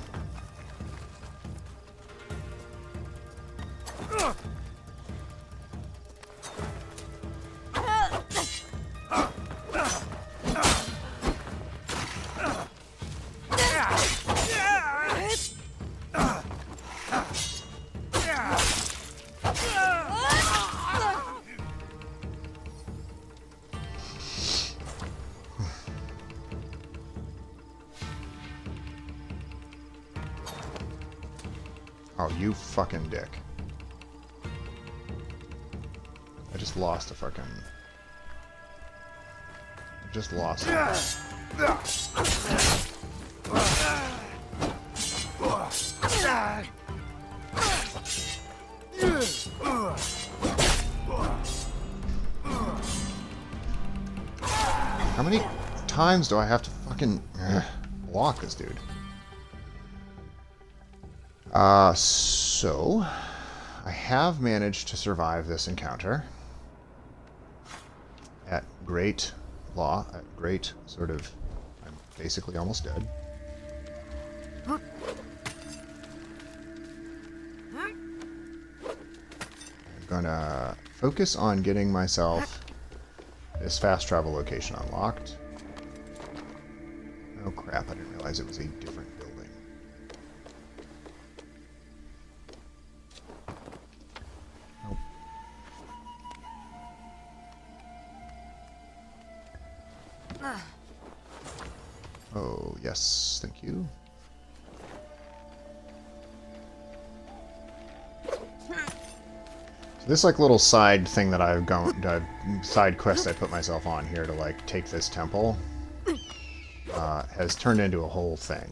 Oh, you fucking dick. I just lost a fucking... I just lost it. How many times do I have to fucking block this dude? So I have managed to survive this encounter at great sort of, I'm basically almost dead. I'm gonna focus on getting myself this fast travel location unlocked. Oh crap, I didn't realize it was a different building. Oh, yes, thank you. So this like little side thing that I've gone, side quest I put myself on here to like take this temple, has turned into a whole thing.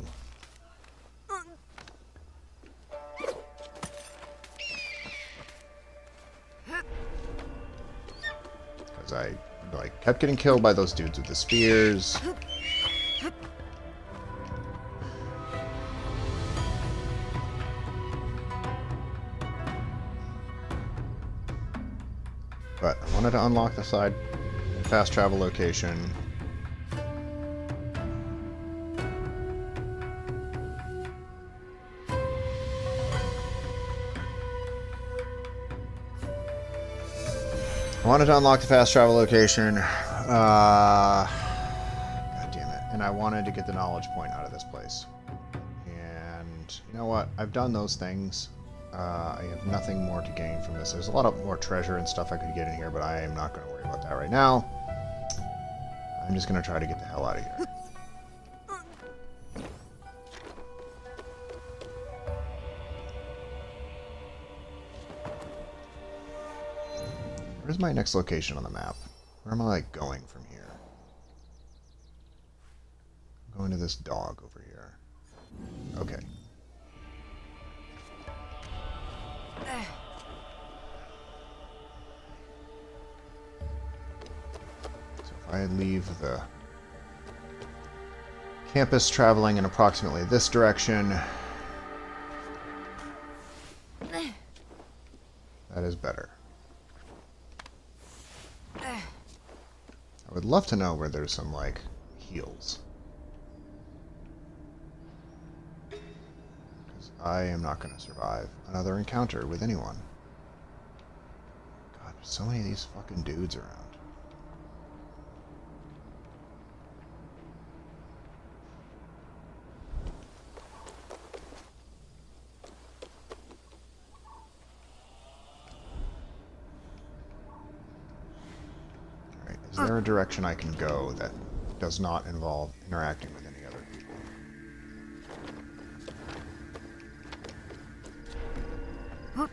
Because I like kept getting killed by those dudes with the spears. But I wanted to unlock the side fast travel location. I wanted to unlock the fast travel location. God damn it. And I wanted to get the knowledge point out of this place. And you know what? I've done those things. I have nothing more to gain from this. There's a lot of more treasure and stuff I could get in here, but I am not going to worry about that right now. I'm just going to try to get the hell out of here. Where's my next location on the map? Where am I like going from here? I'm going to this dog over here. Okay. So if I leave the Campus traveling in approximately this direction. That is better. I would love to know where there's some, like, heals. Because I am not going to survive another encounter with anyone. God, there's so many of these fucking dudes around. Is there a direction I can go that does not involve interacting with any other people?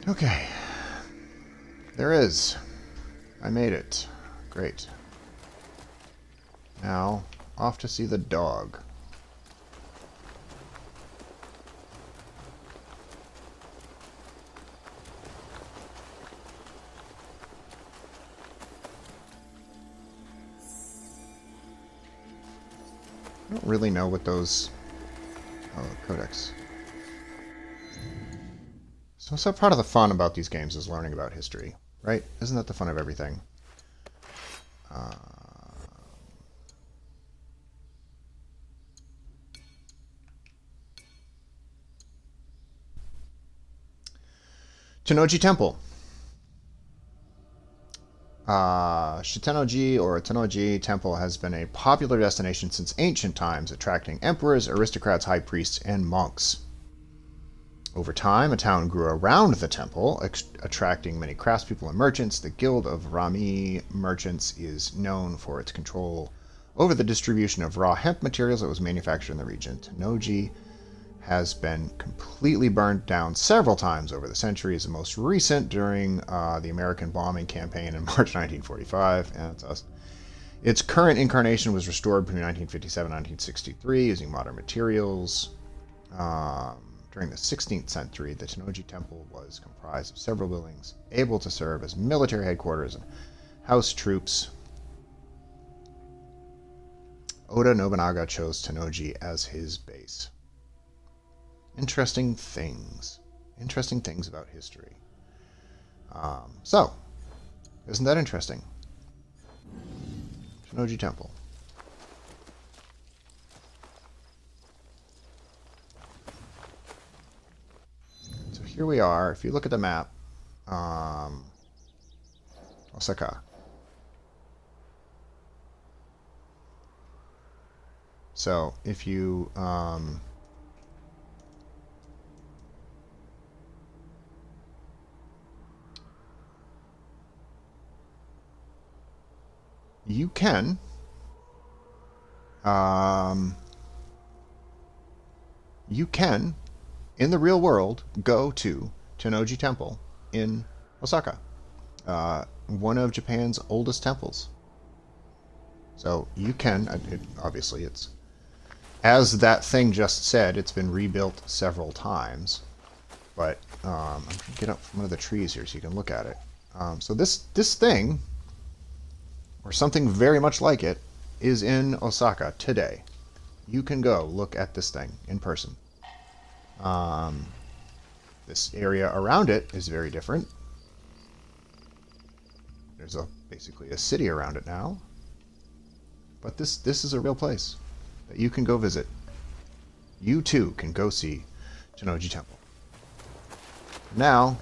Okay. There is. I made it. Great. Now, off to see the dog. I don't really know what those... Oh, codex. So part of the fun about these games is learning about history, right? Isn't that the fun of everything? Tennoji Temple. Shitennoji or Tennoji Temple has been a popular destination since ancient times, attracting emperors, aristocrats, high priests, and monks. Over time, a town grew around the temple, attracting many craftspeople and merchants. The Guild of Rami Merchants is known for its control over the distribution of raw hemp materials that was manufactured in the region. Tennoji has been completely burned down several times over the centuries, the most recent during the American bombing campaign in March 1945. Yeah, that's us. Its current incarnation was restored between 1957 and 1963 using modern materials. During the 16th century, the Tennoji Temple was comprised of several buildings, able to serve as military headquarters and house troops. Oda Nobunaga chose Tennoji as his base. Interesting things. Interesting things about history. So, isn't that interesting? Tennoji Temple. So here we are. If you look at the map, Osaka. So if you you can in the real world go to Tennoji Temple in Osaka, one of Japan's oldest temples. So you can, obviously it's, as that thing just said, it's been rebuilt several times, but I'm going to get up from one of the trees here so you can look at it. So this thing, or something very much like it, is in Osaka today. You can go look at this thing in person. This area around it is very different. There's basically a city around it now. But this is a real place that you can go visit. You too can go see Tennoji Temple. Now,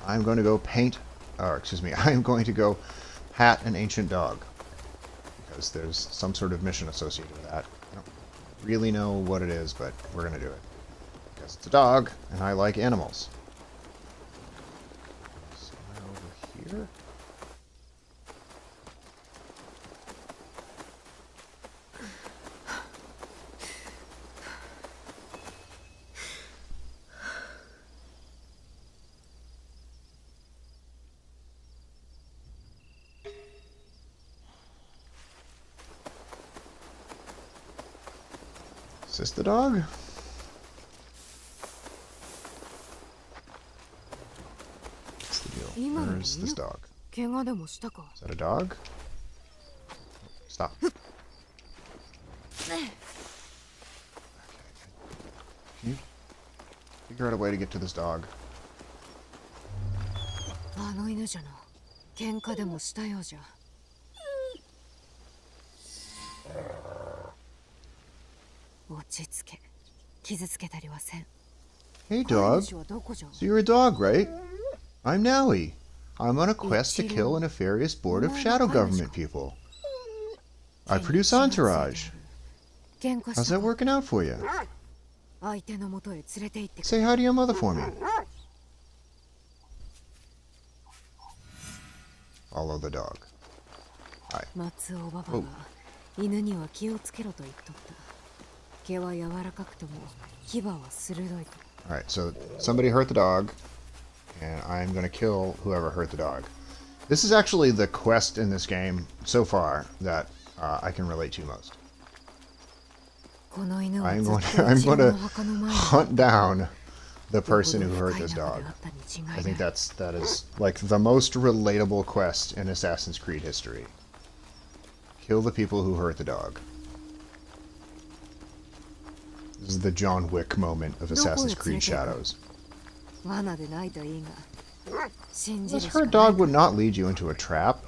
I'm going to go I'm going to go pat an ancient dog, because there's some sort of mission associated with that. I don't really know what it is, but we're going to do it. Because it's a dog, and I like animals. Somewhere over here? Is this the dog? What's the deal? Where's this dog? 怪我でもしたか？ Is that a dog? Stop. Okay. Can you figure out a way to get to this dog? あの犬じゃな。喧嘩でもしたようじゃ。落ち着け。傷つけたりはせん。 Hey 飼い dog. 主はどこじゃ？ So you're a dog, right? I'm Nowie. I'm on a quest to kill a nefarious board of shadow government people. I produce Entourage. 喧嘩 How's した that か？ working out for you? 相手の元へ連れて行ってくれ。 Say hi to your mother for me. Follow the dog. 松尾ババが犬には気をつけろと言っとった。毛は柔らかくとも牙は鋭いと。 Alright, so somebody hurt the dog, and I'm gonna kill whoever hurt the dog. This is actually the quest in this game so far that I can relate to most. この犬は I'm ずっ going と to, I'm 自分 going の to 墓の前に hunt down the よほど person who 深 hurt い this 仲 dog. であったに違い I ない。 think that is like the most relatable quest in Assassin's Creed history. Kill the people who hurt the dog. This is the John Wick moment of Assassin's Creed Shadows. 罠でないといいが。信じ This るしかな hurt い dog would not lead you into a trap.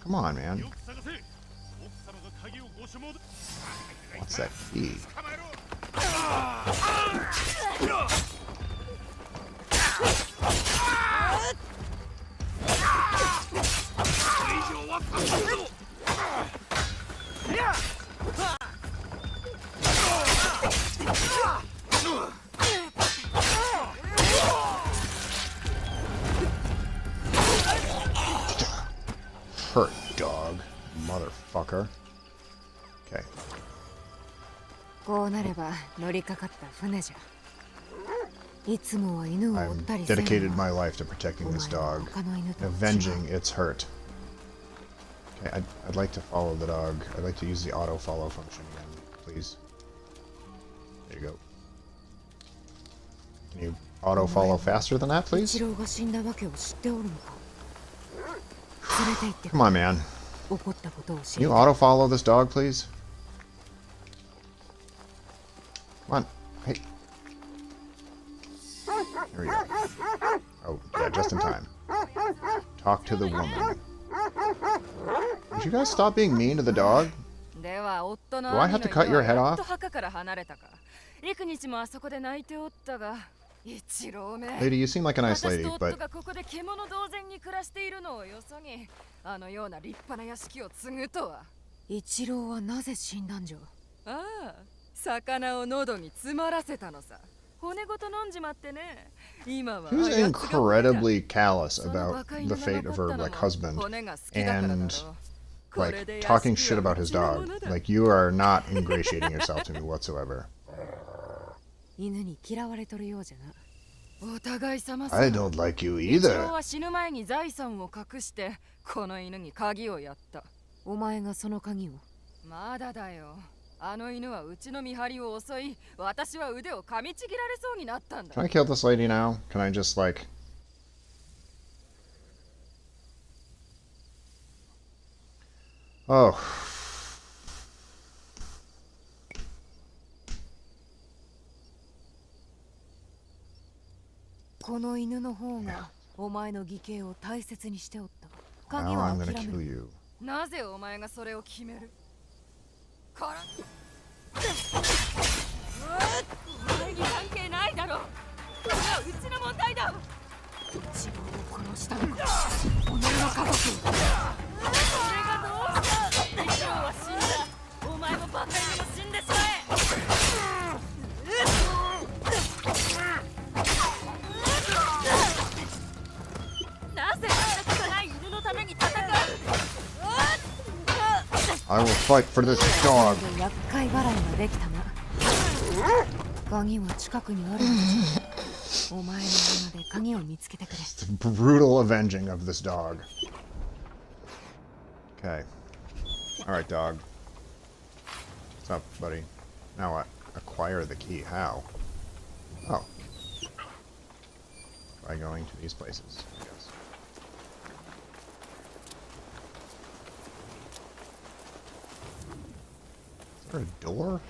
Come on, man. よく探せ。奥様が鍵をご所望で。 What's that key? 捕まえろ。 Hurt dog, motherfucker. Okay. こうなれば乗りかかった船じゃ。いつもは犬を追っ I've たりせん dedicated が my life to protecting お this 前は dog, 他の犬とは違う。 avenging its hurt. Okay, I'd like to follow the dog. I'd like to use the auto follow function again, please. There you go. Can you auto follow faster than that, 一 please? 郎が死んだわけを知っておるのか。連れて行ってく Come れ。 on, man. 起こったことを知 Can you り auto follow this dog, please? Come on. Hey. Here we go. Oh, yeah, just in time. Talk to the woman. Would you guys stop being mean to the dog? では夫の Do I have to cut your head やっ off? と墓から離れたか。幾日もあそこで泣いておったが、一郎め。 Lady, you seem like a nice 私 lady, と夫 but がここで獣同然に暮らしているのをよそに、あのような立派な屋敷を継ぐとは。一郎はなぜ死んだんじゃ。ああ、魚を喉に詰まらせたのさ。骨ごと飲んじまってね。今は she was あやつが骨だ。 incredibly callous その about 若 the 犬が fate 残 of った her のも like husband 骨が好きだからだろう。 and これ like で talking 屋敷 shit は about his うちの dog. ものだ。 Like you are not ingratiating yourself to me whatsoever. 犬に嫌われとるようじゃな。お互い様さ。 I don't like you 一郎 either. は死ぬ前に財産を隠してこの犬に鍵をやった。お前がその鍵を。まだだよ。あの犬はうちの見張りを襲い、私は腕を噛みちぎられそうになったんだ。 Can I kill this lady now? Can I just like... Oh. この犬の方がお前の義兄を大切にしておった。鍵 Now は I'm 諦 gonna め kill る。 you. なぜお前がそれを決めるからお前に関係ないだろう。これはうちの問題だ。一郎を殺したのか。己の家族。それがどうした。一郎は死んだ。お前もバカ犬も死んでしまえ。なぜ汚い犬のために戦う。 I will fight for this dog. 厄介払いができたな。鍵は近くにあるんじゃ。お前の穴で鍵を見つけてくれ。 The brutal avenging of this dog. Okay. Alright, dog. What's up, buddy? Now what? Acquire the key. How? Oh. By going to these places, I guess. there a door?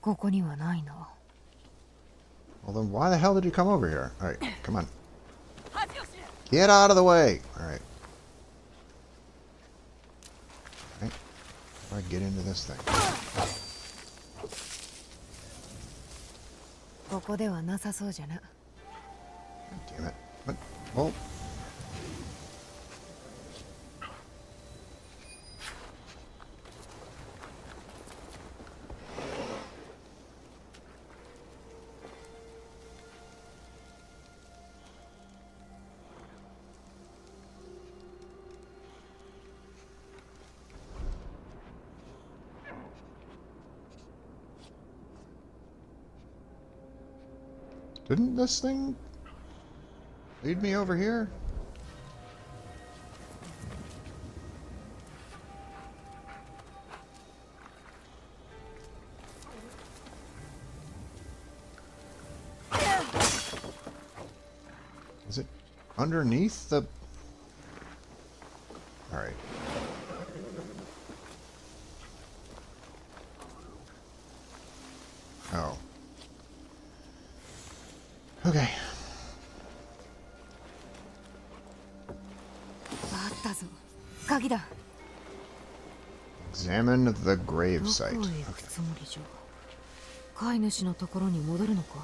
ここにはないな。 Well, then why the hell did you come over here? Alright, come on. Get out of the way! Alright. Alright. How do I get into this thing? ここではなさそうじゃな。 Damn it. What? Oh. Didn't this thing lead me over here? Is it underneath the... Alright. Oh. Okay. あったぞ。鍵だ。 Examine the ど grave こへ site. 行く Okay. つもりじゃ。飼い主のところに戻るのか。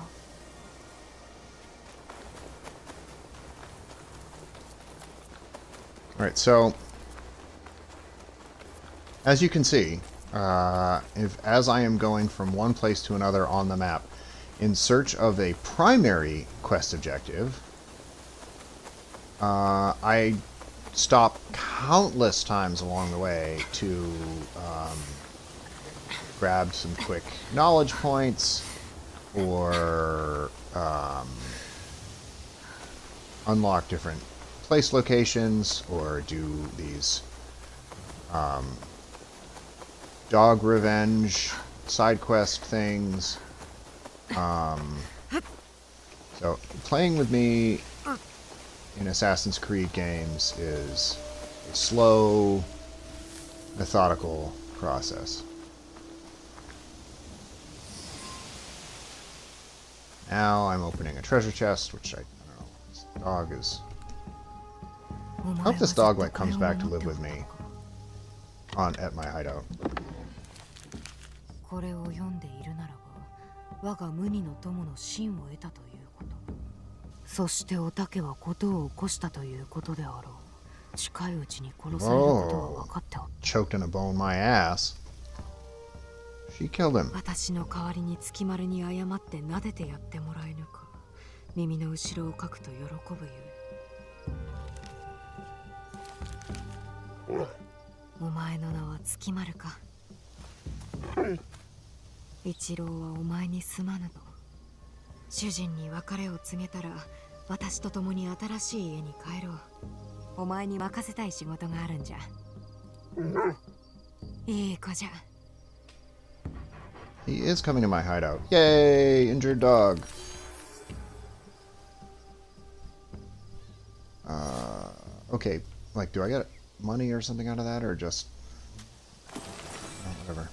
Alright, so as you can see, as I am going from one place to another on the map in search of a primary quest objective, I stop countless times along the way to grab some quick knowledge points or unlock different place locations or do these dog revenge side quest things. So playing with me in Assassin's Creed games is a slow, methodical process. Now I'm opening a treasure chest, which I don't know. This dog is... I hope this dog like comes back to live with me at my hideout. これを読んでいるならば、我が無二の友の真を得たということ。そしておたけは事を起こしたということであろう。近いうちに殺されることは分かっておった。 Choked in a bone my ass. She killed him. 私の代わりに月丸に謝って撫でてやってもらえぬか。耳の後ろをかくと喜ぶゆえ。お前の名は月丸か。一郎はお前にすまぬと。主人に別れを告げたら、私と共に新しい家に帰ろう。お前に任せたい仕事があるんじゃ。いい子じゃ。 He is coming to my hideout. Yay! Injured dog. Okay, like, do I get money or something out of that, or just... oh, whatever.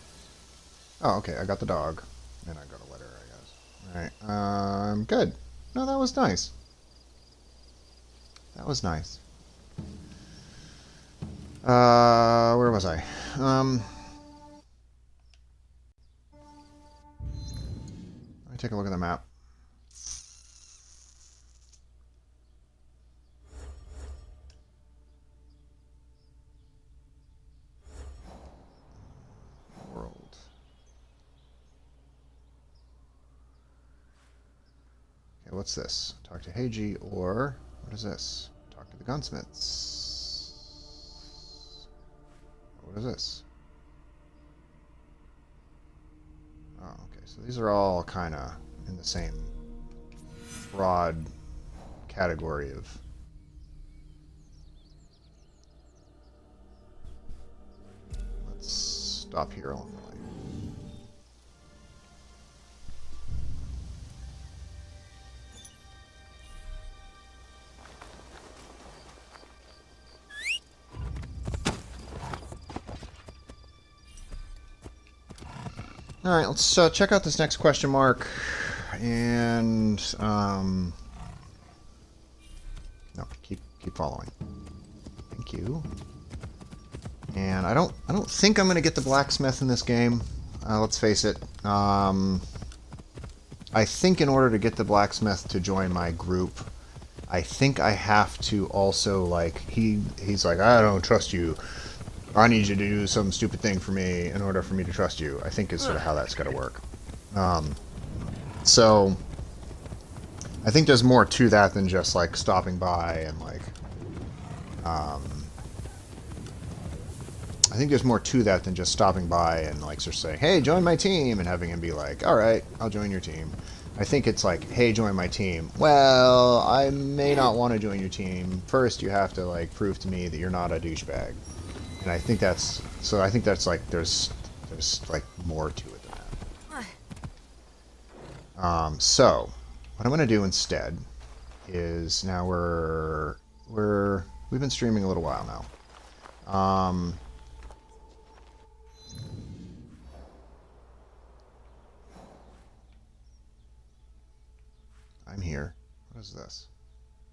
Oh, okay, I got the dog. And I got a letter, I guess. Alright, good. No, that was nice. That was nice. Where was I? Let me take a look at the map. World. Okay, what's this? Talk to Heiji, or what is this? Talk to the gunsmiths. What is this? Oh, okay, so these are all kind of in the same broad category of... Let's stop here along the way. Alright, let's check out this next question mark. And, no, keep following. Thank you. And I don't think I'm gonna get the blacksmith in this game. Let's face it. I think in order to get the blacksmith to join my group, I think I have to also, like, he's like, I don't trust you. I need you to do some stupid thing for me in order for me to trust you. I think is sort of how that's got to work. So I think there's more to that than just like stopping by and like. I think there's more to that than just stopping by and like just saying, "Hey, join my team," and having him be like, "All right, I'll join your team." I think it's like, "Hey, join my team." Well, I may not want to join your team. First, you have to like prove to me that you're not a douchebag. And I think that's so. I think that's like there's like more to it than that. So what I'm gonna do instead is now we've been streaming a little while now. I'm here. What is this?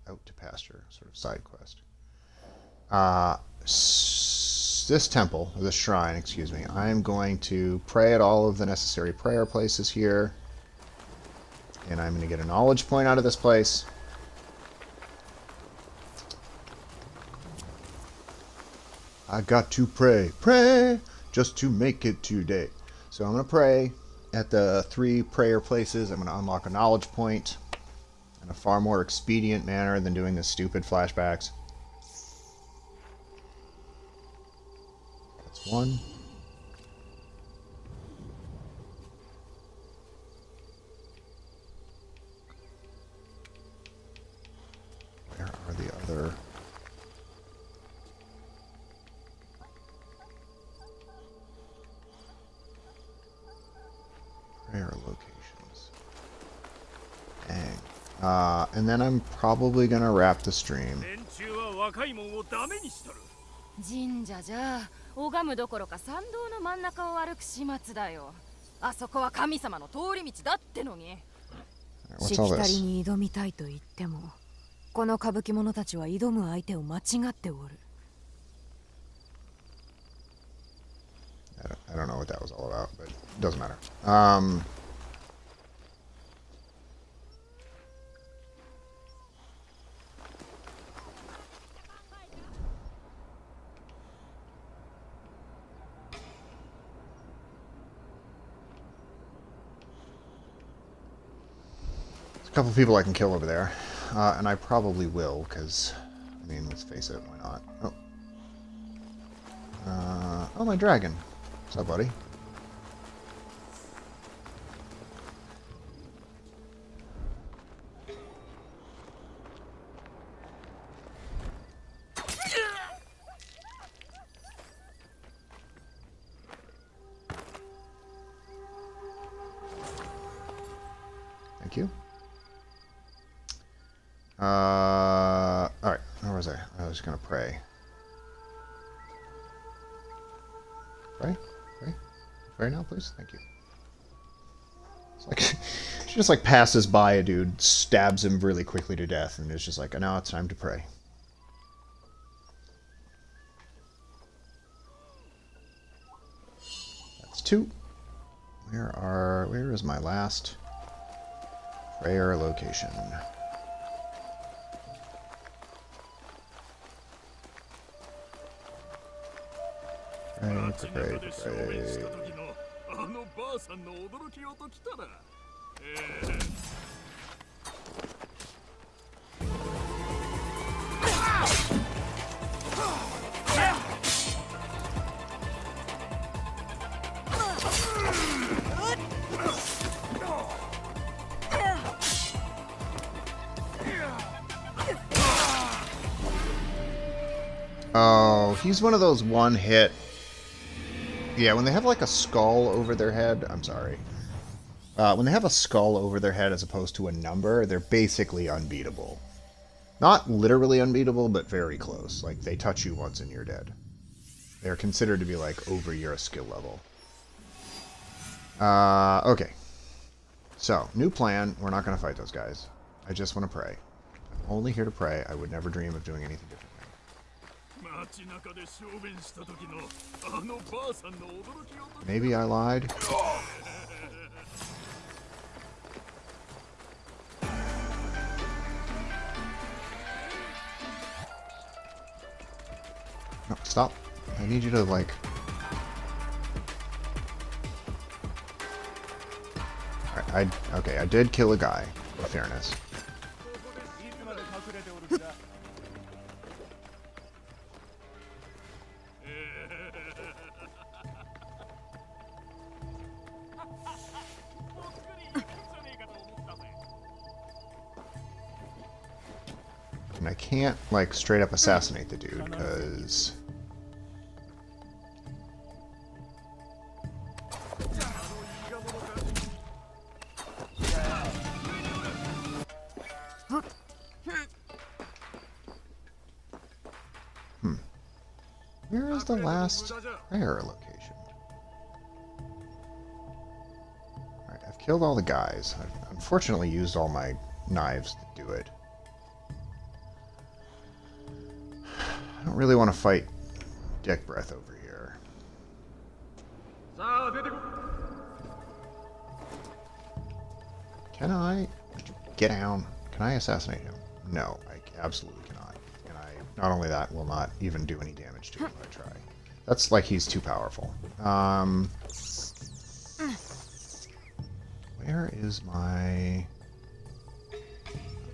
Out to pasture, sort of side quest. This temple, or this shrine, excuse me, I'm going to pray at all of the necessary prayer places here. And I'm going to get a knowledge point out of this place. I got to pray, just to make it today. So I'm going to pray at the 3 prayer places. I'm going to unlock a knowledge point in a far more expedient manner than doing the stupid flashbacks. That's 1. Where are the other? Prayer locations. Dang. And then I'm probably gonna wrap the stream. 連中は若いもんをダメにしとる。神社じゃ拝むどころか参道の真ん中を歩く始末だよ。あそこは神様の通り道だってのに。しきたりに挑みたいと言っても、この歌舞伎者たちは挑む相手を間違っておる。I don't know what that was all about, but it doesn't matter. There's a couple people I can kill over there, and I probably will, because, I mean, let's face it, why not? Oh, my dragon. What's up, buddy? Thank you. Alright, where was I? I was gonna pray. Pray? Pray now, please? Thank you. It's like, she just like passes by a dude, stabs him really quickly to death, and is just like, now it's time to pray. That's 2. Where is my last prayer location? Pray. あのばあさんの驚き音来たら。Oh, he's one of those one-hit. Yeah, when they have like a skull over their head, I'm sorry. When they have a skull over their head as opposed to a number, they're basically unbeatable. Not literally unbeatable, but very close. Like, they touch you once and you're dead. They're considered to be like over your skill level. Okay. So, new plan. We're not going to fight those guys. I just want to pray. I'm only here to pray. I would never dream of doing anything differently. 街中で小便した時のあのばあさんの驚きを Maybe I lied. No, stop. I need you to, like... Alright, okay, I did kill a guy, in fairness. いつまで隠れておる気だ And I can't, like, straight up assassinate the dude, because... Where is the last prayer location? Alright, I've killed all the guys. I've unfortunately used all my knives to do it. I don't really want to fight Dick Breath over here. Can I? Get down. Can I assassinate him? No, I absolutely cannot. And I, not only that, will not even do any damage to him if I try. That's like he's too powerful. Where is my...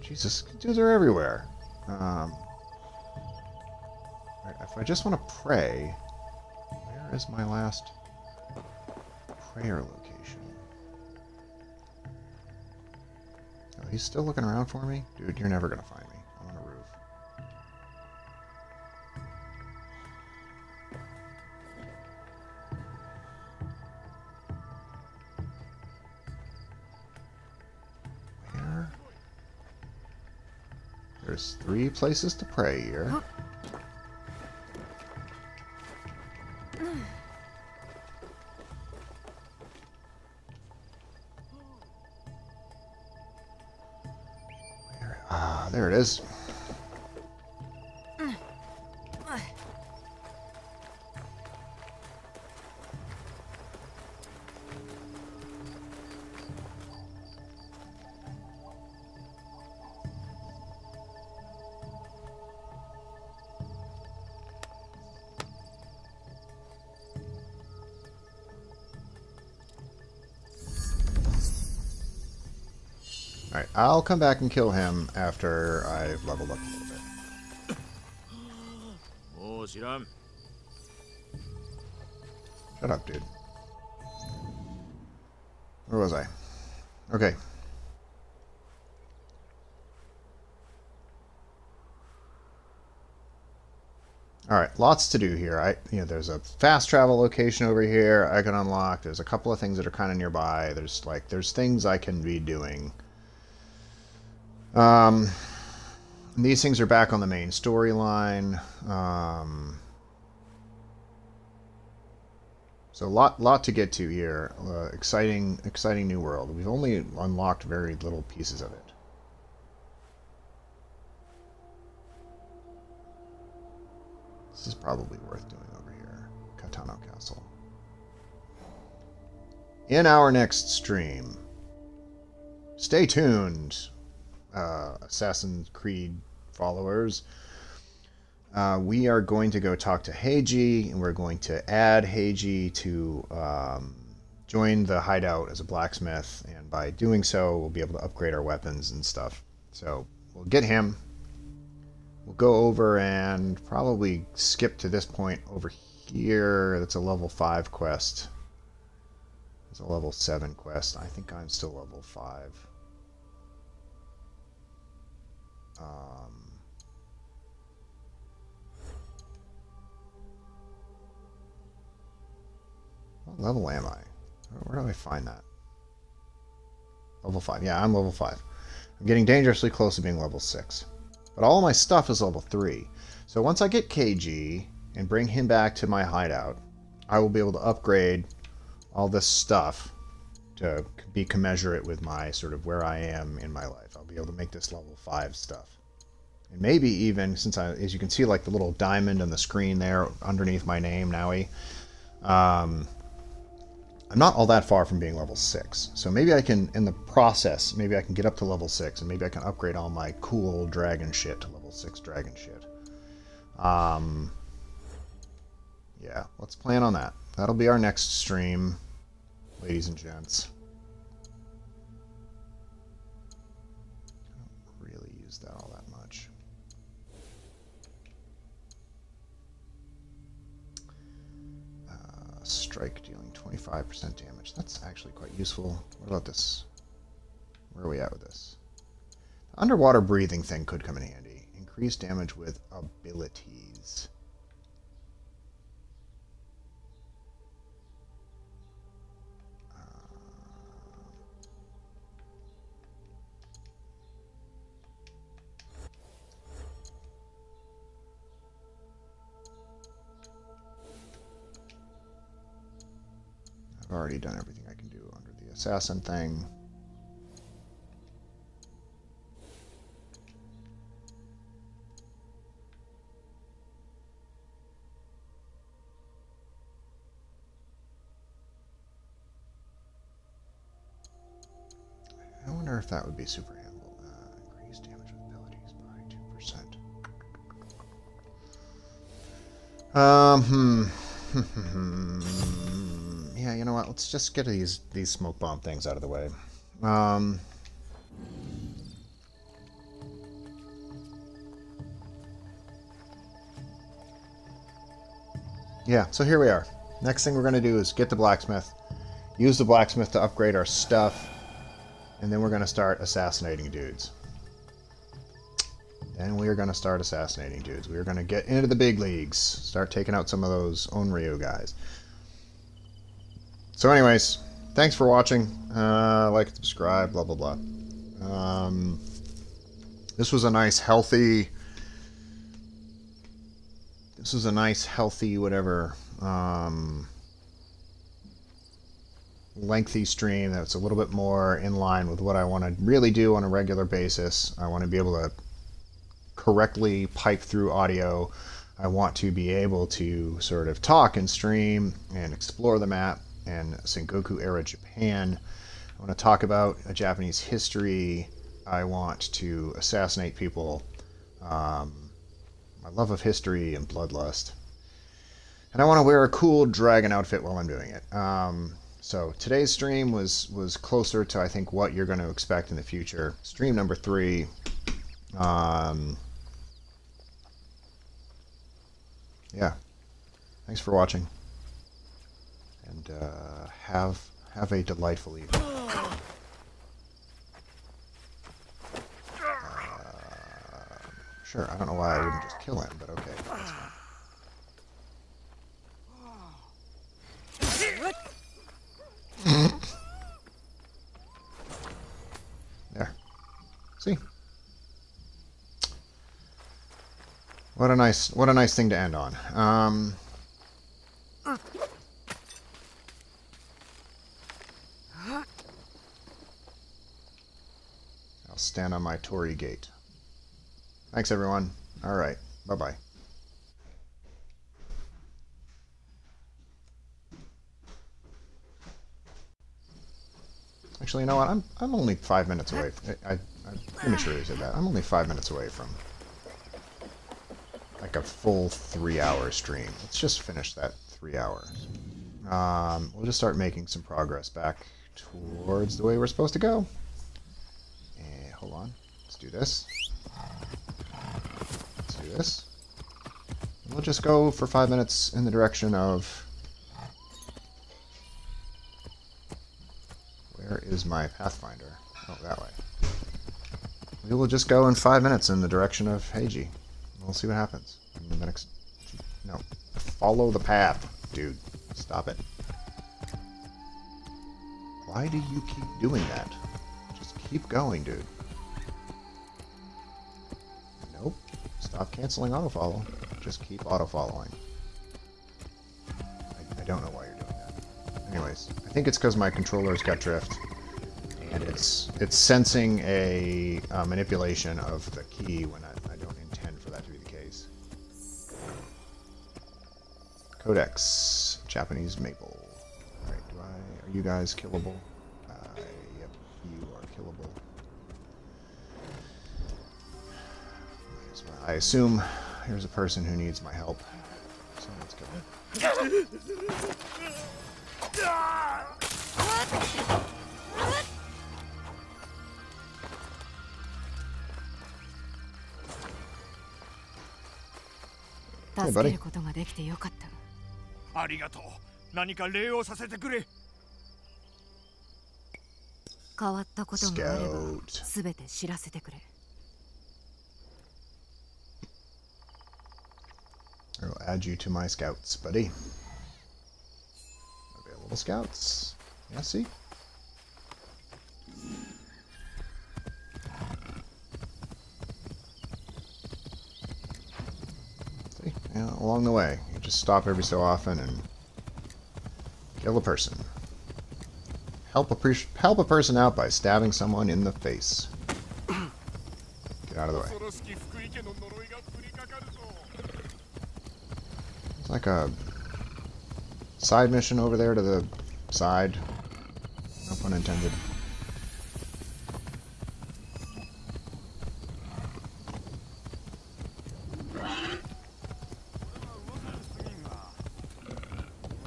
Jesus, dudes are everywhere. Right, if I just want to pray, where is my last prayer location? Oh, he's still looking around for me? Dude, you're never going to find me. I'm on a roof. Where? There's 3 places to pray here. There it is. Alright, I'll come back and kill him after I've leveled up a little bit. Oh, Shiram. Shut up, dude. Where was I? Okay. Alright, lots to do here. There's a fast travel location over here I can unlock. There's a couple of things that are kind of nearby. There's things I can be doing. These things are back on the main storyline. So a lot to get to here. Exciting new world. We've only unlocked very little pieces of it. This is probably worth doing over here. Katano Castle. In our next stream. Stay tuned. Assassin's Creed followers. We are going to go talk to Heiji, and we're going to add Heiji to join the hideout as a blacksmith, and by doing so, we'll be able to upgrade our weapons and stuff. So we'll get him. We'll go over and probably skip to this point over here. That's a level 5 quest. It's a level 7 quest. I think I'm still level 5. What level am I? Where do I find that? Level 5. Yeah, I'm level 5. I'm getting dangerously close to being level 6. But all of my stuff is level 3. So once I get KG and bring him back to my hideout, I will be able to upgrade all this stuff be commensurate with my sort of where I am in my life. I'll be able to make this level 5 stuff. And maybe even, since as you can see, like the little diamond on the screen there underneath my name, Naui, I'm not all that far from being level 6. So maybe I can, in the process, maybe I can get up to level 6, and maybe I can upgrade all my cool dragon shit to level 6 dragon shit. Yeah, let's plan on that. That'll be our next stream, ladies and gents. I don't really use that all that much. Strike dealing 25% damage. That's actually quite useful. What about this? Where are we at with this? The underwater breathing thing could come in handy. Increase damage with abilities. I've already done everything I can do under the assassin thing. I wonder if that would be super handful. Increase damage with abilities by 2%. Yeah, you know what? Let's just get these smoke bomb things out of the way. Yeah, so here we are. Next thing we're going to do is get the blacksmith, use the blacksmith to upgrade our stuff, and then we're going to start assassinating dudes. Then we are going to start assassinating dudes. We are going to get into the big leagues, start taking out some of those Onryo guys. So anyways, thanks for watching. Like, subscribe, blah, blah, blah. This was a nice, healthy... whatever, lengthy stream that's a little bit more in line with what I want to really do on a regular basis. I want to be able to correctly pipe through audio. I want to be able to sort of talk and stream and explore the map and Sengoku era Japan. I want to talk about a Japanese history. I want to assassinate people. My love of history and bloodlust. And I want to wear a cool dragon outfit while I'm doing it. So today's stream was closer to, I think, what you're going to expect in the future. Stream number 3. Yeah. Thanks for watching. And have a delightful evening. Sure, I don't know why I wouldn't just kill him, but okay. That's fine. There. See? What a nice thing to end on. I'll stand on my Torii gate. Thanks, everyone. All right. Bye-bye. Actually, you know what? I'm only 5 minutes away. I prematurely said that. I'm only 5 minutes away from like a full 3-hour stream. Let's just finish that 3 hours. We'll just start making some progress back towards the way we're supposed to go. And hold on. Let's do this. This. We'll just go for 5 minutes in the direction of... Where is my Pathfinder? Oh, that way. We will just go in 5 minutes in the direction of Heiji. We'll see what happens. In the next... No. Follow the path, dude. Stop it. Why do you keep doing that? Just keep going, dude. Nope. Stop canceling autofollow. Just keep autofollowing. I don't know why you're doing that. Anyways, I think think it's because my controller's got drift, and it's sensing a manipulation of the key when I don't intend for that to be the case. Codex, Japanese maple. All right, are you guys killable? Yep, you are killable. I assume here's a person who needs my help, so let's go. 助けることができてよかった。ありがとう。何か礼をさせてくれ。変わったことがあればすべて知らせてくれ。I will add you to my scouts, buddy. Available scouts. Yeah, see? See? Yeah, along the way. You just stop every so often and kill a person. Help a person out by stabbing someone in the face. Get out of the way. It's like a side mission over there to the side. No pun intended.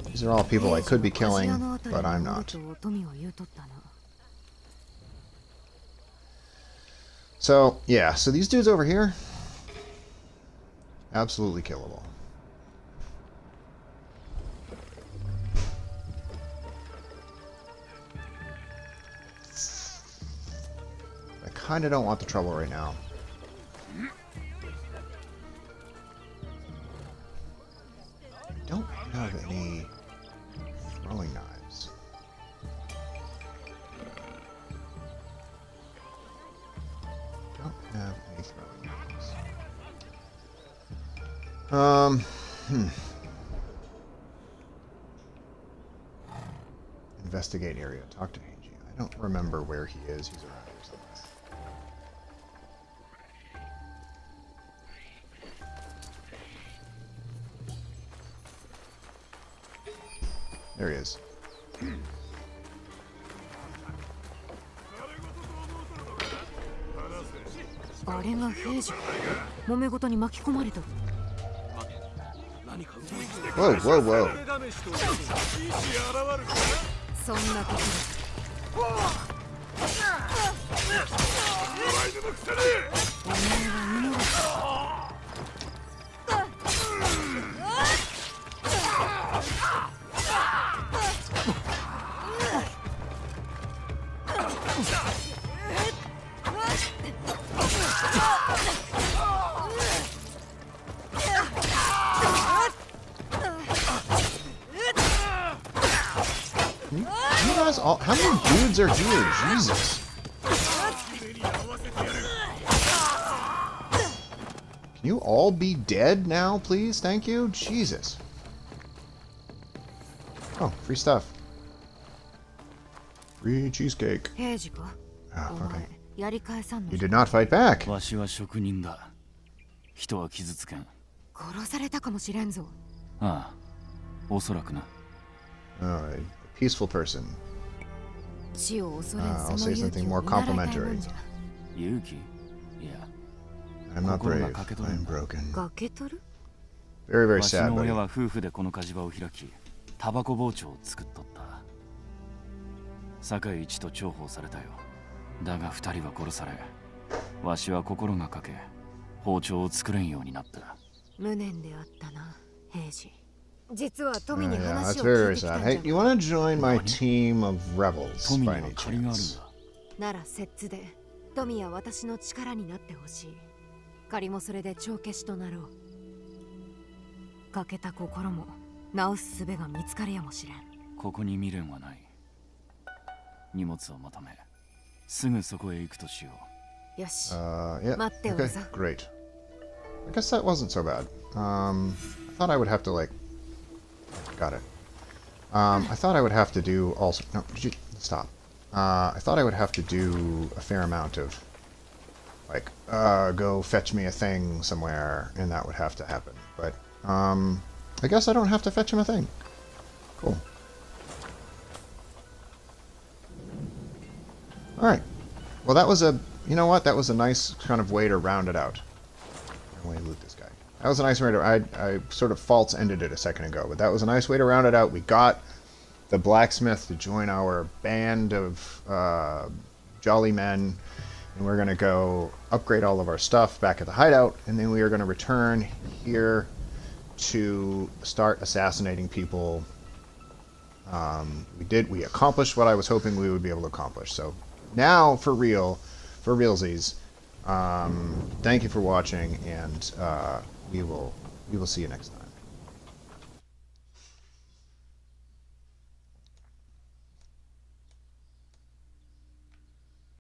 These are all people I could be killing, but I'm not. So, yeah, so these dudes over here, absolutely killable. I kind of don't want the trouble right now. I don't have any throwing knives. Don't have any throwing knives. Investigate area. Talk to Angie. I don't remember where he is. He's around here somewhere. There he is. あれが平次。揉め事に巻き込まれた。Whoa, whoa, whoa. そんなことお前は芋だ。You guys all, how many dudes are here? Jesus. Can you all be dead now, please? Thank you. Jesus. Oh, free stuff. Free cheesecake. 平次か。 Ah, お okay. 前やり返さんの。 You did not fight back. わしは職人だ。人は傷つけん。殺されたかもしれんぞ。ああ、おそらくな。A peaceful person. 死を恐れん I'll その say 勇気 something を more 見習いたいも complimentary. んじゃ。勇気いや、 I'm not 心 brave. が欠けとる I'm んだ。 broken. 崖取る Very, very わし sad, の親 buddy. は夫婦でこの火事場を開き、タバコ包丁を作っとった。堺一と重宝されたよ。だが二人は殺され、わしは心が欠け、包丁を作れんようになった。無念であったな、平次。実は富に Yeah, 話 that's を very, 聞い very てきた sad. んじゃ Hey, you want to join my team of rebels 富に by は any 借りがあるん chance? だ。なら摂津で富や私の力になってほしい。仮もそれで帳消しとなろう。欠けた心も直す術が見つかるやもしれん。ここに未練はない。荷物をまとめ、すぐそこへ行くとしよよし。 Yeah. 待ってお Okay, るぞ。 great. I guess that wasn't so bad. I thought I would have to, like... Got it. I thought I would have to do also... No, did you... Stop. I thought I would have to do a fair amount of... Like, go fetch me a thing somewhere, and that would have to happen. But, I guess I don't have to fetch him a thing. Cool. Alright. Well, that was a... You know what? That was a nice kind of way to round it out. I'm going to loot this guy. That was a nice way to... I sort of false ended it a second ago, but that was a nice way to round it out. We got the blacksmith to join our band of jolly men, and we're going to go upgrade all of our stuff back at the hideout, and then we are going to return here to start assassinating people. We accomplished what I was hoping we would be able to accomplish. So now, for realsies, thank you for watching, and we will see you next time.